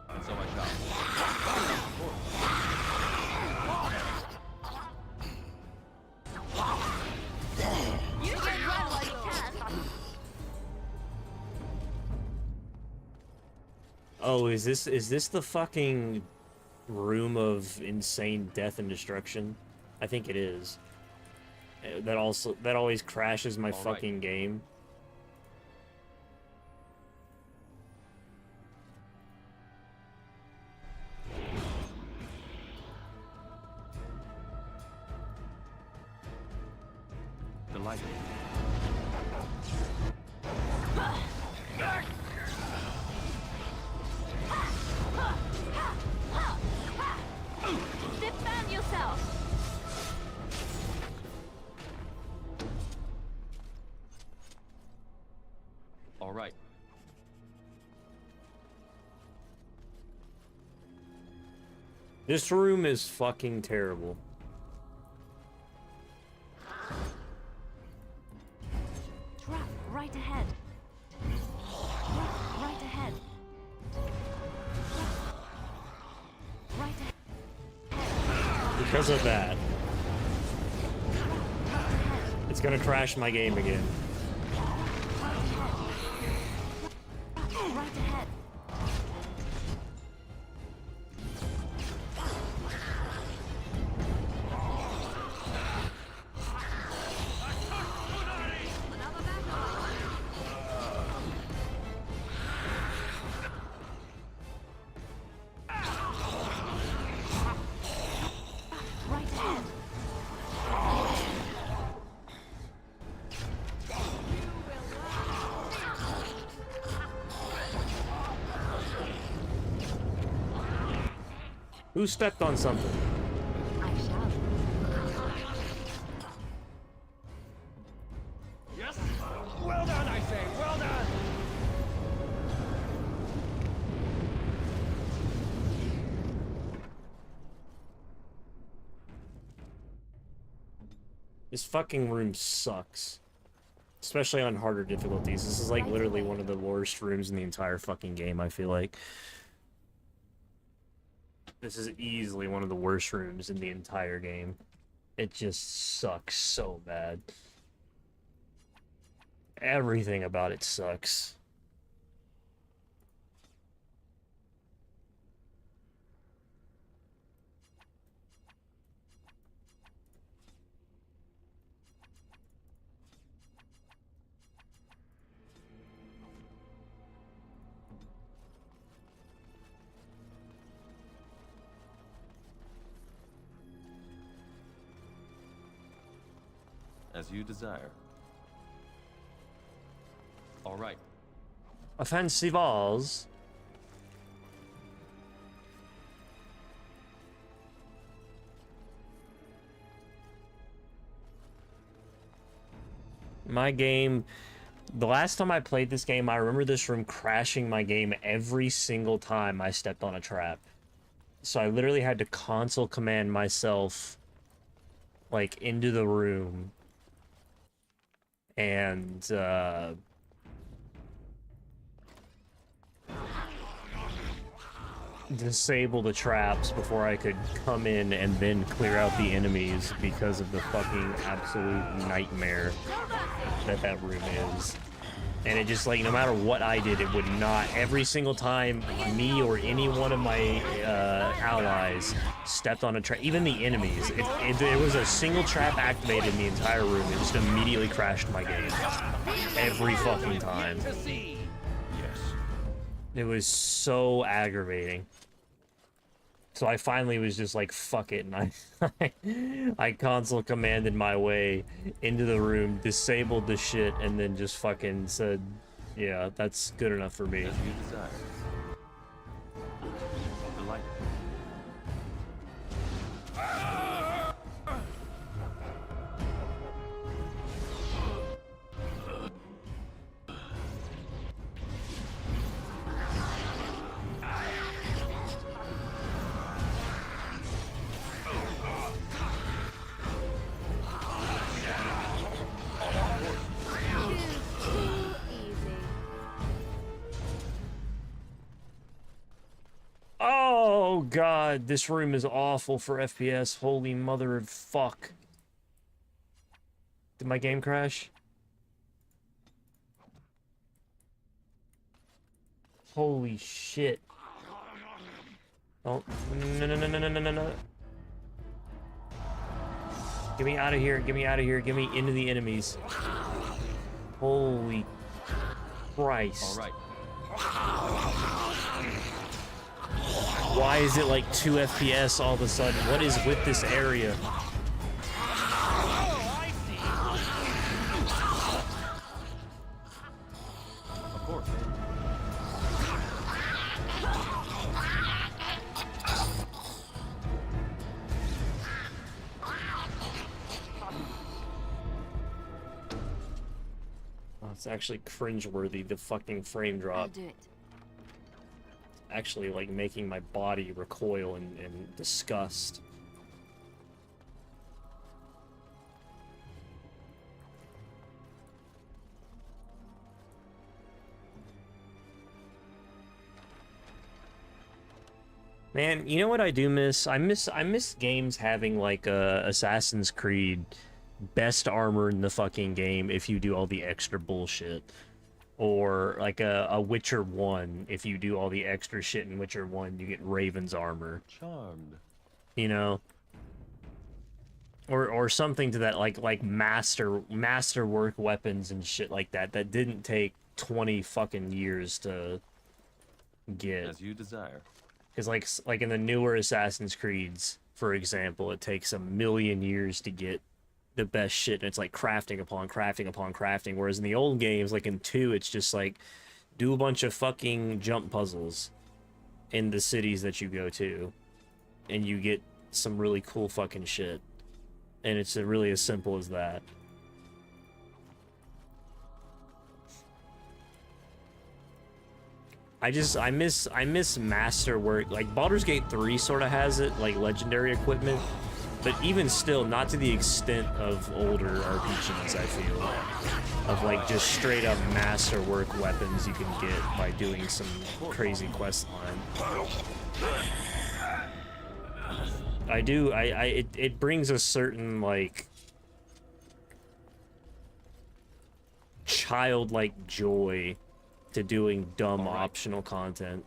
And so I shall. You can run while you can. Oh, is this the fucking room of insane death and destruction? I think it is. That always crashes my fucking game. Delighted. Defend yourself. This room is fucking terrible. Trap right ahead. Trap right ahead. Trap right ahead. Because of that, it's gonna crash my game again. Right ahead. Right ahead. Who stepped on something? I shall. Yes? Well done, I say. Well done. This fucking room sucks. Especially on harder difficulties. This is like literally one of the worst rooms in the entire fucking game, I feel like. This is easily one of the worst rooms in the entire game. It just sucks so bad. Everything about it sucks. As you desire. All right. A fancy vase. My game, the last time I played this game, I remember this room crashing my game every single time I stepped on a trap. So I literally had to console command myself, like, into the room. And, disable the traps before I could come in and then clear out the enemies because of the fucking absolute nightmare that room is. And it just, like, no matter what I did, it would not, every single time me or any one of my allies stepped on a trap, even the enemies, if there was a single trap activated in the entire room, it just immediately crashed my game. Every fucking time. It was so aggravating. So I finally was just like, fuck it, and I console commanded my way into the room, disabled the shit, and then just fucking said, yeah, that's good enough for me. As you desire. Delighted. Oh god, this room is awful for FPS. Holy mother of fuck. Did my game crash? Holy shit. Oh, no. Get me out of here, get me out of here, get me into the enemies. Holy Christ. All right. Why is it like 2 FPS all of a sudden? What is with this area? Of course. Oh, it's actually cringeworthy, the fucking frame drop. I'll do it. actually like making my body recoil in disgust. Man, you know what I do miss? I miss games having like Assassin's Creed best armor in the fucking game if you do all the extra bullshit. Or like a Witcher 1, if you do all the extra shit in Witcher 1, you get Raven's armor. Charmed. You know? Or something to that like masterwork weapons and shit like that didn't take 20 fucking years to get. As you desire. Because like in the newer Assassin's Creeds, for example, it takes 1,000,000 years to get the best shit, and it's like crafting upon crafting upon crafting. Whereas in the old games, like in 2, it's just like do a bunch of fucking jump puzzles in the cities that you go to, and you get some really cool fucking shit. And it's really as simple as that. I miss masterwork. Like Baldur's Gate 3 sort of has it, like legendary equipment, but even still, not to the extent of older RPGs. I feel of like just straight up masterwork weapons you can get by doing some crazy quest line. It brings a certain like childlike joy to doing dumb optional content.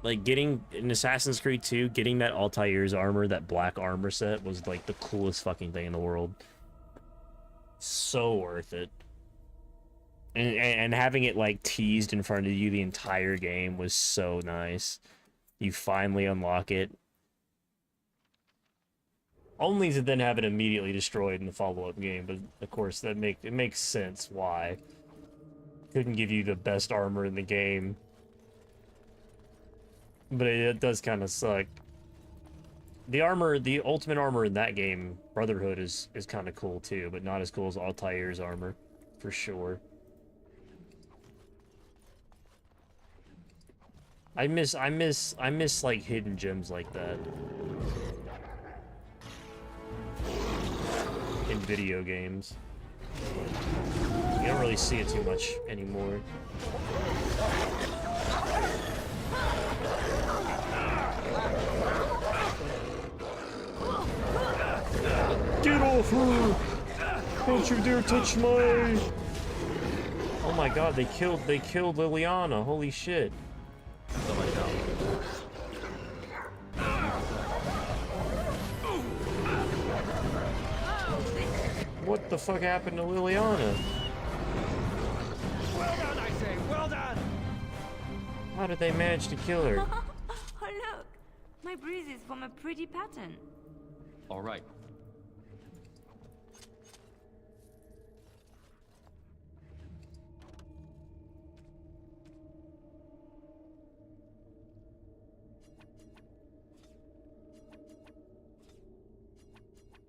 Like getting in Assassin's Creed 2, getting that Altair's armor, that black armor set, was like the coolest fucking thing in the world. So worth it. And having it like teased in front of you the entire game was so nice. You finally unlock it, only to then have it immediately destroyed in the follow-up game. But of course, it makes sense why. Couldn't give you the best armor in the game, but it does kind of suck. The armor, the ultimate armor in that game, Brotherhood, is kind of cool too, but not as cool as Altair's armor, for sure. I miss like hidden gems like that in video games. You don't really see it too much anymore. Get off her! Don't you dare touch my... Oh my god, they killed Liliana, holy shit. What the fuck happened to Liliana? Well done, I say, well done! How did they manage to kill her? Oh look! My bruises form a pretty pattern. All right.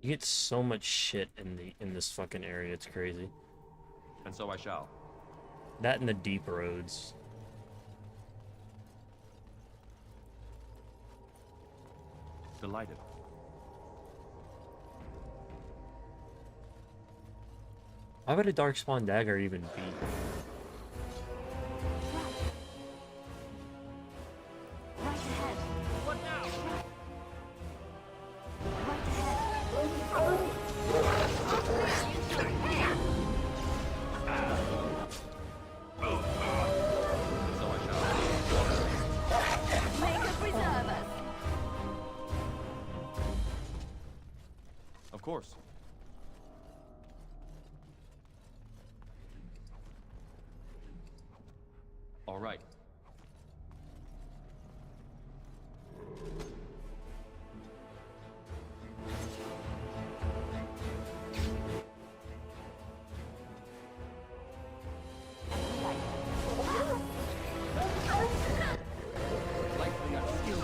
You get so much shit in this fucking area, it's crazy. And so I shall. That and the deep roads. Delighted. Why would a Darkspawn dagger even be? Of course. All right.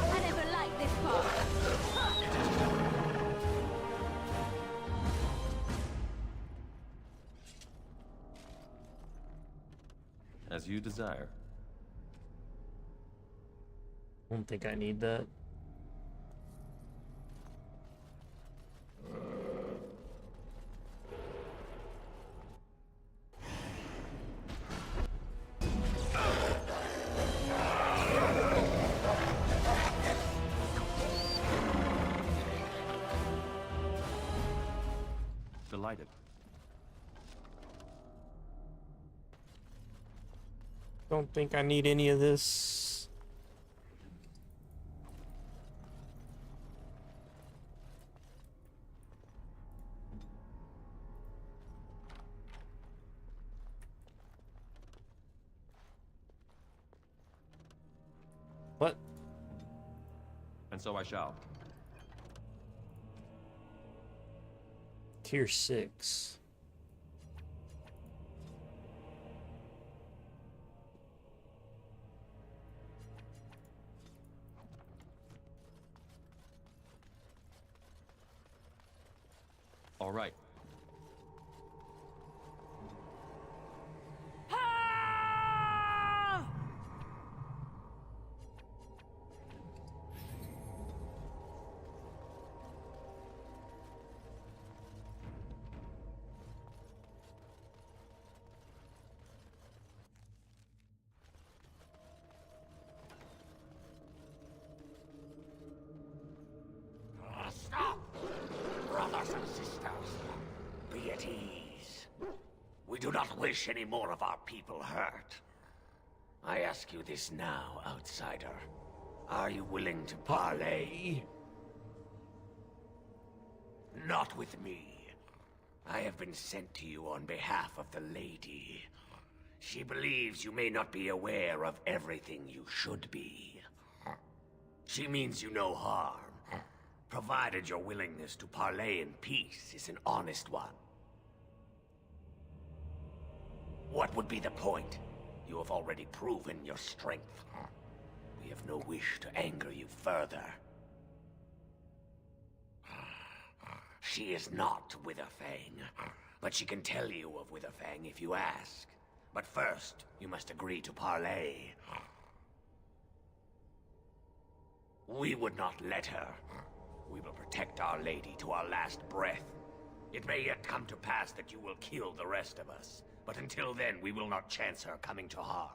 I never liked this part. As you desire. I don't think I need that. Delighted. Don't think I need any of this. What? And so I shall. Tier 6. All right. Stop! Brothers and sisters, be at ease. We do not wish any more of our people hurt. I ask you this now, outsider. Are you willing to parley? Not with me. I have been sent to you on behalf of the lady. She believes you may not be aware of everything you should be. She means you no harm, provided your willingness to parley in peace is an honest one. What would be the point? You have already proven your strength. We have no wish to anger you further. She is not Witherfang, but she can tell you of Witherfang if you ask. But first, you must agree to parley. We would not let her. We will protect our lady to our last breath. It may yet come to pass that you will kill the rest of us, but until then we will not chance her coming to harm.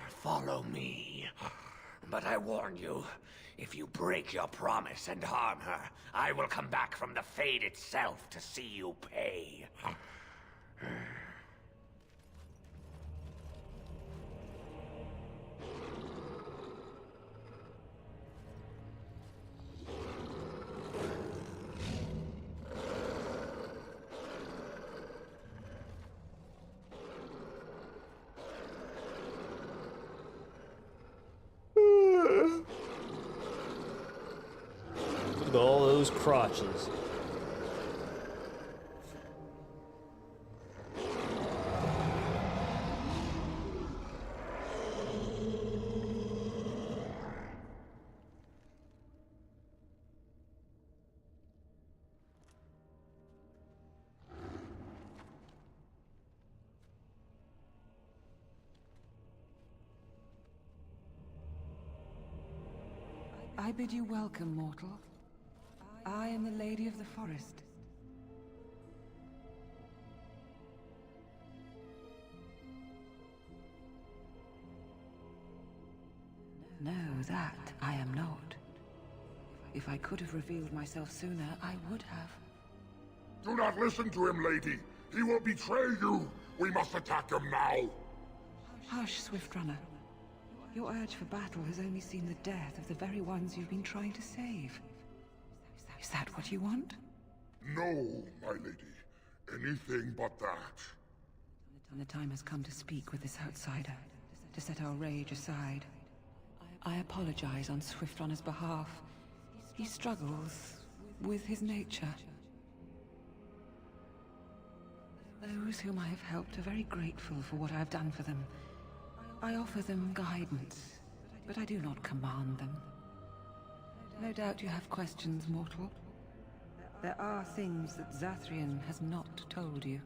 Follow me. But I warn you, if you break your promise and harm her, I will come back from the Fade itself to see you pay. Look at all those crotches. I bid you welcome, mortal. I am the Lady of the Forest. No, that I am not. If I could have revealed myself sooner, I would have. Do not listen to him, lady. He will betray you. We must attack him now. Hush, Swift Runner. Your urge for battle has only seen the death of the very ones you've been trying to save. Is that what you want? No, my lady. Anything but that. And the time has come to speak with this outsider, to set our rage aside. I apologize on Swift Runner's behalf. He struggles with his nature. Those whom I have helped are very grateful for what I have done for them. I offer them guidance, but I do not command them. No doubt you have questions, mortal. There are things that Zathrian has not told you.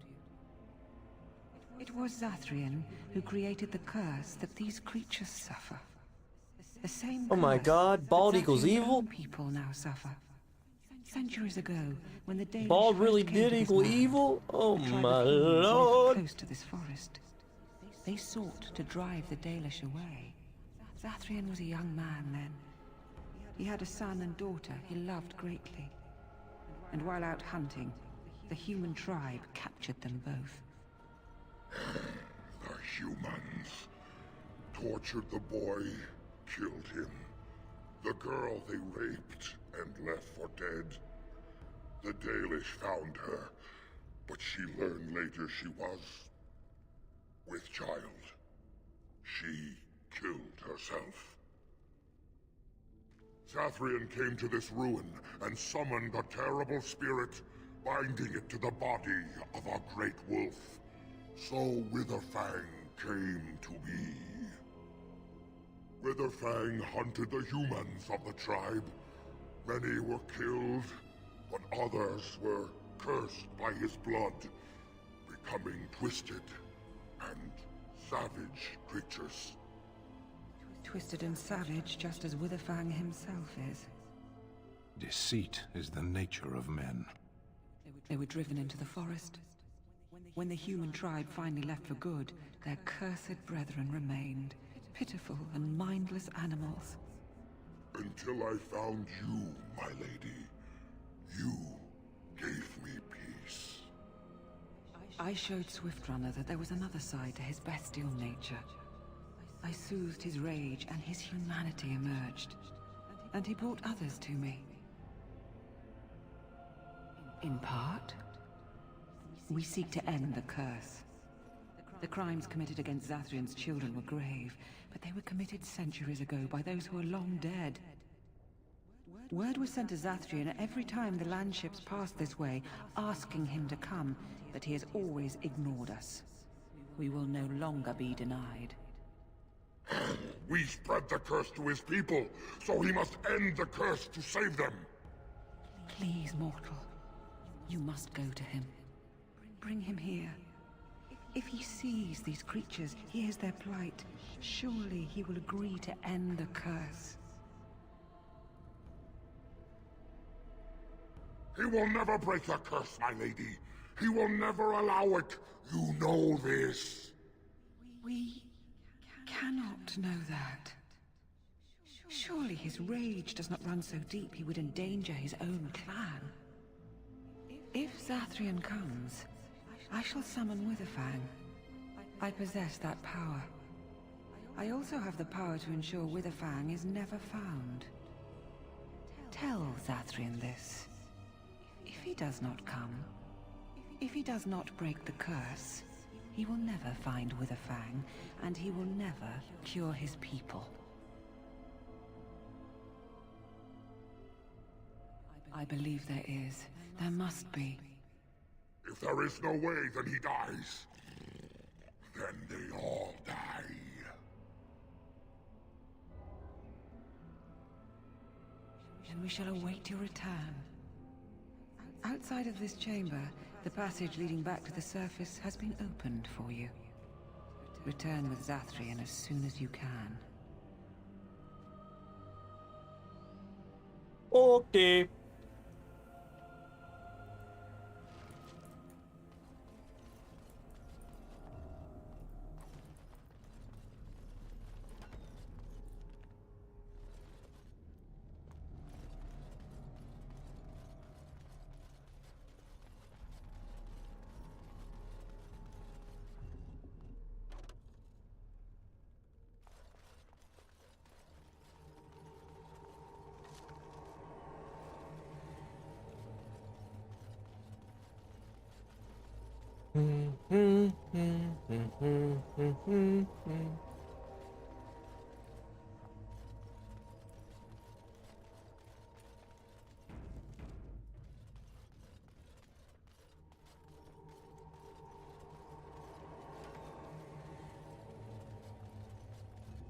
It was Zathrian who created the curse that these creatures suffer. The same Oh my curse god, that Bald equals Zathrian's evil? own people now suffer. Centuries ago, when the Dalish Bald really first came did to this equal land, evil? Oh a tribe my of humans lived lord! close to this forest. They sought to drive the Dalish away. Zathrian was a young man then. He had a son and daughter he loved greatly. And while out hunting, the human tribe captured them both. The humans tortured the boy, killed him. The girl they raped and left for dead. The Dalish found her, but she learned later she was with child. She killed herself. Zathrian came to this ruin and summoned a terrible spirit, binding it to the body of a great wolf. So Witherfang came to be. Witherfang hunted the humans of the tribe. Many were killed, but others were cursed by his blood, becoming twisted and savage creatures. Twisted and savage, just as Witherfang himself is. Deceit is the nature of men. They were driven into the forest. When the human tribe finally left for good, their cursed brethren remained, pitiful and mindless animals. Until I found you, my lady. You gave me peace. I showed Swiftrunner that there was another side to his bestial nature. I soothed his rage and his humanity emerged. And he brought others to me. In part, we seek to end the curse. The crimes committed against Zathrian's children were grave, but they were committed centuries ago by those who are long dead. Word was sent to Zathrian every time the landships passed this way, asking him to come, but he has always ignored us. We will no longer be denied. We spread the curse to his people, so he must end the curse to save them. Please, mortal. You must go to him. Bring him here. If he sees these creatures, hears their plight, surely he will agree to end the curse. He will never break the curse, my lady. He will never allow it. You know this. We cannot know that. Surely his rage does not run so deep he would endanger his own clan. If Zathrian comes, I shall summon Witherfang. I possess that power. I also have the power to ensure Witherfang is never found. Tell Zathrian this. If he does not come, if he does not break the curse, he will never find Witherfang, and he will never cure his people. I believe there is. There must be. If there is no way, then he dies. Then they all die. Then we shall await your return. Outside of this chamber, the passage leading back to the surface has been opened for you. Return with Zathrian as soon as you can. Okay.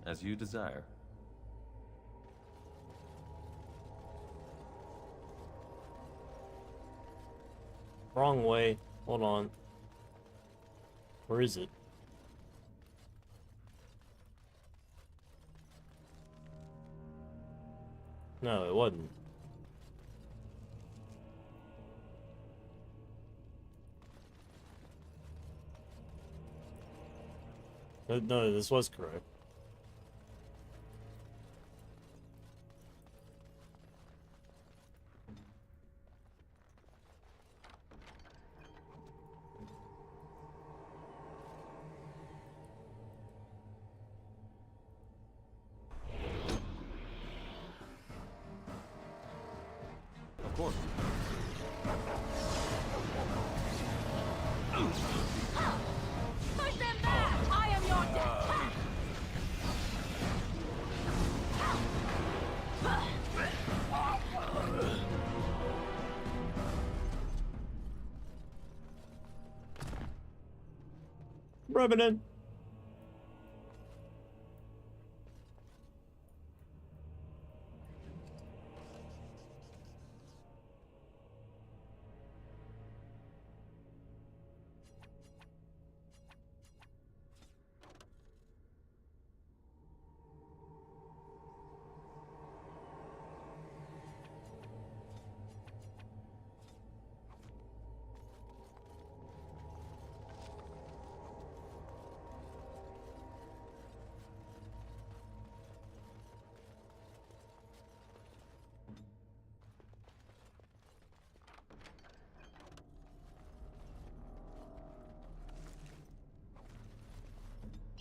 As you desire. Wrong way. Hold on. Where is it? No, it wasn't. No, this was correct. Of course. Push them back! I am your death! Revenant.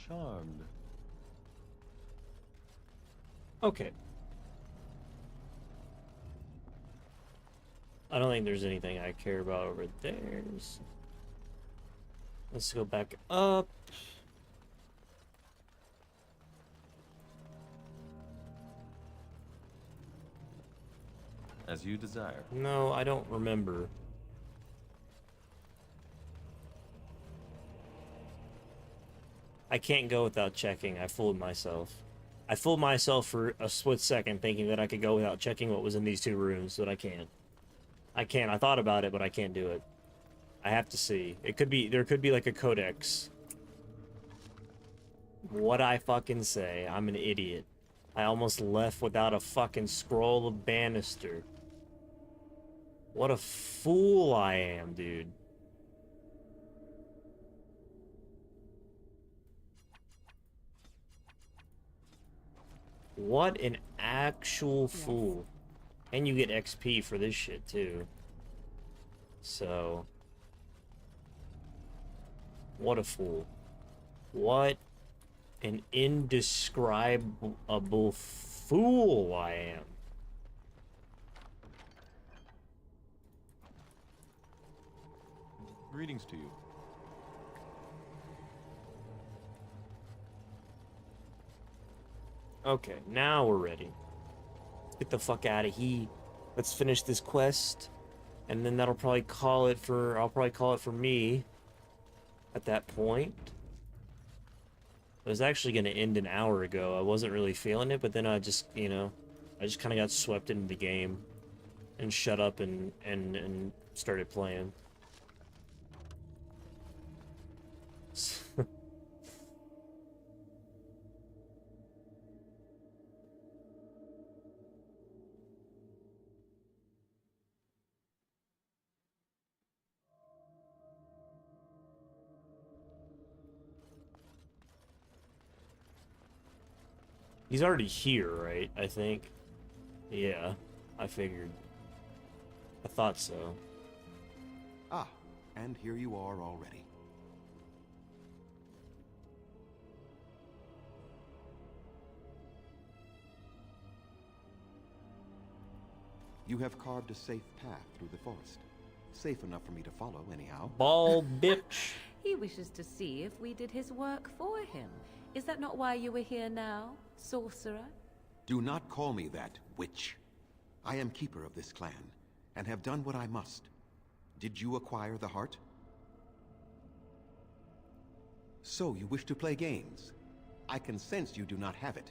Charmed. Okay. I don't think there's anything I care about over there. Let's go back up. As you desire. No, I don't remember. I can't go without checking. I fooled myself. I fooled myself for a split second thinking that I could go without checking what was in these two rooms, but I can't. I can't. I thought about it, but I can't do it. I have to see. It could be, there could be like a codex. What'd I fucking say? I'm an idiot. I almost left without a fucking scroll of banister. What a fool I am, dude. What an actual fool. And you get XP for this shit, too. So... what a fool. What an indescribable fool I am. Greetings to you. Okay, now we're ready. Let's get the fuck out of here. Let's finish this quest. And then that'll probably call it for... I'll probably call it for me. At that point. It was actually going to end an hour ago. I wasn't really feeling it, but then I just, you know... I just kind of got swept into the game. And shut up and started playing. He's already here, right? I think. Yeah, I figured. I thought so. Ah, and here you are already. You have carved a safe path through the forest. Safe enough for me to follow, anyhow. Ball bitch. He wishes to see if we did his work for him. Is that not why you were here now, sorcerer? Do not call me that, witch. I am keeper of this clan, and have done what I must. Did you acquire the heart? So you wish to play games? I can sense you do not have it.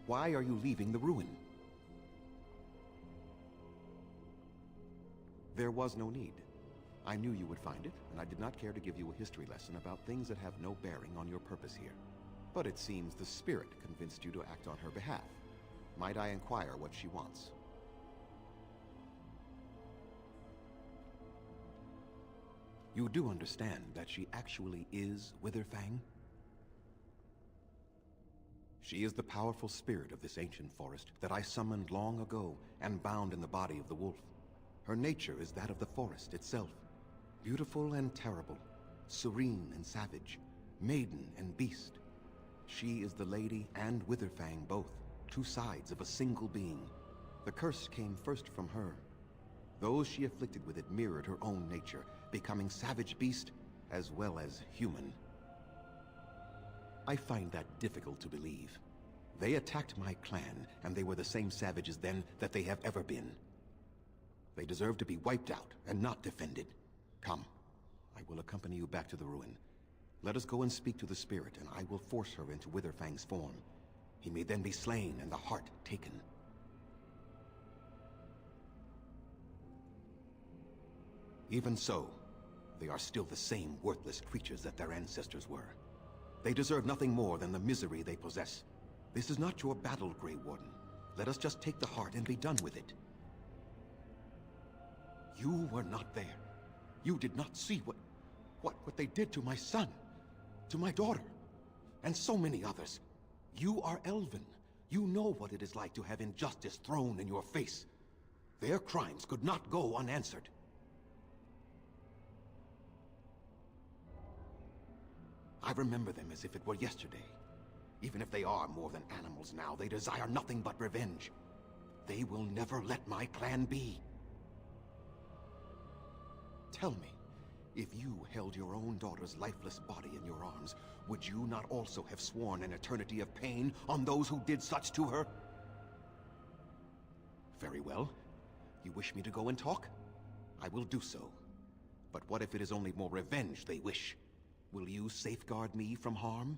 Why are you leaving the ruin? There was no need. I knew you would find it, and I did not care to give you a history lesson about things that have no bearing on your purpose here. But it seems the spirit convinced you to act on her behalf. Might I inquire what she wants? You do understand that she actually is Witherfang? She is the powerful spirit of this ancient forest that I summoned long ago and bound in the body of the wolf. Her nature is that of the forest itself. Beautiful and terrible, serene and savage, maiden and beast. She is the lady and Witherfang both, two sides of a single being. The curse came first from her. Those she afflicted with it mirrored her own nature, becoming savage beast as well as human. I find that difficult to believe. They attacked my clan, and they were the same savages then that they have ever been. They deserve to be wiped out and not defended. Come, I will accompany you back to the ruin. Let us go and speak to the spirit, and I will force her into Witherfang's form. He may then be slain and the heart taken. Even so, they are still the same worthless creatures that their ancestors were. They deserve nothing more than the misery they possess. This is not your battle, Grey Warden. Let us just take the heart and be done with it. You were not there. You did not see what they did to my son, to my daughter, and so many others. You are Elven. You know what it is like to have injustice thrown in your face. Their crimes could not go unanswered. I remember them as if it were yesterday. Even if they are more than animals now, they desire nothing but revenge. They will never let my clan be. Tell me, if you held your own daughter's lifeless body in your arms, would you not also have sworn an eternity of pain on those who did such to her? Very well. You wish me to go and talk? I will do so. But what if it is only more revenge they wish? Will you safeguard me from harm?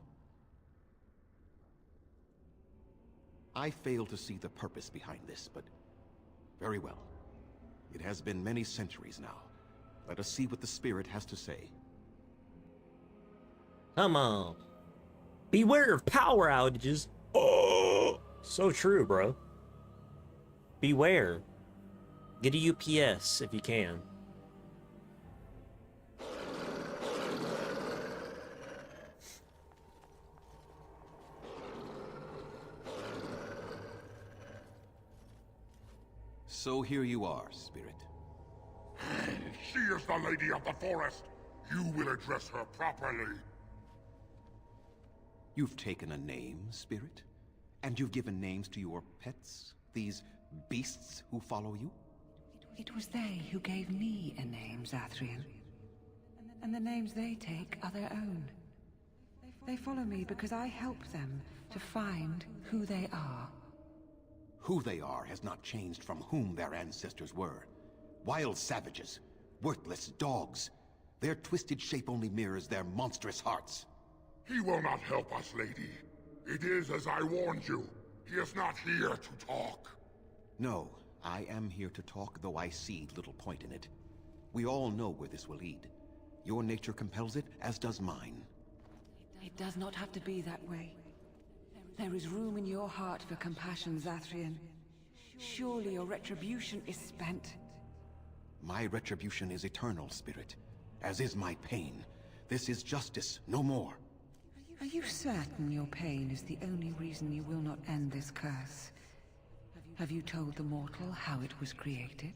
I fail to see the purpose behind this, but very well. It has been many centuries now. Let us see what the spirit has to say. Come on. Beware of power outages. Oh, so true, bro. Beware. Get a UPS if you can. So here you are, spirit. She is the lady of the forest. You will address her properly. You've taken a name, spirit? And you've given names to your pets? These beasts who follow you? It was they who gave me a name, Zathrian. And the names they take are their own. They follow me because I help them to find who they are. Who they are has not changed from whom their ancestors were. Wild savages, worthless dogs. Their twisted shape only mirrors their monstrous hearts. He will not help us, lady. It is as I warned you. He is not here to talk. No, I am here to talk, though I see little point in it. We all know where this will lead. Your nature compels it, as does mine. It does not have to be that way. There is room in your heart for compassion, Zathrian. Surely your retribution is spent. My retribution is eternal, spirit, as is my pain. This is justice, no more. Are you certain your pain is the only reason you will not end this curse? Have you told the mortal how it was created?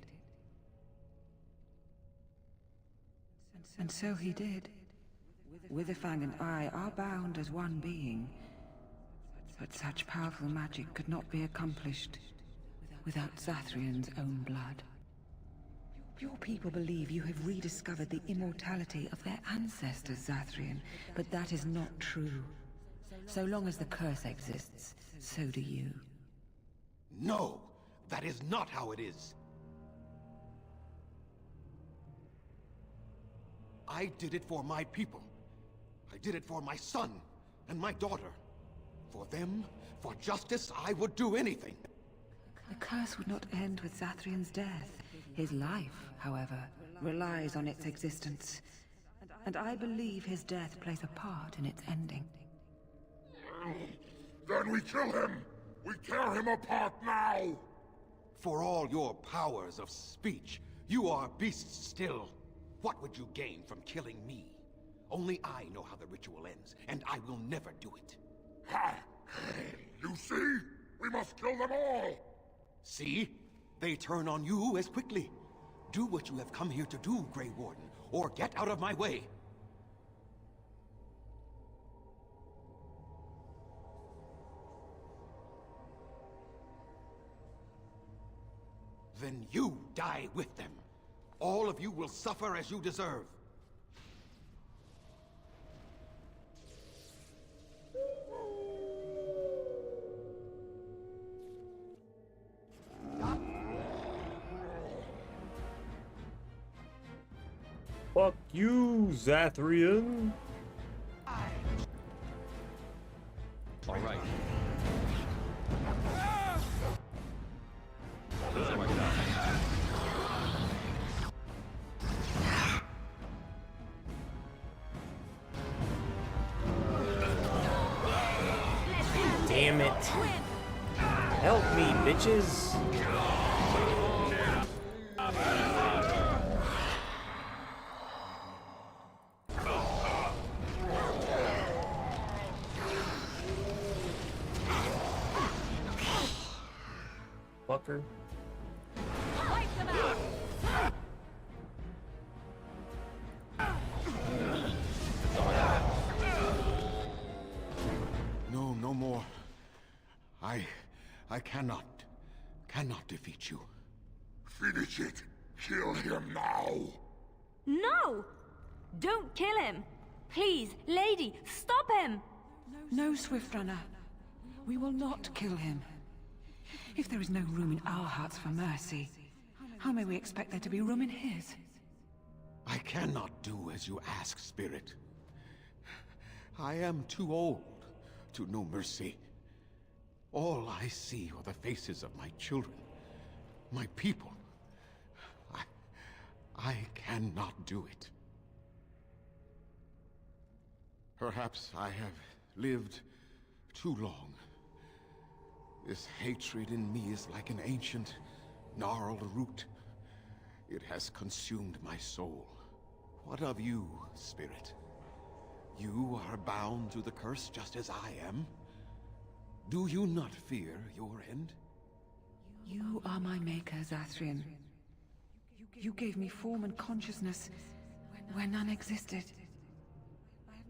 And so he did. Witherfang and I are bound as one being. But such powerful magic could not be accomplished without Zathrian's own blood. Your people believe you have rediscovered the immortality of their ancestors, Zathrian, but that is not true. So long as the curse exists, so do you. No! That is not how it is! I did it for my people. I did it for my son and my daughter. For them, for justice, I would do anything. The curse would not end with Zathrian's death. His life, however, relies on its existence. And I believe his death plays a part in its ending. Then we kill him! We tear him apart now! For all your powers of speech, you are beasts still. What would you gain from killing me? Only I know how the ritual ends, and I will never do it. Ha! You see? We must kill them all! See? They turn on you as quickly. Do what you have come here to do, Grey Warden, or get out of my way. Then you die with them. All of you will suffer as you deserve. Fuck you, Zathrian. All right. Damn it. Help me, bitches. Fucker. No, no more. I cannot defeat you. Finish it! Kill him now! No! Don't kill him! Please, lady, stop him! No, Swift Runner. We will not kill him. If there is no room in our hearts for mercy, how may we expect there to be room in his? I cannot do as you ask, Spirit. I am too old to know mercy. All I see are the faces of my children, my people. I cannot do it. Perhaps I have lived too long. This hatred in me is like an ancient, gnarled root. It has consumed my soul. What of you, Spirit? You are bound to the curse just as I am. Do you not fear your end? You are my maker, Zathrian. You gave me form and consciousness where none existed.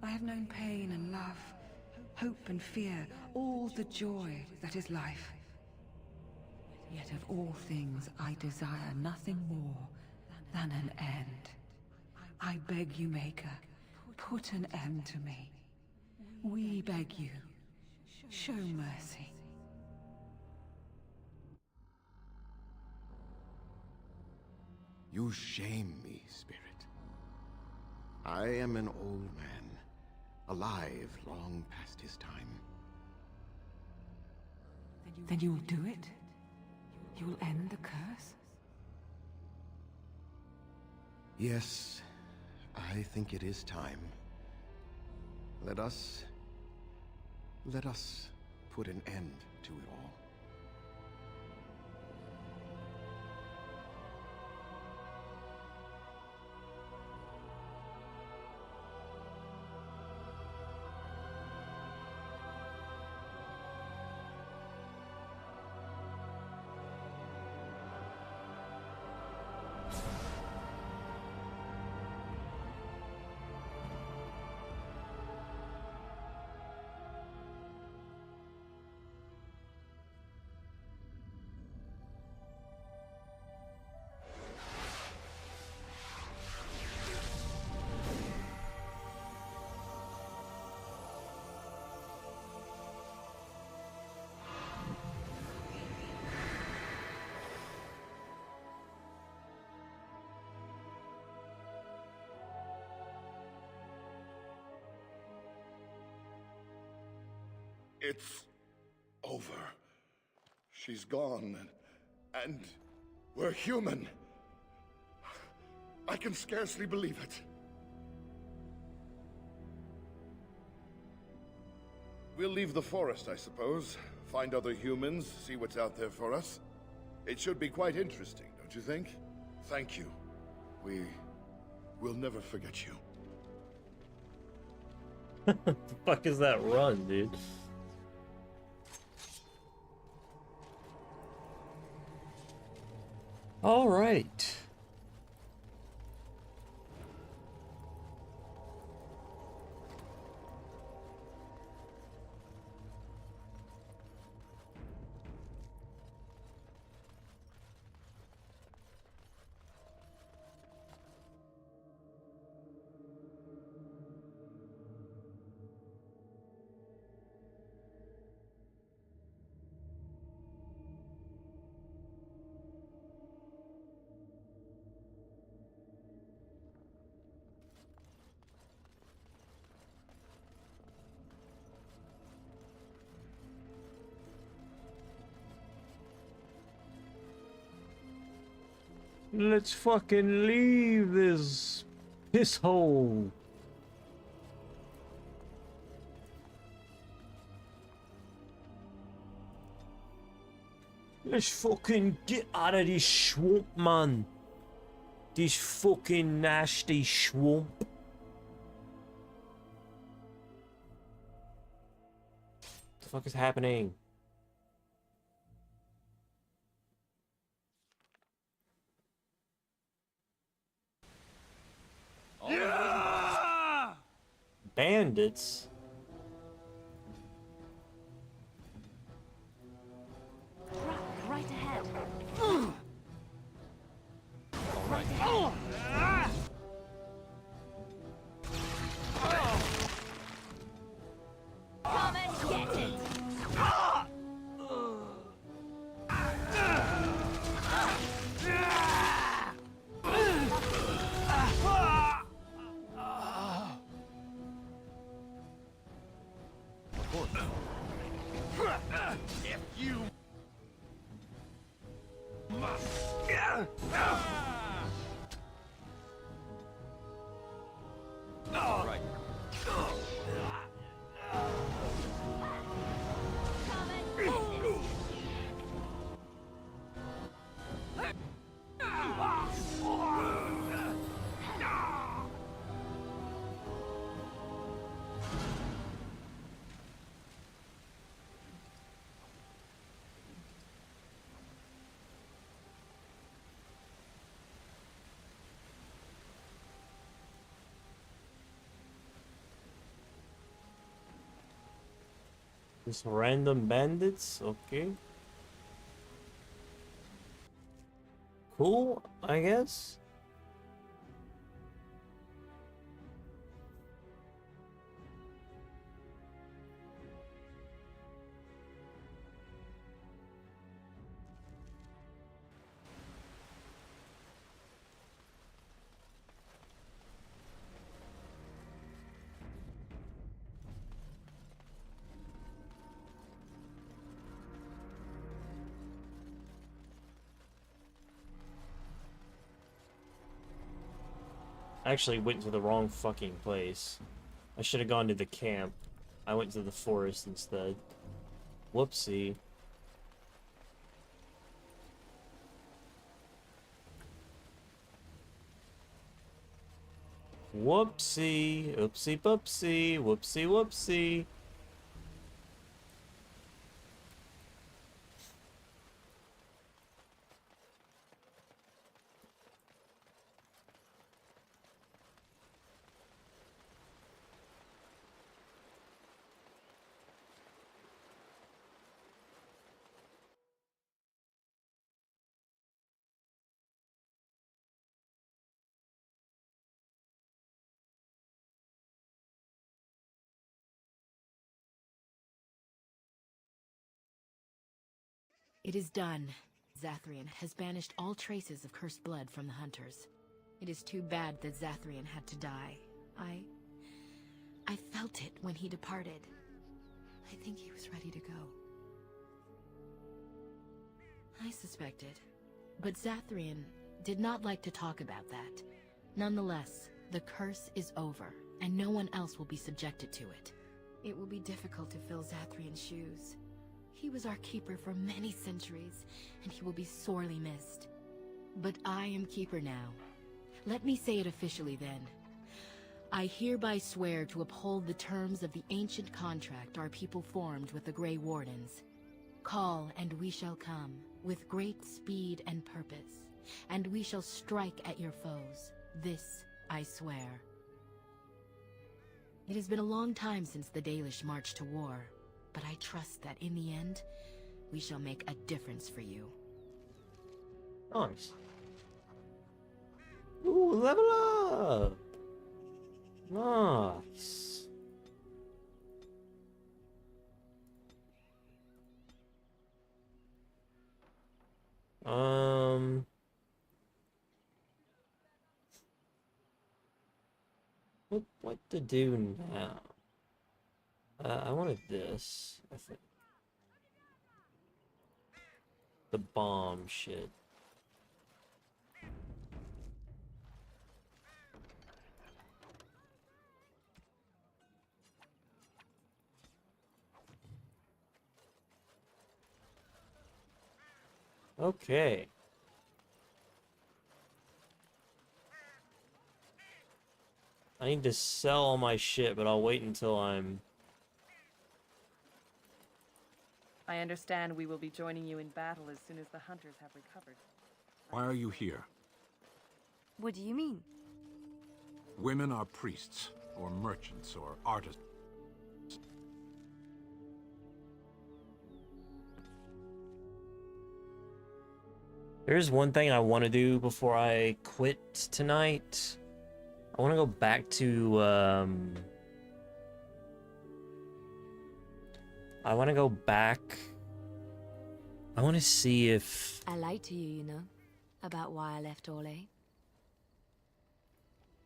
I have known pain and love, hope and fear, all the joy that is life. Yet of all things, I desire nothing more than an end. I beg you, Maker, put an end to me. We beg you, show mercy. You shame me, Spirit. I am an old man, alive long past his time. Then you will do it? You will end the curse? Yes, I think it is time. Let us put an end to it all. It's over. She's gone, and we're human. I can scarcely believe it. We'll leave the forest, I suppose. Find other humans, see what's out there for us. It should be quite interesting, don't you think? Thank you. We'll never forget you. The fuck is that run, dude? All right. Let's fucking leave this piss hole. Let's fucking get out of this swamp, man. This fucking nasty swamp. What the fuck is happening? Yeah! Bandits? Right ahead. Right. Come and get it! If you must. All right. Just random bandits, okay. Cool, I guess. I actually went to the wrong fucking place. I should have gone to the camp. I went to the forest instead. Whoopsie. Whoopsie. Oopsie poopsie. Whoopsie whoopsie. It is done. Zathrian has banished all traces of cursed blood from the hunters. It is too bad that Zathrian had to die. I felt it when he departed. I think he was ready to go. I suspected. But Zathrian did not like to talk about that. Nonetheless, the curse is over, and no one else will be subjected to it. It will be difficult to fill Zathrian's shoes. He was our keeper for many centuries, and he will be sorely missed. But I am keeper now. Let me say it officially then. I hereby swear to uphold the terms of the ancient contract our people formed with the Grey Wardens. Call, and we shall come, with great speed and purpose, and we shall strike at your foes. This I swear. It has been a long time since the Dalish marched to war, but I trust that in the end, we shall make a difference for you. Nice. Ooh, level up! Nice. What to do now? I wanted this, I think. The bomb shit. Okay. I need to sell all my shit, but I'll wait until I'm... I understand we will be joining you in battle as soon as the hunters have recovered. Why are you here? What do you mean? Women are priests, or merchants, or artisans. There's one thing I want to do before I quit tonight. I want to go back to, I want to go back. I want to see if... I lied to you, you know, about why I left Orlais.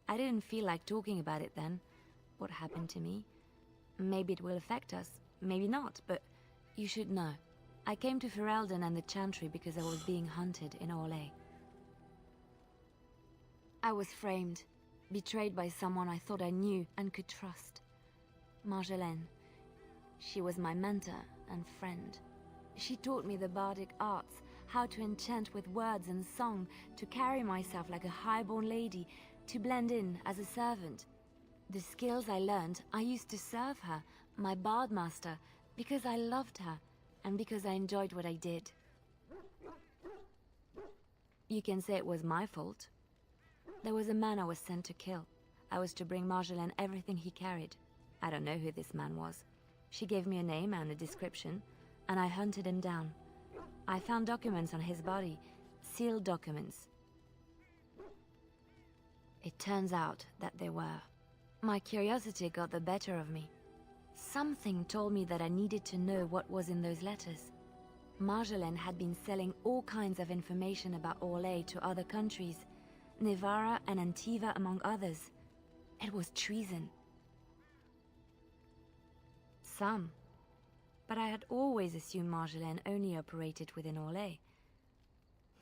I didn't feel like talking about it then, what happened to me. Maybe it will affect us, maybe not, but you should know. I came to Ferelden and the Chantry because I was being hunted in Orlais. I was framed, betrayed by someone I thought I knew and could trust. Marjolaine. She was my mentor and friend. She taught me the bardic arts, how to enchant with words and song, to carry myself like a highborn lady, to blend in as a servant. The skills I learned, I used to serve her, my bard master, because I loved her, and because I enjoyed what I did. You can say it was my fault. There was a man I was sent to kill. I was to bring Marjolaine everything he carried. I don't know who this man was. She gave me a name and a description, and I hunted him down. I found documents on his body, sealed documents. It turns out that they were. My curiosity got the better of me. Something told me that I needed to know what was in those letters. Marjolaine had been selling all kinds of information about Orlais to other countries, Nevarra and Antiva among others. It was treason. Some. But I had always assumed Marjolaine only operated within Orlais.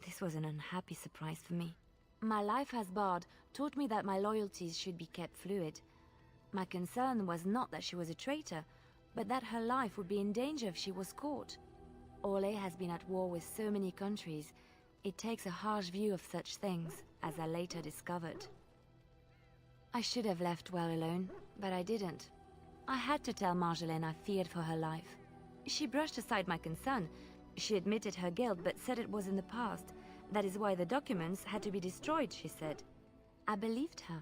This was an unhappy surprise for me. My life as bard taught me that my loyalties should be kept fluid. My concern was not that she was a traitor, but that her life would be in danger if she was caught. Orlais has been at war with so many countries. It takes a harsh view of such things, as I later discovered. I should have left well alone, but I didn't. I had to tell Marjolaine I feared for her life. She brushed aside my concern. She admitted her guilt, but said it was in the past. That is why the documents had to be destroyed, she said. I believed her.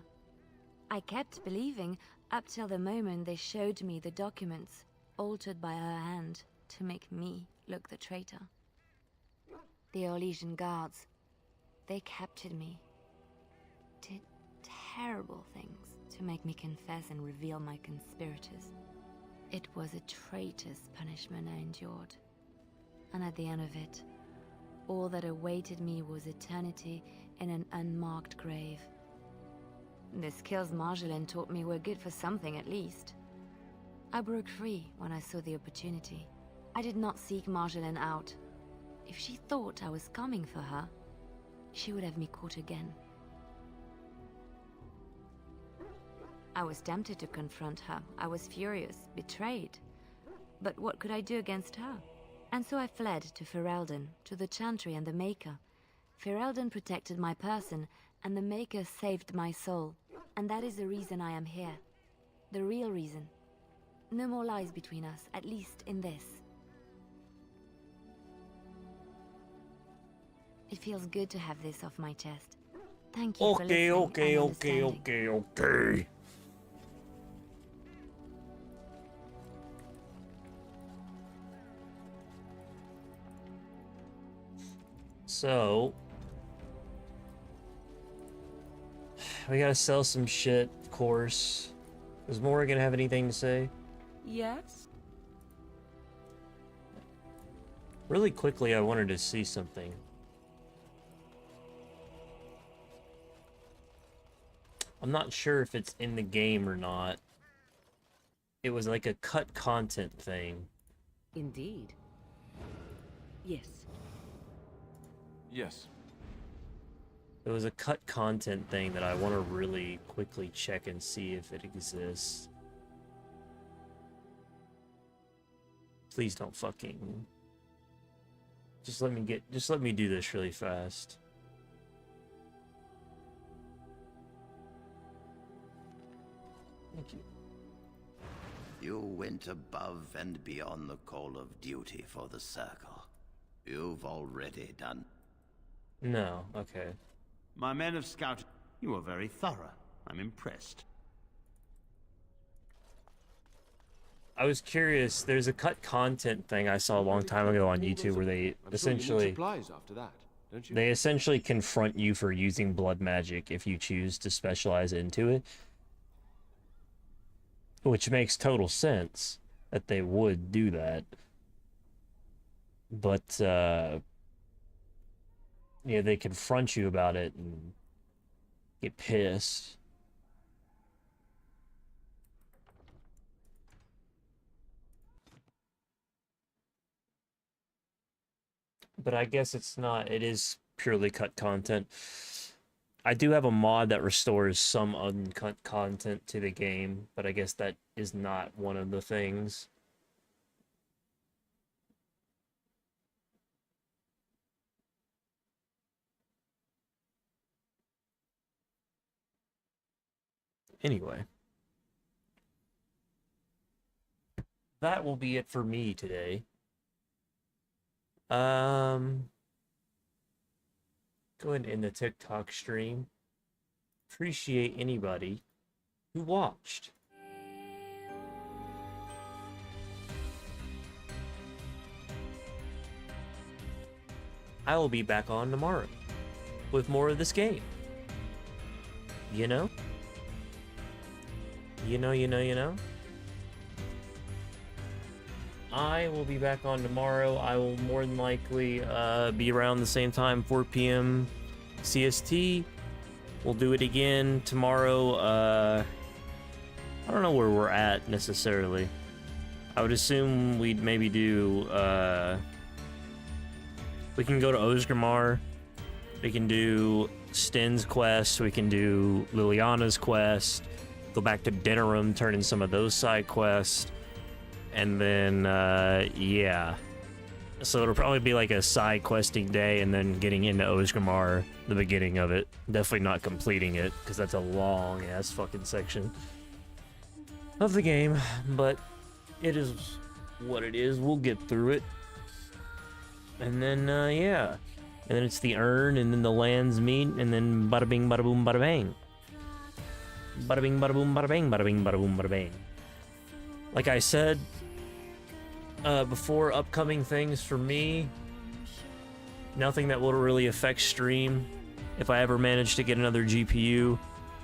I kept believing up till the moment they showed me the documents, altered by her hand, to make me look the traitor. The Orlesian guards, they captured me. Did terrible things to make me confess and reveal my conspirators. It was a traitor's punishment I endured. And at the end of it, all that awaited me was eternity in an unmarked grave. The skills Marjolaine taught me were good for something at least. I broke free when I saw the opportunity. I did not seek Marjolaine out. If she thought I was coming for her, she would have me caught again. I was tempted to confront her. I was furious, betrayed. But what could I do against her? And so I fled to Ferelden, to the Chantry and the Maker. Ferelden protected my person, and the Maker saved my soul. And that is the reason I am here. The real reason. No more lies between us, at least in this. It feels good to have this off my chest. Thank you for listening and understanding. Okay. So, we gotta sell some shit, of course. Is Mora gonna have anything to say? Yes? Really quickly, I wanted to see something. I'm not sure if it's in the game or not. It was like a cut content thing. Indeed. Yes. Yes. It was a cut content thing that I want to really quickly check and see if it exists. Please don't fucking... Just let me do this really fast. Thank you. You went above and beyond the call of duty for the Circle. You've already done. No, okay. My men have scouted. You are very thorough. I'm impressed. I was curious, there's a cut content thing I saw a long time ago on YouTube where they essentially... after that, don't you? They essentially confront you for using blood magic if you choose to specialize into it. Which makes total sense that they would do that. But, yeah, they confront you about it and get pissed. But I guess it's not, it is purely cut content. I do have a mod that restores some uncut content to the game, but I guess that is not one of the things. Anyway. That will be it for me today. Go ahead and end the TikTok stream. Appreciate anybody who watched. I will be back on tomorrow with more of this game. You know? You know? I will be back on tomorrow. I will more than likely be around the same time, 4 p.m. CST. We'll do it again tomorrow. I don't know where we're at necessarily. I would assume we'd maybe do... we can go to Osgrimmar. We can do Sten's quest. We can do Liliana's quest. Go back to Denerim, turn in some of those side quests. And then, yeah. So it'll probably be like a side questing day and then getting into Osgrimmar, the beginning of it. Definitely not completing it, because that's a long-ass fucking section of the game. But it is what it is. We'll get through it. And then, yeah. And then it's the urn, and then the lands meet, and then bada bing, bada boom, bada bang. Bada bing, bada boom, bada bang, bada bing, bada boom, bada bang. Like I said, before, upcoming things for me, nothing that will really affect stream. If I ever manage to get another GPU,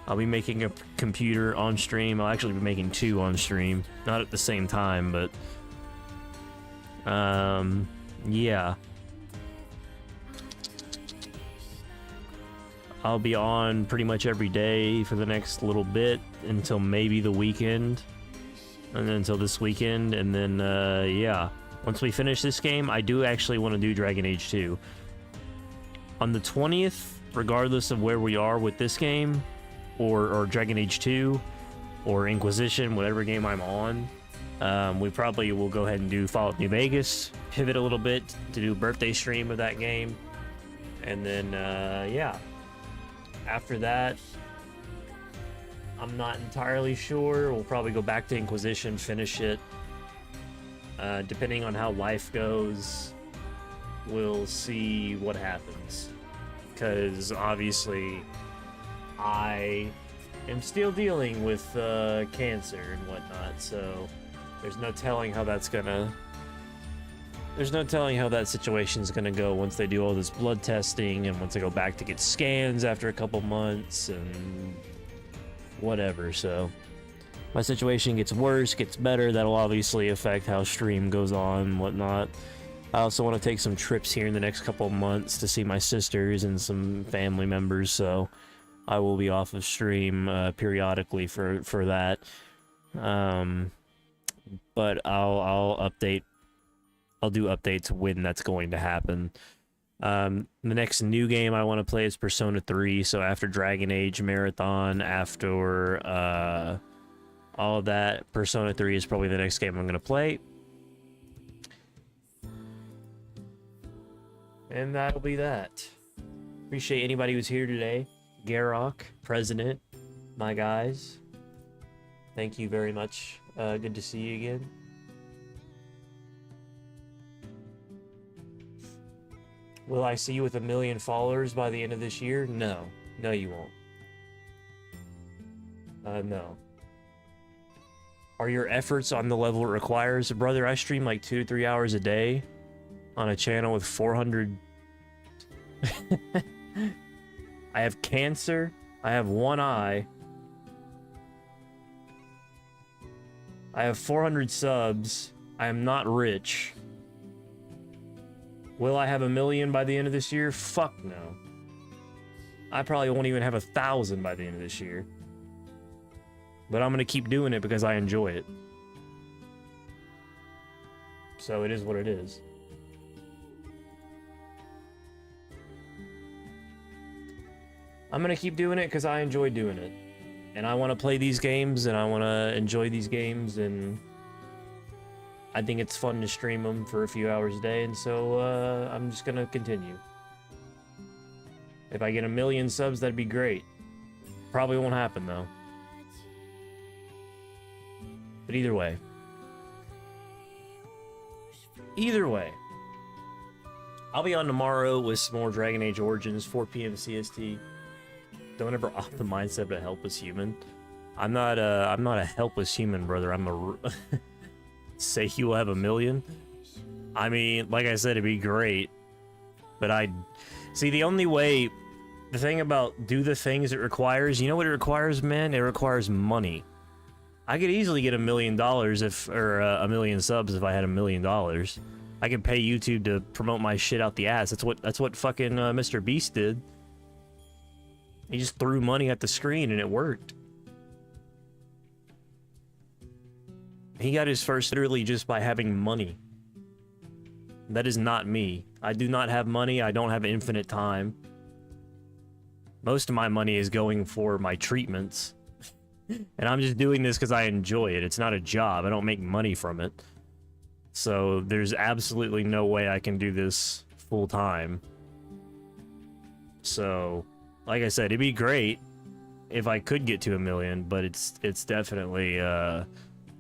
I'll be making a computer on stream. I'll actually be making 2 on stream. Not at the same time, but... yeah. I'll be on pretty much every day for the next little bit until maybe the weekend. And then until this weekend, and then, yeah. Once we finish this game, I do actually want to do Dragon Age 2. On the 20th, regardless of where we are with this game, or Dragon Age 2, or Inquisition, whatever game I'm on, we probably will go ahead and do Fallout New Vegas, pivot a little bit to do a birthday stream of that game, and then, yeah. After that, I'm not entirely sure. We'll probably go back to Inquisition, finish it. Depending on how life goes, we'll see what happens. Because obviously, I am still dealing with cancer and whatnot, so there's no telling how that's gonna... There's no telling how that situation's gonna go once they do all this blood testing and once I go back to get scans after a couple months and whatever, so... My situation gets worse, gets better, that'll obviously affect how stream goes on and whatnot. I also want to take some trips here in the next couple months to see my sisters and some family members, so I will be off of stream periodically for that. But I'll update. I'll do updates when that's going to happen. The next new game I want to play is Persona 3, so after Dragon Age Marathon, after all of that, Persona 3 is probably the next game I'm going to play. And that'll be that. Appreciate anybody who's here today. Garrock, President, my guys. Thank you very much. Good to see you again. Will I see you with 1 million followers by the end of this year? No. No, you won't. No. Are your efforts on the level it requires? Brother, I stream like 2 to 3 hours a day on a channel with 400... I have cancer. I have one eye. I have 400 subs. I am not rich. Will I have 1 million by the end of this year? Fuck no. I probably won't even have 1,000 by the end of this year. But I'm gonna keep doing it because I enjoy it. So it is what it is. I'm gonna keep doing it because I enjoy doing it. And I want to play these games, and I want to enjoy these games, and I think it's fun to stream them for a few hours a day, and so I'm just gonna continue. If I get 1 million subs, that'd be great. Probably won't happen, though. But either way. Either way. I'll be on tomorrow with some more Dragon Age Origins, 4 p.m. CST. Don't ever off the mindset of a helpless human. I'm not a helpless human, brother. I'm a... Say you will have 1 million? I mean, like I said, it'd be great. But see, the only way... The thing about do the things it requires, you know what it requires, man? It requires money. I could easily get $1 million or 1 million subs if I had $1 million. I could pay YouTube to promote my shit out the ass. That's what fucking Mr. Beast did. He just threw money at the screen and it worked. He got his first literally just by having money. That is not me. I do not have money. I don't have infinite time. Most of my money is going for my treatments. And I'm just doing this because I enjoy it. It's not a job. I don't make money from it. So there's absolutely no way I can do this full time. So, like I said, it'd be great if I could get to 1 million, but it's definitely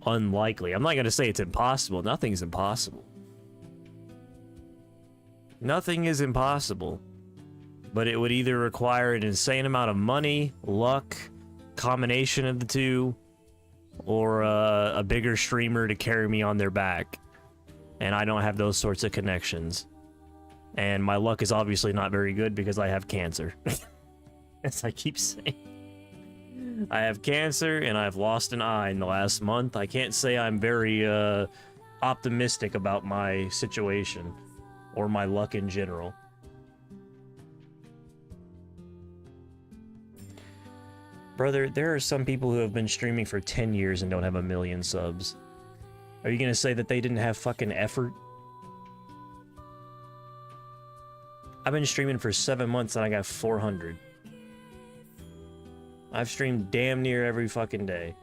unlikely. I'm not gonna say it's impossible. Nothing's impossible. Nothing is impossible. But it would either require an insane amount of money, luck, combination of the two, or a bigger streamer to carry me on their back. And I don't have those sorts of connections. And my luck is obviously not very good because I have cancer. As I keep saying. I have cancer and I've lost an eye in the last month. I can't say I'm very optimistic about my situation or my luck in general. Brother, there are some people who have been streaming for 10 years and don't have 1 million subs. Are you gonna say that they didn't have fucking effort? I've been streaming for 7 months and I got 400. I've streamed damn near every fucking day.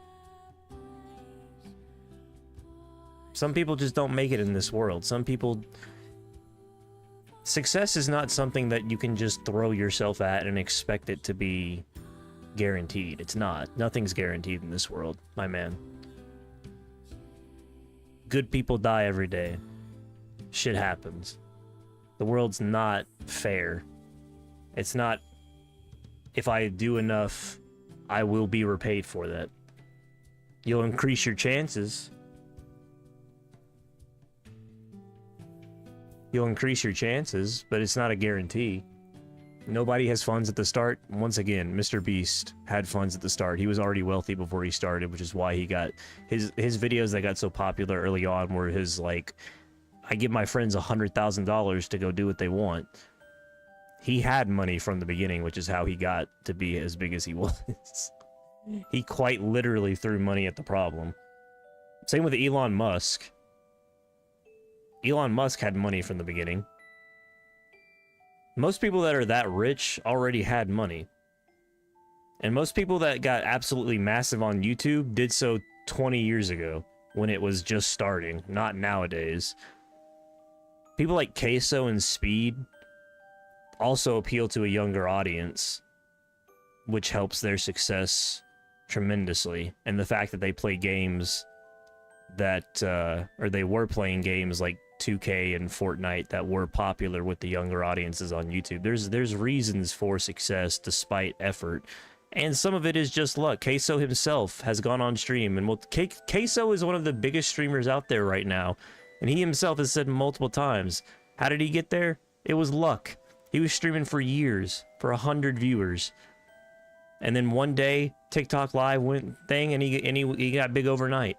Some people just don't make it in this world. Some people Success is not something that you can just throw yourself at and expect it to be guaranteed. It's not. Nothing's guaranteed in this world, my man. Good people die every day. Shit happens. The world's not fair. It's not, if I do enough, I will be repaid for that. You'll increase your chances. You'll increase your chances, but it's not a guarantee. Nobody has funds at the start. Once again, Mr. Beast had funds at the start. He was already wealthy before he started, which is why he got his videos that got so popular early on were his, like, I give my friends $100,000 to go do what they want. He had money from the beginning, which is how he got to be as big as he was. He quite literally threw money at the problem. Same with Elon Musk. Elon Musk had money from the beginning. Most people that are that rich already had money. And most people that got absolutely massive on YouTube did so 20 years ago, when it was just starting, not nowadays. People like Queso and Speed also appeal to a younger audience, which helps their success tremendously. And the fact that they play games that, or they were playing games like 2K and Fortnite that were popular with the younger audiences on YouTube. There's reasons for success despite effort. And some of it is just luck. Queso himself has gone on stream, and Queso is one of the biggest streamers out there right now. And he himself has said multiple times, how did he get there? It was luck. He was streaming for years, for 100 viewers. And then one day, TikTok Live went thing, and he got big overnight.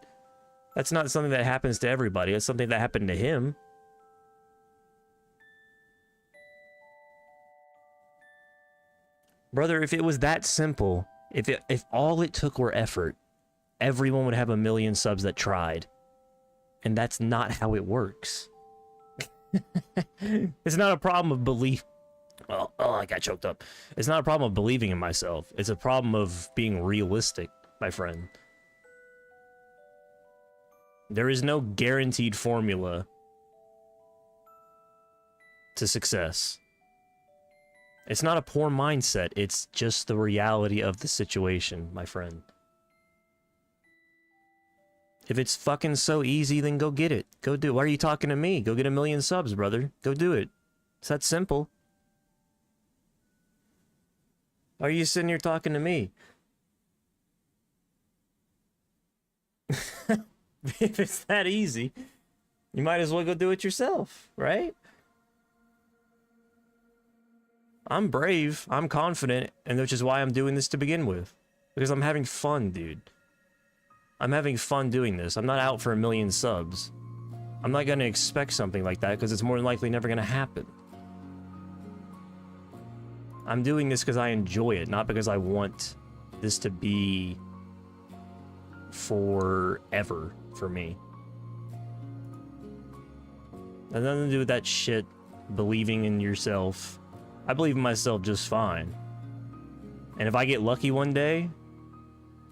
That's not something that happens to everybody. That's something that happened to him. Brother, if it was that simple, if all it took were effort, everyone would have 1 million subs that tried. And that's not how it works. It's not a problem of belief. Oh, I got choked up. It's not a problem of believing in myself. It's a problem of being realistic, my friend. There is no guaranteed formula to success. It's not a poor mindset. It's just the reality of the situation, my friend. If it's fucking so easy, then go get it. Go do it. Why are you talking to me? Go get 1 million subs, brother. Go do it. It's that simple. Why are you sitting here talking to me? If it's that easy, you might as well go do it yourself, right? I'm brave, I'm confident, and which is why I'm doing this to begin with. Because I'm having fun, dude. I'm having fun doing this. I'm not out for 1 million subs. I'm not gonna expect something like that, because it's more than likely never gonna happen. I'm doing this because I enjoy it, not because I want this to be forever for me. It has nothing to do with that shit, believing in yourself. I believe in myself just fine. And if I get lucky one day,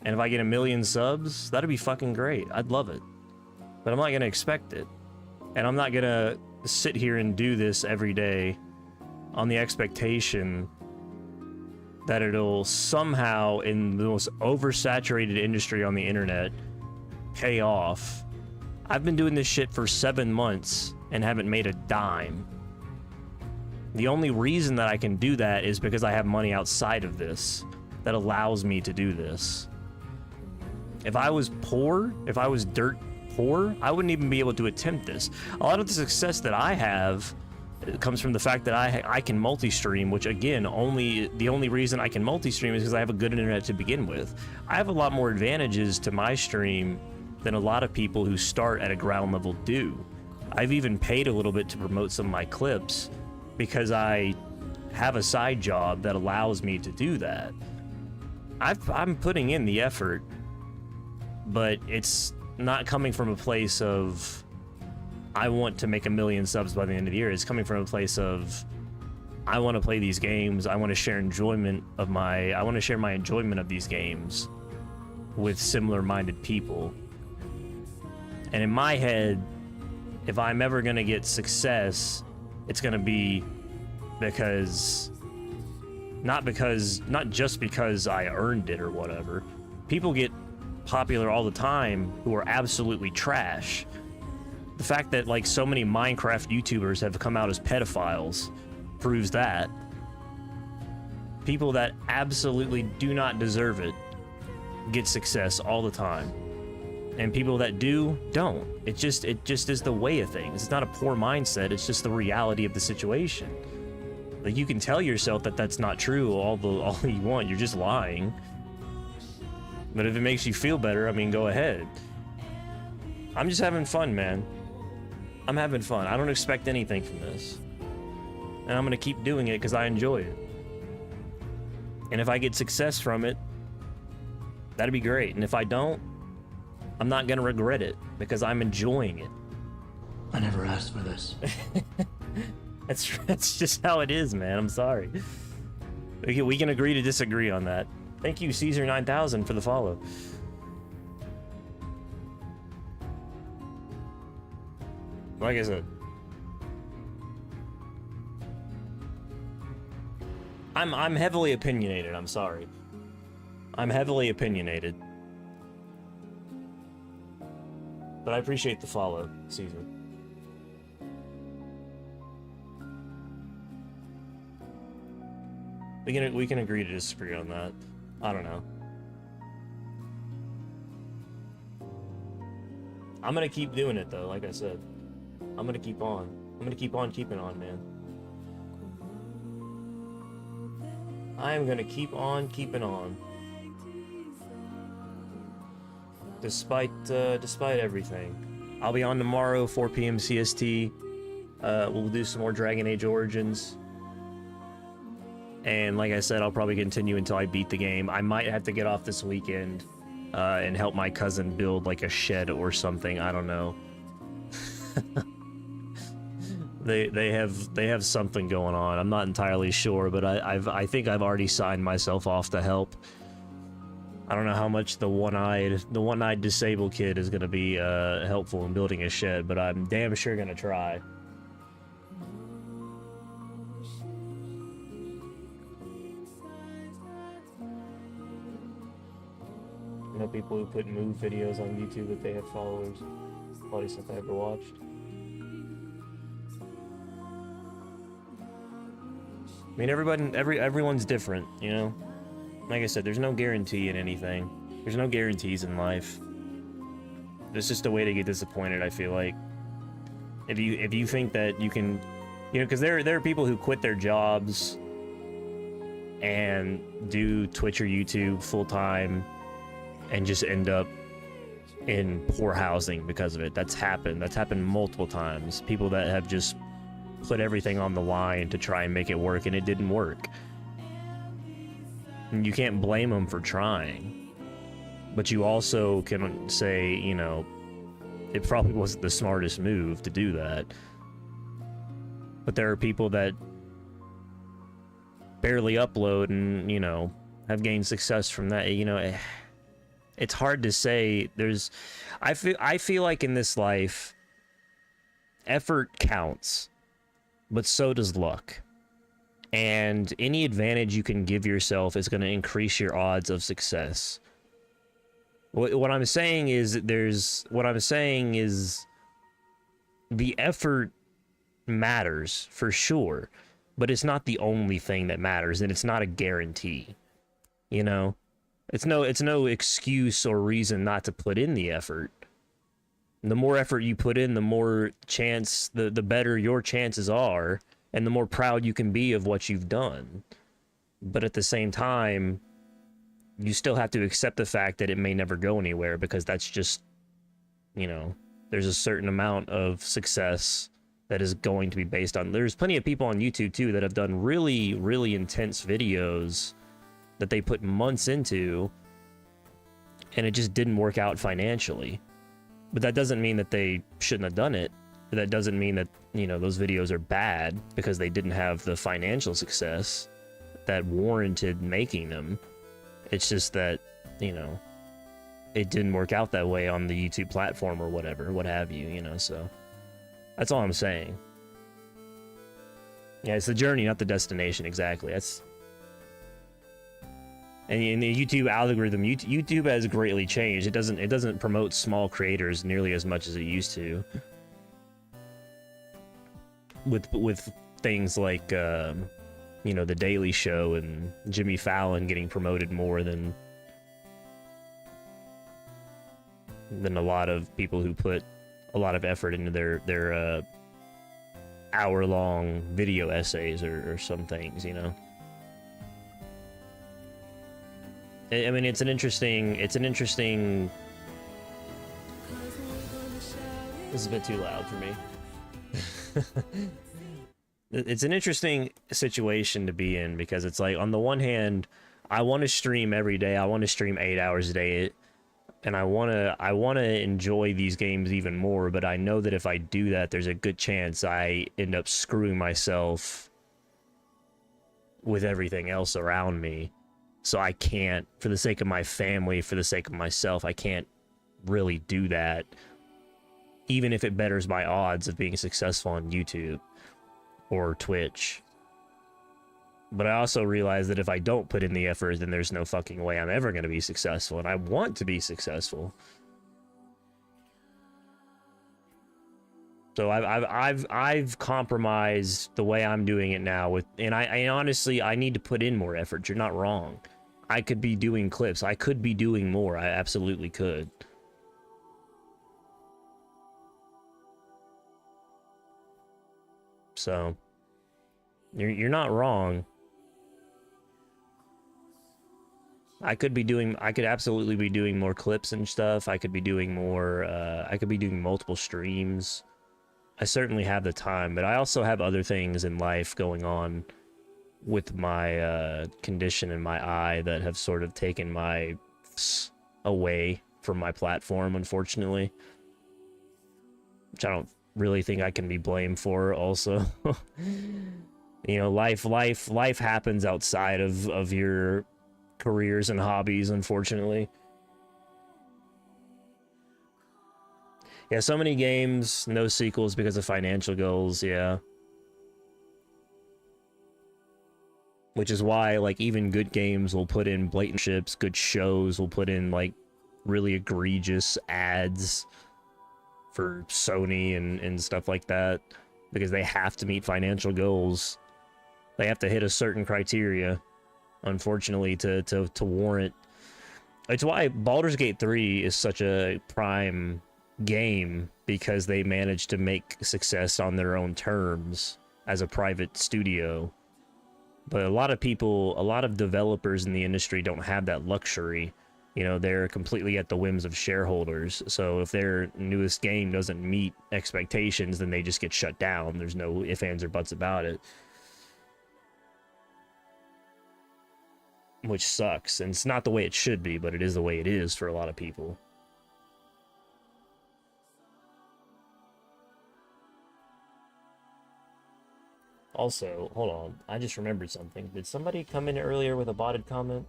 and if I get 1 million subs, that'd be fucking great. I'd love it. But I'm not gonna expect it. And I'm not gonna sit here and do this every day on the expectation that it'll somehow, in the most oversaturated industry on the internet, pay off. I've been doing this shit for 7 months and haven't made a dime. The only reason that I can do that is because I have money outside of this that allows me to do this. If I was poor, if I was dirt poor, I wouldn't even be able to attempt this. A lot of the success that I have comes from the fact that I can multi-stream, which again, the only reason I can multi-stream is because I have a good internet to begin with. I have a lot more advantages to my stream than a lot of people who start at a ground level do. I've even paid a little bit to promote some of my clips because I have a side job that allows me to do that. I'm putting in the effort, but it's not coming from a place of I want to make 1 million subs by the end of the year. It's coming from a place of I want to play these games. I want to share I want to share my enjoyment of these games with similar-minded people. And in my head, if I'm ever going to get success, it's gonna be because not just because I earned it or whatever. People get popular all the time who are absolutely trash. The fact that like so many Minecraft YouTubers have come out as pedophiles proves that. People that absolutely do not deserve it get success all the time. And people that do, don't. It just is the way of things. It's not a poor mindset, it's just the reality of the situation. Like, you can tell yourself that that's not true all you want, you're just lying. But if it makes you feel better, I mean, go ahead. I'm just having fun, man. I'm having fun. I don't expect anything from this. And I'm gonna keep doing it because I enjoy it. And if I get success from it, that'd be great. And if I don't, I'm not gonna regret it because I'm enjoying it. I never asked for this. That's just how it is, man. I'm sorry. We can agree to disagree on that. Thank you, Caesar9000, for the follow. Like I said, I'm heavily opinionated. I'm sorry. I'm heavily opinionated. But I appreciate the follow, Caesar. We can agree to disagree on that. I don't know. I'm gonna keep doing it though, like I said. I'm gonna keep on. I'm gonna keep on keeping on, man. I am gonna keep on keeping on. Despite everything. I'll be on tomorrow, 4 p.m. CST. We'll do some more Dragon Age Origins. And like I said, I'll probably continue until I beat the game. I might have to get off this weekend and help my cousin build like a shed or something. I don't know. They have something going on. I'm not entirely sure, but I think I've already signed myself off to help. I don't know how much the one-eyed disabled kid is gonna be helpful in building a shed, but I'm damn sure gonna try. I know people who put move videos on YouTube that they have followers. Probably something I ever watched. I mean, everyone's different, you know? Like I said, there's no guarantee in anything. There's no guarantees in life. It's just a way to get disappointed, I feel like. If you think that you can, you know, because there are people who quit their jobs and do Twitch or YouTube full-time and just end up in poor housing because of it. That's happened. That's happened multiple times. People that have just put everything on the line to try and make it work, and it didn't work. And you can't blame them for trying. But you also can say, you know, it probably wasn't the smartest move to do that. But there are people that barely upload and, you know, have gained success from that, you know. It's hard to say. I feel like in this life, effort counts, but so does luck. And any advantage you can give yourself is going to increase your odds of success. What I'm saying is the effort matters for sure, but it's not the only thing that matters, and it's not a guarantee. You know? It's no excuse or reason not to put in the effort. The more effort you put in, the more chance, the better your chances are, and the more proud you can be of what you've done. But at the same time, you still have to accept the fact that it may never go anywhere, because that's just, you know, there's a certain amount of success that is going to be based on. There's plenty of people on YouTube too that have done really, really intense videos that they put months into, and it just didn't work out financially. But that doesn't mean that they shouldn't have done it. That doesn't mean that, you know, those videos are bad because they didn't have the financial success that warranted making them. It's just that, you know, it didn't work out that way on the YouTube platform or whatever, what have you, you know, so that's all I'm saying. Yeah, it's the journey, not the destination. Exactly. That's. And in the YouTube algorithm, YouTube has greatly changed. It doesn't promote small creators nearly as much as it used to. With things like you know, The Daily Show and Jimmy Fallon getting promoted more than a lot of people who put a lot of effort into their hour-long video essays or some things, you know. I mean, it's an interesting. This is a bit too loud for me. It's an interesting situation to be in because it's like, on the one hand, I want to stream every day. I want to stream 8 hours a day, and I want to enjoy these games even more. But I know that if I do that, there's a good chance I end up screwing myself with everything else around me. So I can't, for the sake of my family, for the sake of myself, I can't really do that, even if it betters my odds of being successful on YouTube or Twitch. But I also realize that if I don't put in the effort, then there's no fucking way I'm ever going to be successful, and I want to be successful. So I've compromised the way I'm doing it now with, and I honestly, I need to put in more effort. You're not wrong. I could be doing clips. I could be doing more. I absolutely could. So you're not wrong. I could absolutely be doing more clips and stuff. I could be doing more, I could be doing multiple streams. I certainly have the time, but I also have other things in life going on with my condition in my eye that have sort of taken my away from my platform, unfortunately. Which I don't really think I can be blamed for also. You know, life happens outside of your careers and hobbies, unfortunately. Yeah, so many games, no sequels because of financial goals, yeah. Which is why, like, even good games will put in blatant ships, good shows will put in, like, really egregious ads for Sony and stuff like that, because they have to meet financial goals. They have to hit a certain criteria, unfortunately, to warrant. It's why Baldur's Gate 3 is such a prime game, because they managed to make success on their own terms as a private studio. But a lot of people, a lot of developers in the industry don't have that luxury. You know, they're completely at the whims of shareholders. So if their newest game doesn't meet expectations, then they just get shut down. There's no ifs, ands, or buts about it. Which sucks. And it's not the way it should be, but it is the way it is for a lot of people. Also, hold on. I just remembered something. Did somebody come in earlier with a botted comment?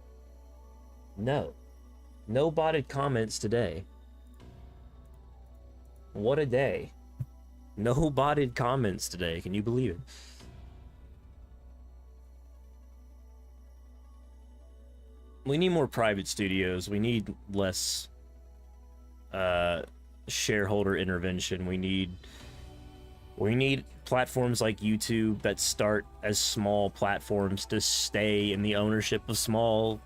No. No botted comments today. What a day. No botted comments today. Can you believe it? We need more private studios. We need less shareholder intervention. We need platforms like YouTube that start as small platforms to stay in the ownership of small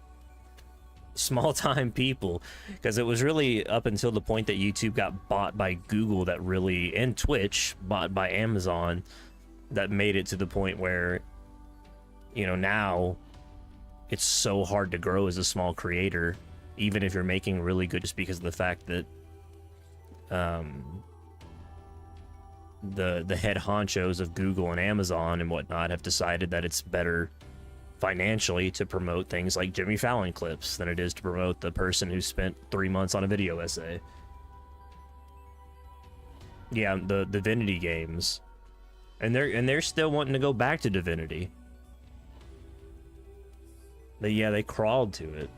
time people, because it was really up until the point that YouTube got bought by Google that really, and Twitch bought by Amazon, that made it to the point where, you know, now it's so hard to grow as a small creator, even if you're making really good, just because of the fact that the head honchos of Google and Amazon and whatnot have decided that it's better financially to promote things like Jimmy Fallon clips than it is to promote the person who spent 3 months on a video essay. Yeah, the Divinity games. And they're still wanting to go back to Divinity. But yeah, they crawled to it.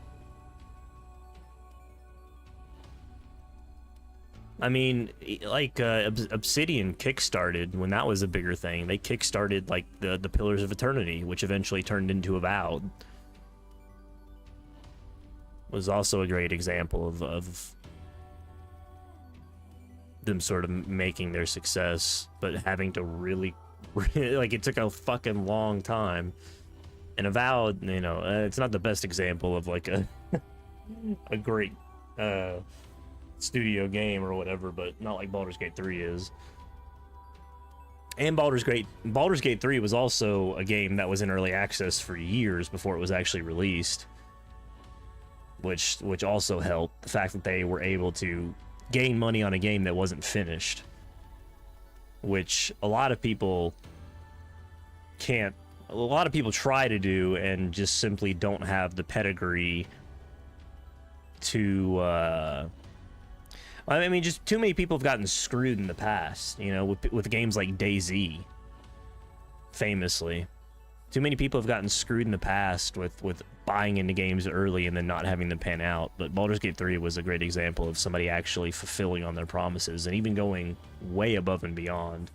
I mean, like Obsidian kickstarted when that was a bigger thing. They kickstarted like the Pillars of Eternity, which eventually turned into Avowed. Was also a great example of them sort of making their success, but having to really like it took a fucking long time. And Avowed, you know, it's not the best example of like a a great studio game or whatever, but not like Baldur's Gate 3 is. And Baldur's Gate 3 was also a game that was in early access for years before it was actually released, which also helped the fact that they were able to gain money on a game that wasn't finished, which a lot of people try to do and just simply don't have the pedigree to I mean, just too many people have gotten screwed in the past, you know, with games like DayZ, famously. Too many people have gotten screwed in the past with buying into games early and then not having them pan out. But Baldur's Gate 3 was a great example of somebody actually fulfilling on their promises and even going way above and beyond.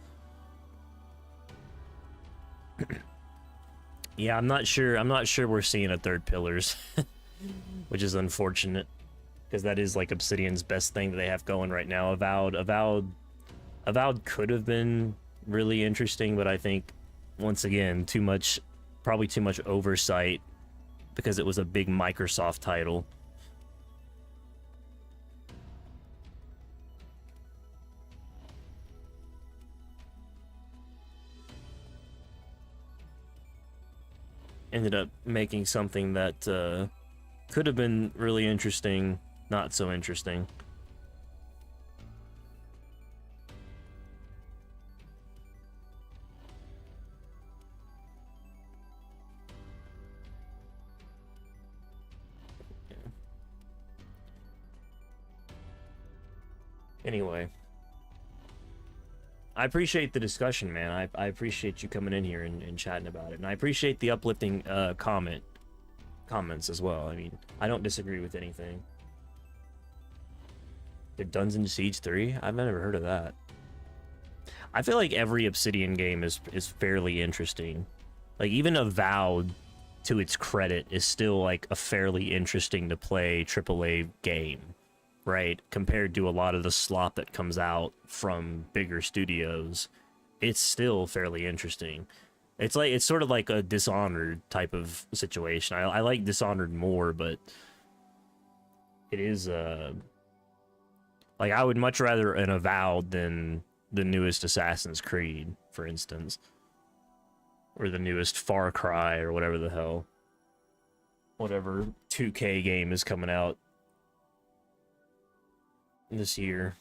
Yeah, I'm not sure we're seeing a third Pillars, which is unfortunate, because that is like Obsidian's best thing that they have going right now. Avowed could have been really interesting, but I think once again probably too much oversight because it was a big Microsoft title. Ended up making something that could have been really interesting, not so interesting. Anyway, I appreciate the discussion, man. I appreciate you coming in here and chatting about it, and I appreciate the uplifting comments as well. I mean, I don't disagree with anything. The Dungeon Siege 3? I've never heard of that. I feel like every Obsidian game is fairly interesting. Like, even Avowed, to its credit, is still like a fairly interesting to play AAA game, right? Compared to a lot of the slop that comes out from bigger studios, it's still fairly interesting. It's sort of like a Dishonored type of situation. I like Dishonored more, but it is like, I would much rather an Avowed than the newest Assassin's Creed, for instance, or the newest Far Cry, or whatever the hell, whatever 2K game is coming out this year.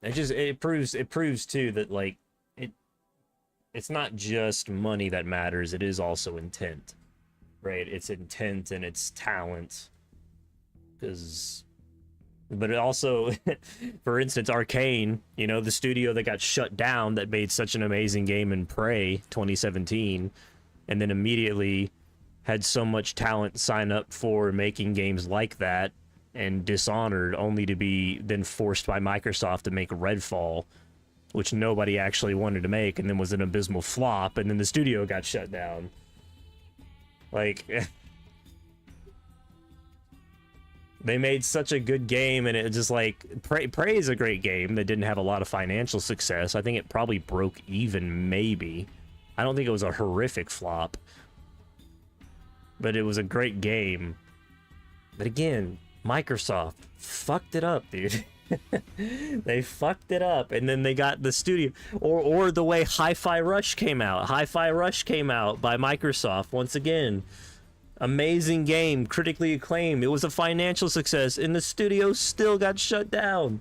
It proves too that, like, it's not just money that matters, it is also intent, right? It's intent and it's talent. But it also, for instance, Arcane, you know, the studio that got shut down that made such an amazing game in Prey 2017, and then immediately had so much talent sign up for making games like that and Dishonored, only to be then forced by Microsoft to make Redfall, which nobody actually wanted to make, and then was an abysmal flop, and then the studio got shut down. Like, they made such a good game, and it just, like, Prey is a great game that didn't have a lot of financial success. I think it probably broke even, maybe. I don't think it was a horrific flop, but it was a great game. But again, Microsoft fucked it up, dude. They fucked it up, and then they got the studio, or the way Hi-Fi Rush came out. Hi-Fi Rush came out by Microsoft once again. Amazing game, critically acclaimed. It was a financial success, and the studio still got shut down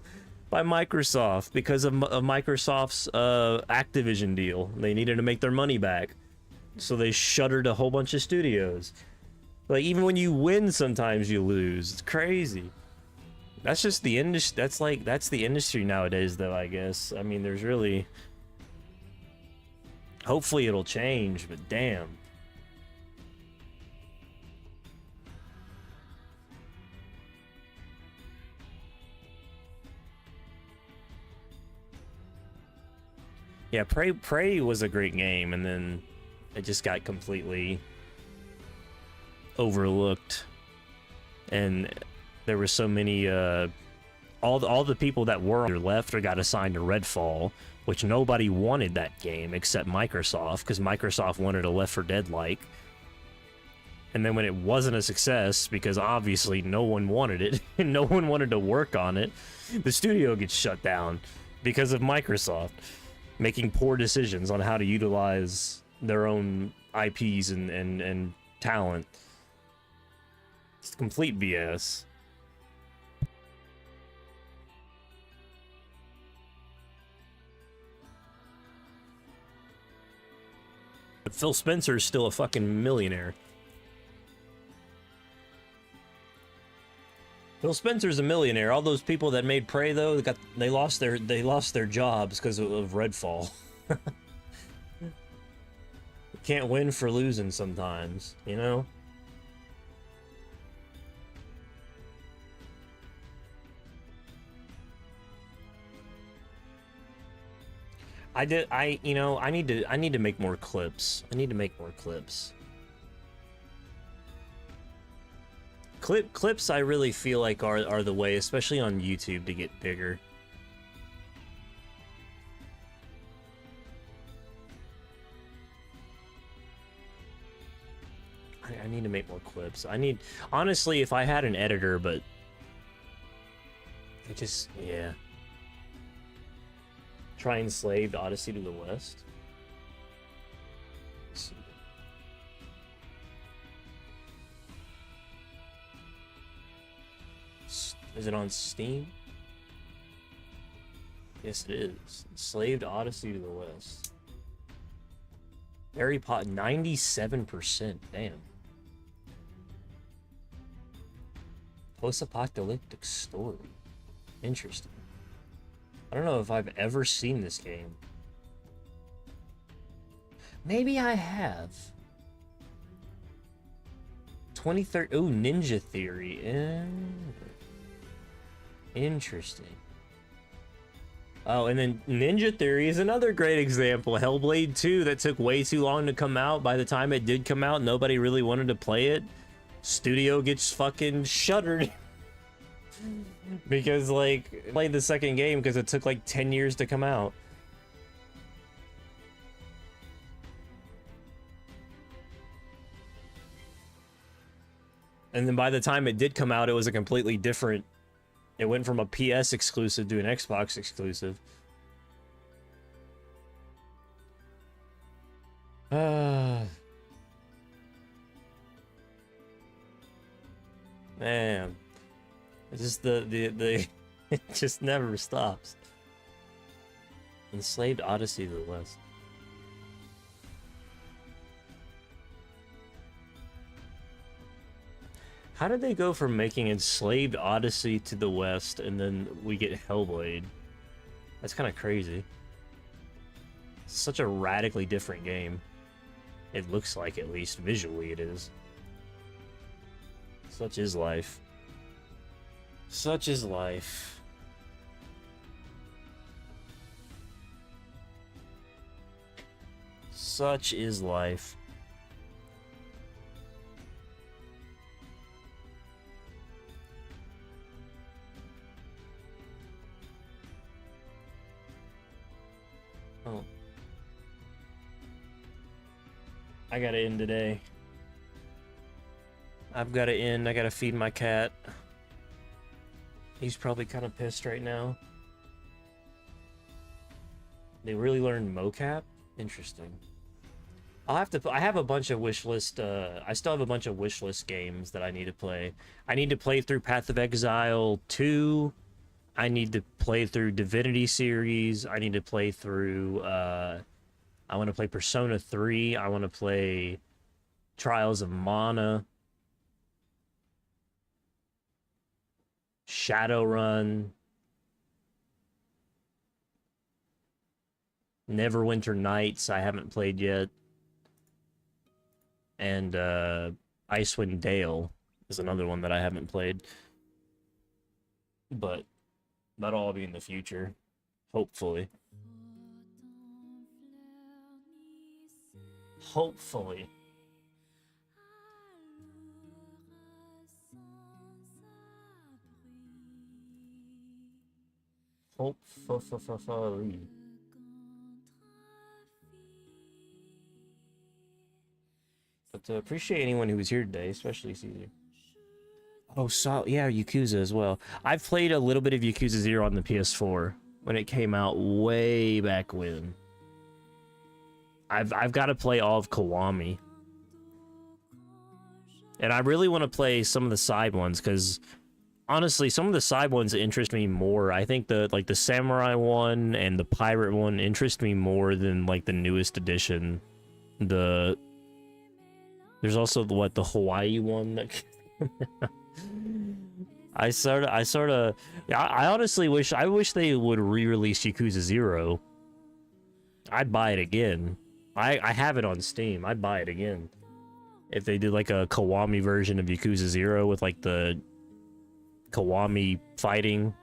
by Microsoft because of Microsoft's Activision deal. They needed to make their money back, so they shuttered a whole bunch of studios. Like, even when you win, sometimes you lose. It's crazy. That's just the industry. That's the industry nowadays, though, I guess. I mean, there's really... Hopefully it'll change, but damn. Yeah, Prey was a great game, and then it just got completely overlooked. And there were so many, all the people that were left or got assigned to Redfall, which nobody wanted that game except Microsoft, because Microsoft wanted a Left 4 Dead-like. And then when it wasn't a success, because obviously no one wanted it, and no one wanted to work on it, the studio gets shut down because of Microsoft making poor decisions on how to utilize their own IPs and talent. It's complete BS. But Phil Spencer is still a fucking millionaire. Phil Spencer's a millionaire. All those people that made Prey, though, they lost their jobs because of Redfall. Can't win for losing sometimes, you know? I need to make more clips. I need to make more clips. Clips I really feel like are the way, especially on YouTube, to get bigger. I need to make more clips. Honestly, if I had an editor, but I just, yeah. Try Enslaved Odyssey to the West. Let's see. Is it on Steam? Yes, it is. Enslaved Odyssey to the West. Very 97%. Damn. Post-apocalyptic story. Interesting. I don't know if I've ever seen this game. Maybe I have. 2013. Ooh, Ninja Theory. Interesting. Oh, and then Ninja Theory is another great example. Hellblade 2 that took way too long to come out. By the time it did come out, nobody really wanted to play it. Studio gets fucking shuttered. Because, like, played the second game because it took like 10 years to come out. And then by the time it did come out, it was a completely different... It went from a PS exclusive to an Xbox exclusive. Man. It's just the it just never stops. Enslaved Odyssey to the West. How did they go from making Enslaved Odyssey to the West and then we get Hellblade? That's kind of crazy. It's such a radically different game. It looks like, at least visually, it is. Such is life. Such is life. Such is life. Oh. I gotta end today. I've gotta end. I gotta feed my cat. He's probably kind of pissed right now. They really learned mocap? Interesting. I have a bunch of wishlist, I still have a bunch of wishlist games that I need to play. I need to play through Path of Exile 2. I need to play through Divinity series. I need to play through, I want to play Persona 3. I want to play Trials of Mana. Shadowrun. Neverwinter Nights I haven't played yet. And Icewind Dale is another one that I haven't played. But that'll all be in the future, hopefully. Hopefully. Hopefully. But appreciate anyone who was here today, especially Caesar. Oh, so yeah, Yakuza as well. I've played a little bit of Yakuza 0 on the PS4 when it came out way back when. I've got to play all of Kiwami. And I really want to play some of the side ones, because honestly, some of the side ones interest me more. I think the samurai one and the pirate one interest me more than like the newest edition. There's also the Hawaii one that I honestly wish they would re-release Yakuza 0. I'd buy it again. I have it on Steam. I'd buy it again. If they did like a Kiwami version of Yakuza 0 with like the Kiwami fighting,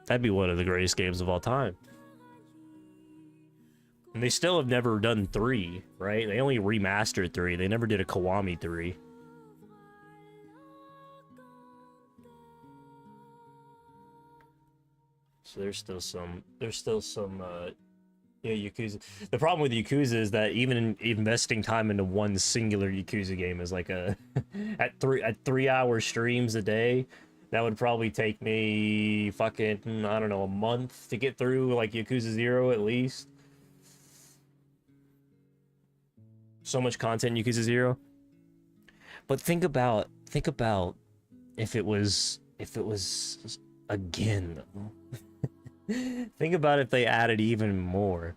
that'd be one of the greatest games of all time. And they still have never done 3, right? They only remastered 3. They never did a Kiwami 3. So there's still some yeah, Yakuza. The problem with Yakuza is that even investing time into one singular Yakuza game is like a at 3-hour streams a day, that would probably take me fucking, I don't know, a month to get through like Yakuza 0 at least. So much content in Yakuza 0. But think about if it was again. Think about if they added even more.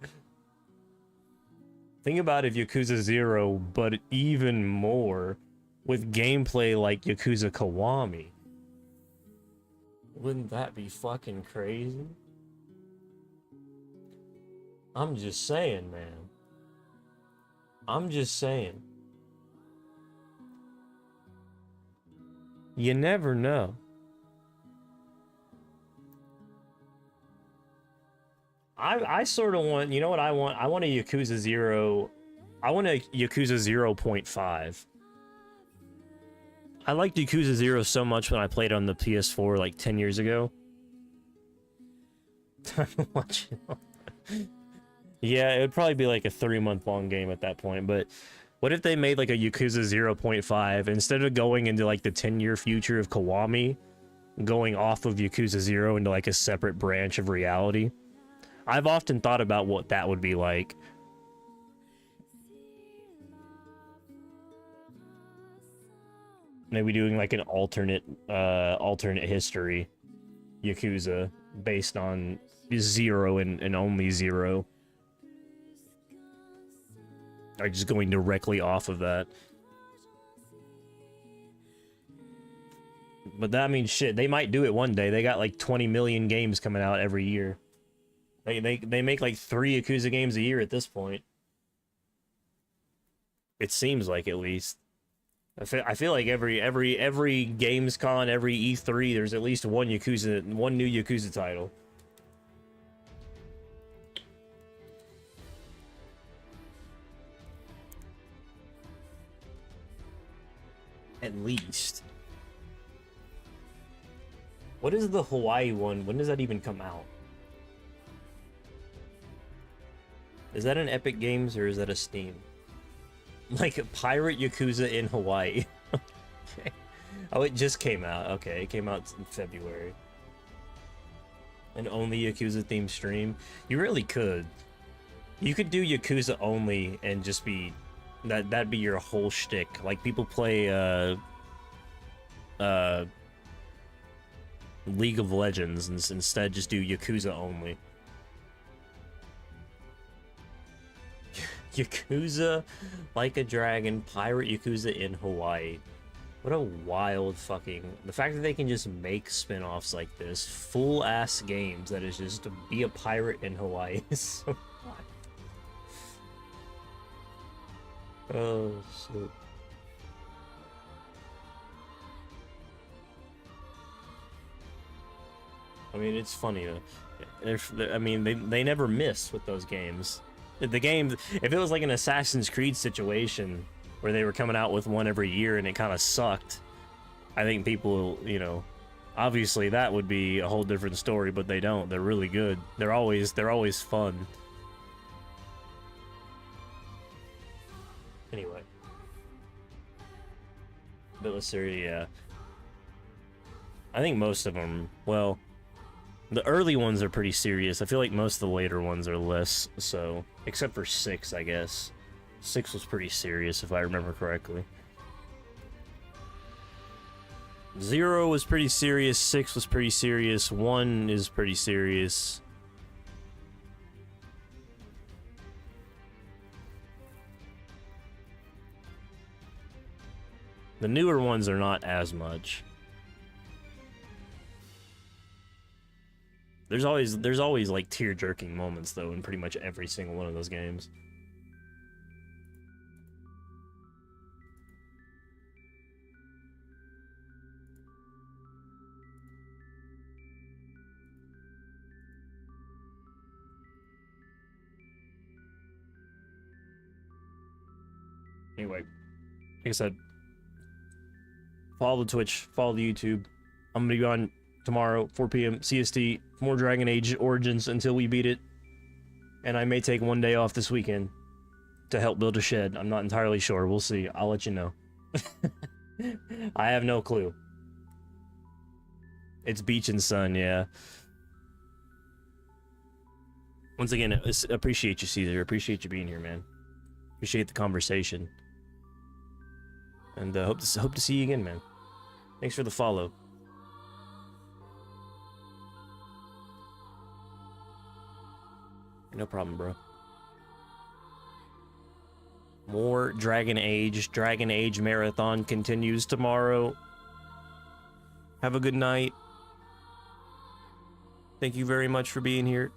Think about if Yakuza 0, but even more, with gameplay like Yakuza Kiwami. Wouldn't that be fucking crazy? I'm just saying, man. I'm just saying. You never know. I sort of want, you know what I want? I want a Yakuza 0. I want a Yakuza 0.5. I liked Yakuza 0 so much when I played on the PS4 like 10 years ago. Yeah, it would probably be like a 3-month long game at that point, but what if they made like a Yakuza 0.5 instead of going into like the 10-year future of Kiwami, going off of Yakuza 0 into like a separate branch of reality? I've often thought about what that would be like. Maybe doing like an alternate history Yakuza based on 0 and only 0. Or just going directly off of that. But that means shit, they might do it one day. They got like 20 million games coming out every year. They make like 3 Yakuza games a year at this point. It seems like, at least. I feel like every Gamescom, every E3, there's at least one new Yakuza title. At least. What is the Hawaii one? When does that even come out? Is that an Epic Games or is that a Steam? Like a Pirate Yakuza in Hawaii. Okay. Oh, it just came out. Okay, it came out in February. An only Yakuza themed stream. You really could. You could do Yakuza only and just be that'd be your whole shtick. Like people play League of Legends and instead just do Yakuza only. Yakuza Like a Dragon, Pirate Yakuza in Hawaii. What a wild fucking... The fact that they can just make spin-offs like this, full-ass games that is just to be a pirate in Hawaii is so wild. Oh, shit. I mean, it's funny though. I mean, they never miss with those games. The game, if it was like an Assassin's Creed situation where they were coming out with one every year and it kind of sucked, I think people, you know, obviously that would be a whole different story, but they don't. They're really good. They're always fun. Anyway. Belisari, yeah. I think most of them, well, the early ones are pretty serious. I feel like most of the later ones are less so, except for 6, I guess. 6 was pretty serious, if I remember correctly. 0 was pretty serious, 6 was pretty serious, 1 is pretty serious. The newer ones are not as much. There's always like tear-jerking moments though in pretty much every single one of those games. Anyway, like I said, follow the Twitch, follow the YouTube. I'm gonna be on tomorrow, 4 p.m. CST, more Dragon Age Origins until we beat it. And I may take one day off this weekend to help build a shed. I'm not entirely sure. We'll see. I'll let you know. I have no clue. It's beach and sun, yeah. Once again, appreciate you, Caesar. Appreciate you being here, man. Appreciate the conversation. And hope to see you again, man. Thanks for the follow. No problem, bro. More Dragon Age. Dragon Age Marathon continues tomorrow. Have a good night. Thank you very much for being here.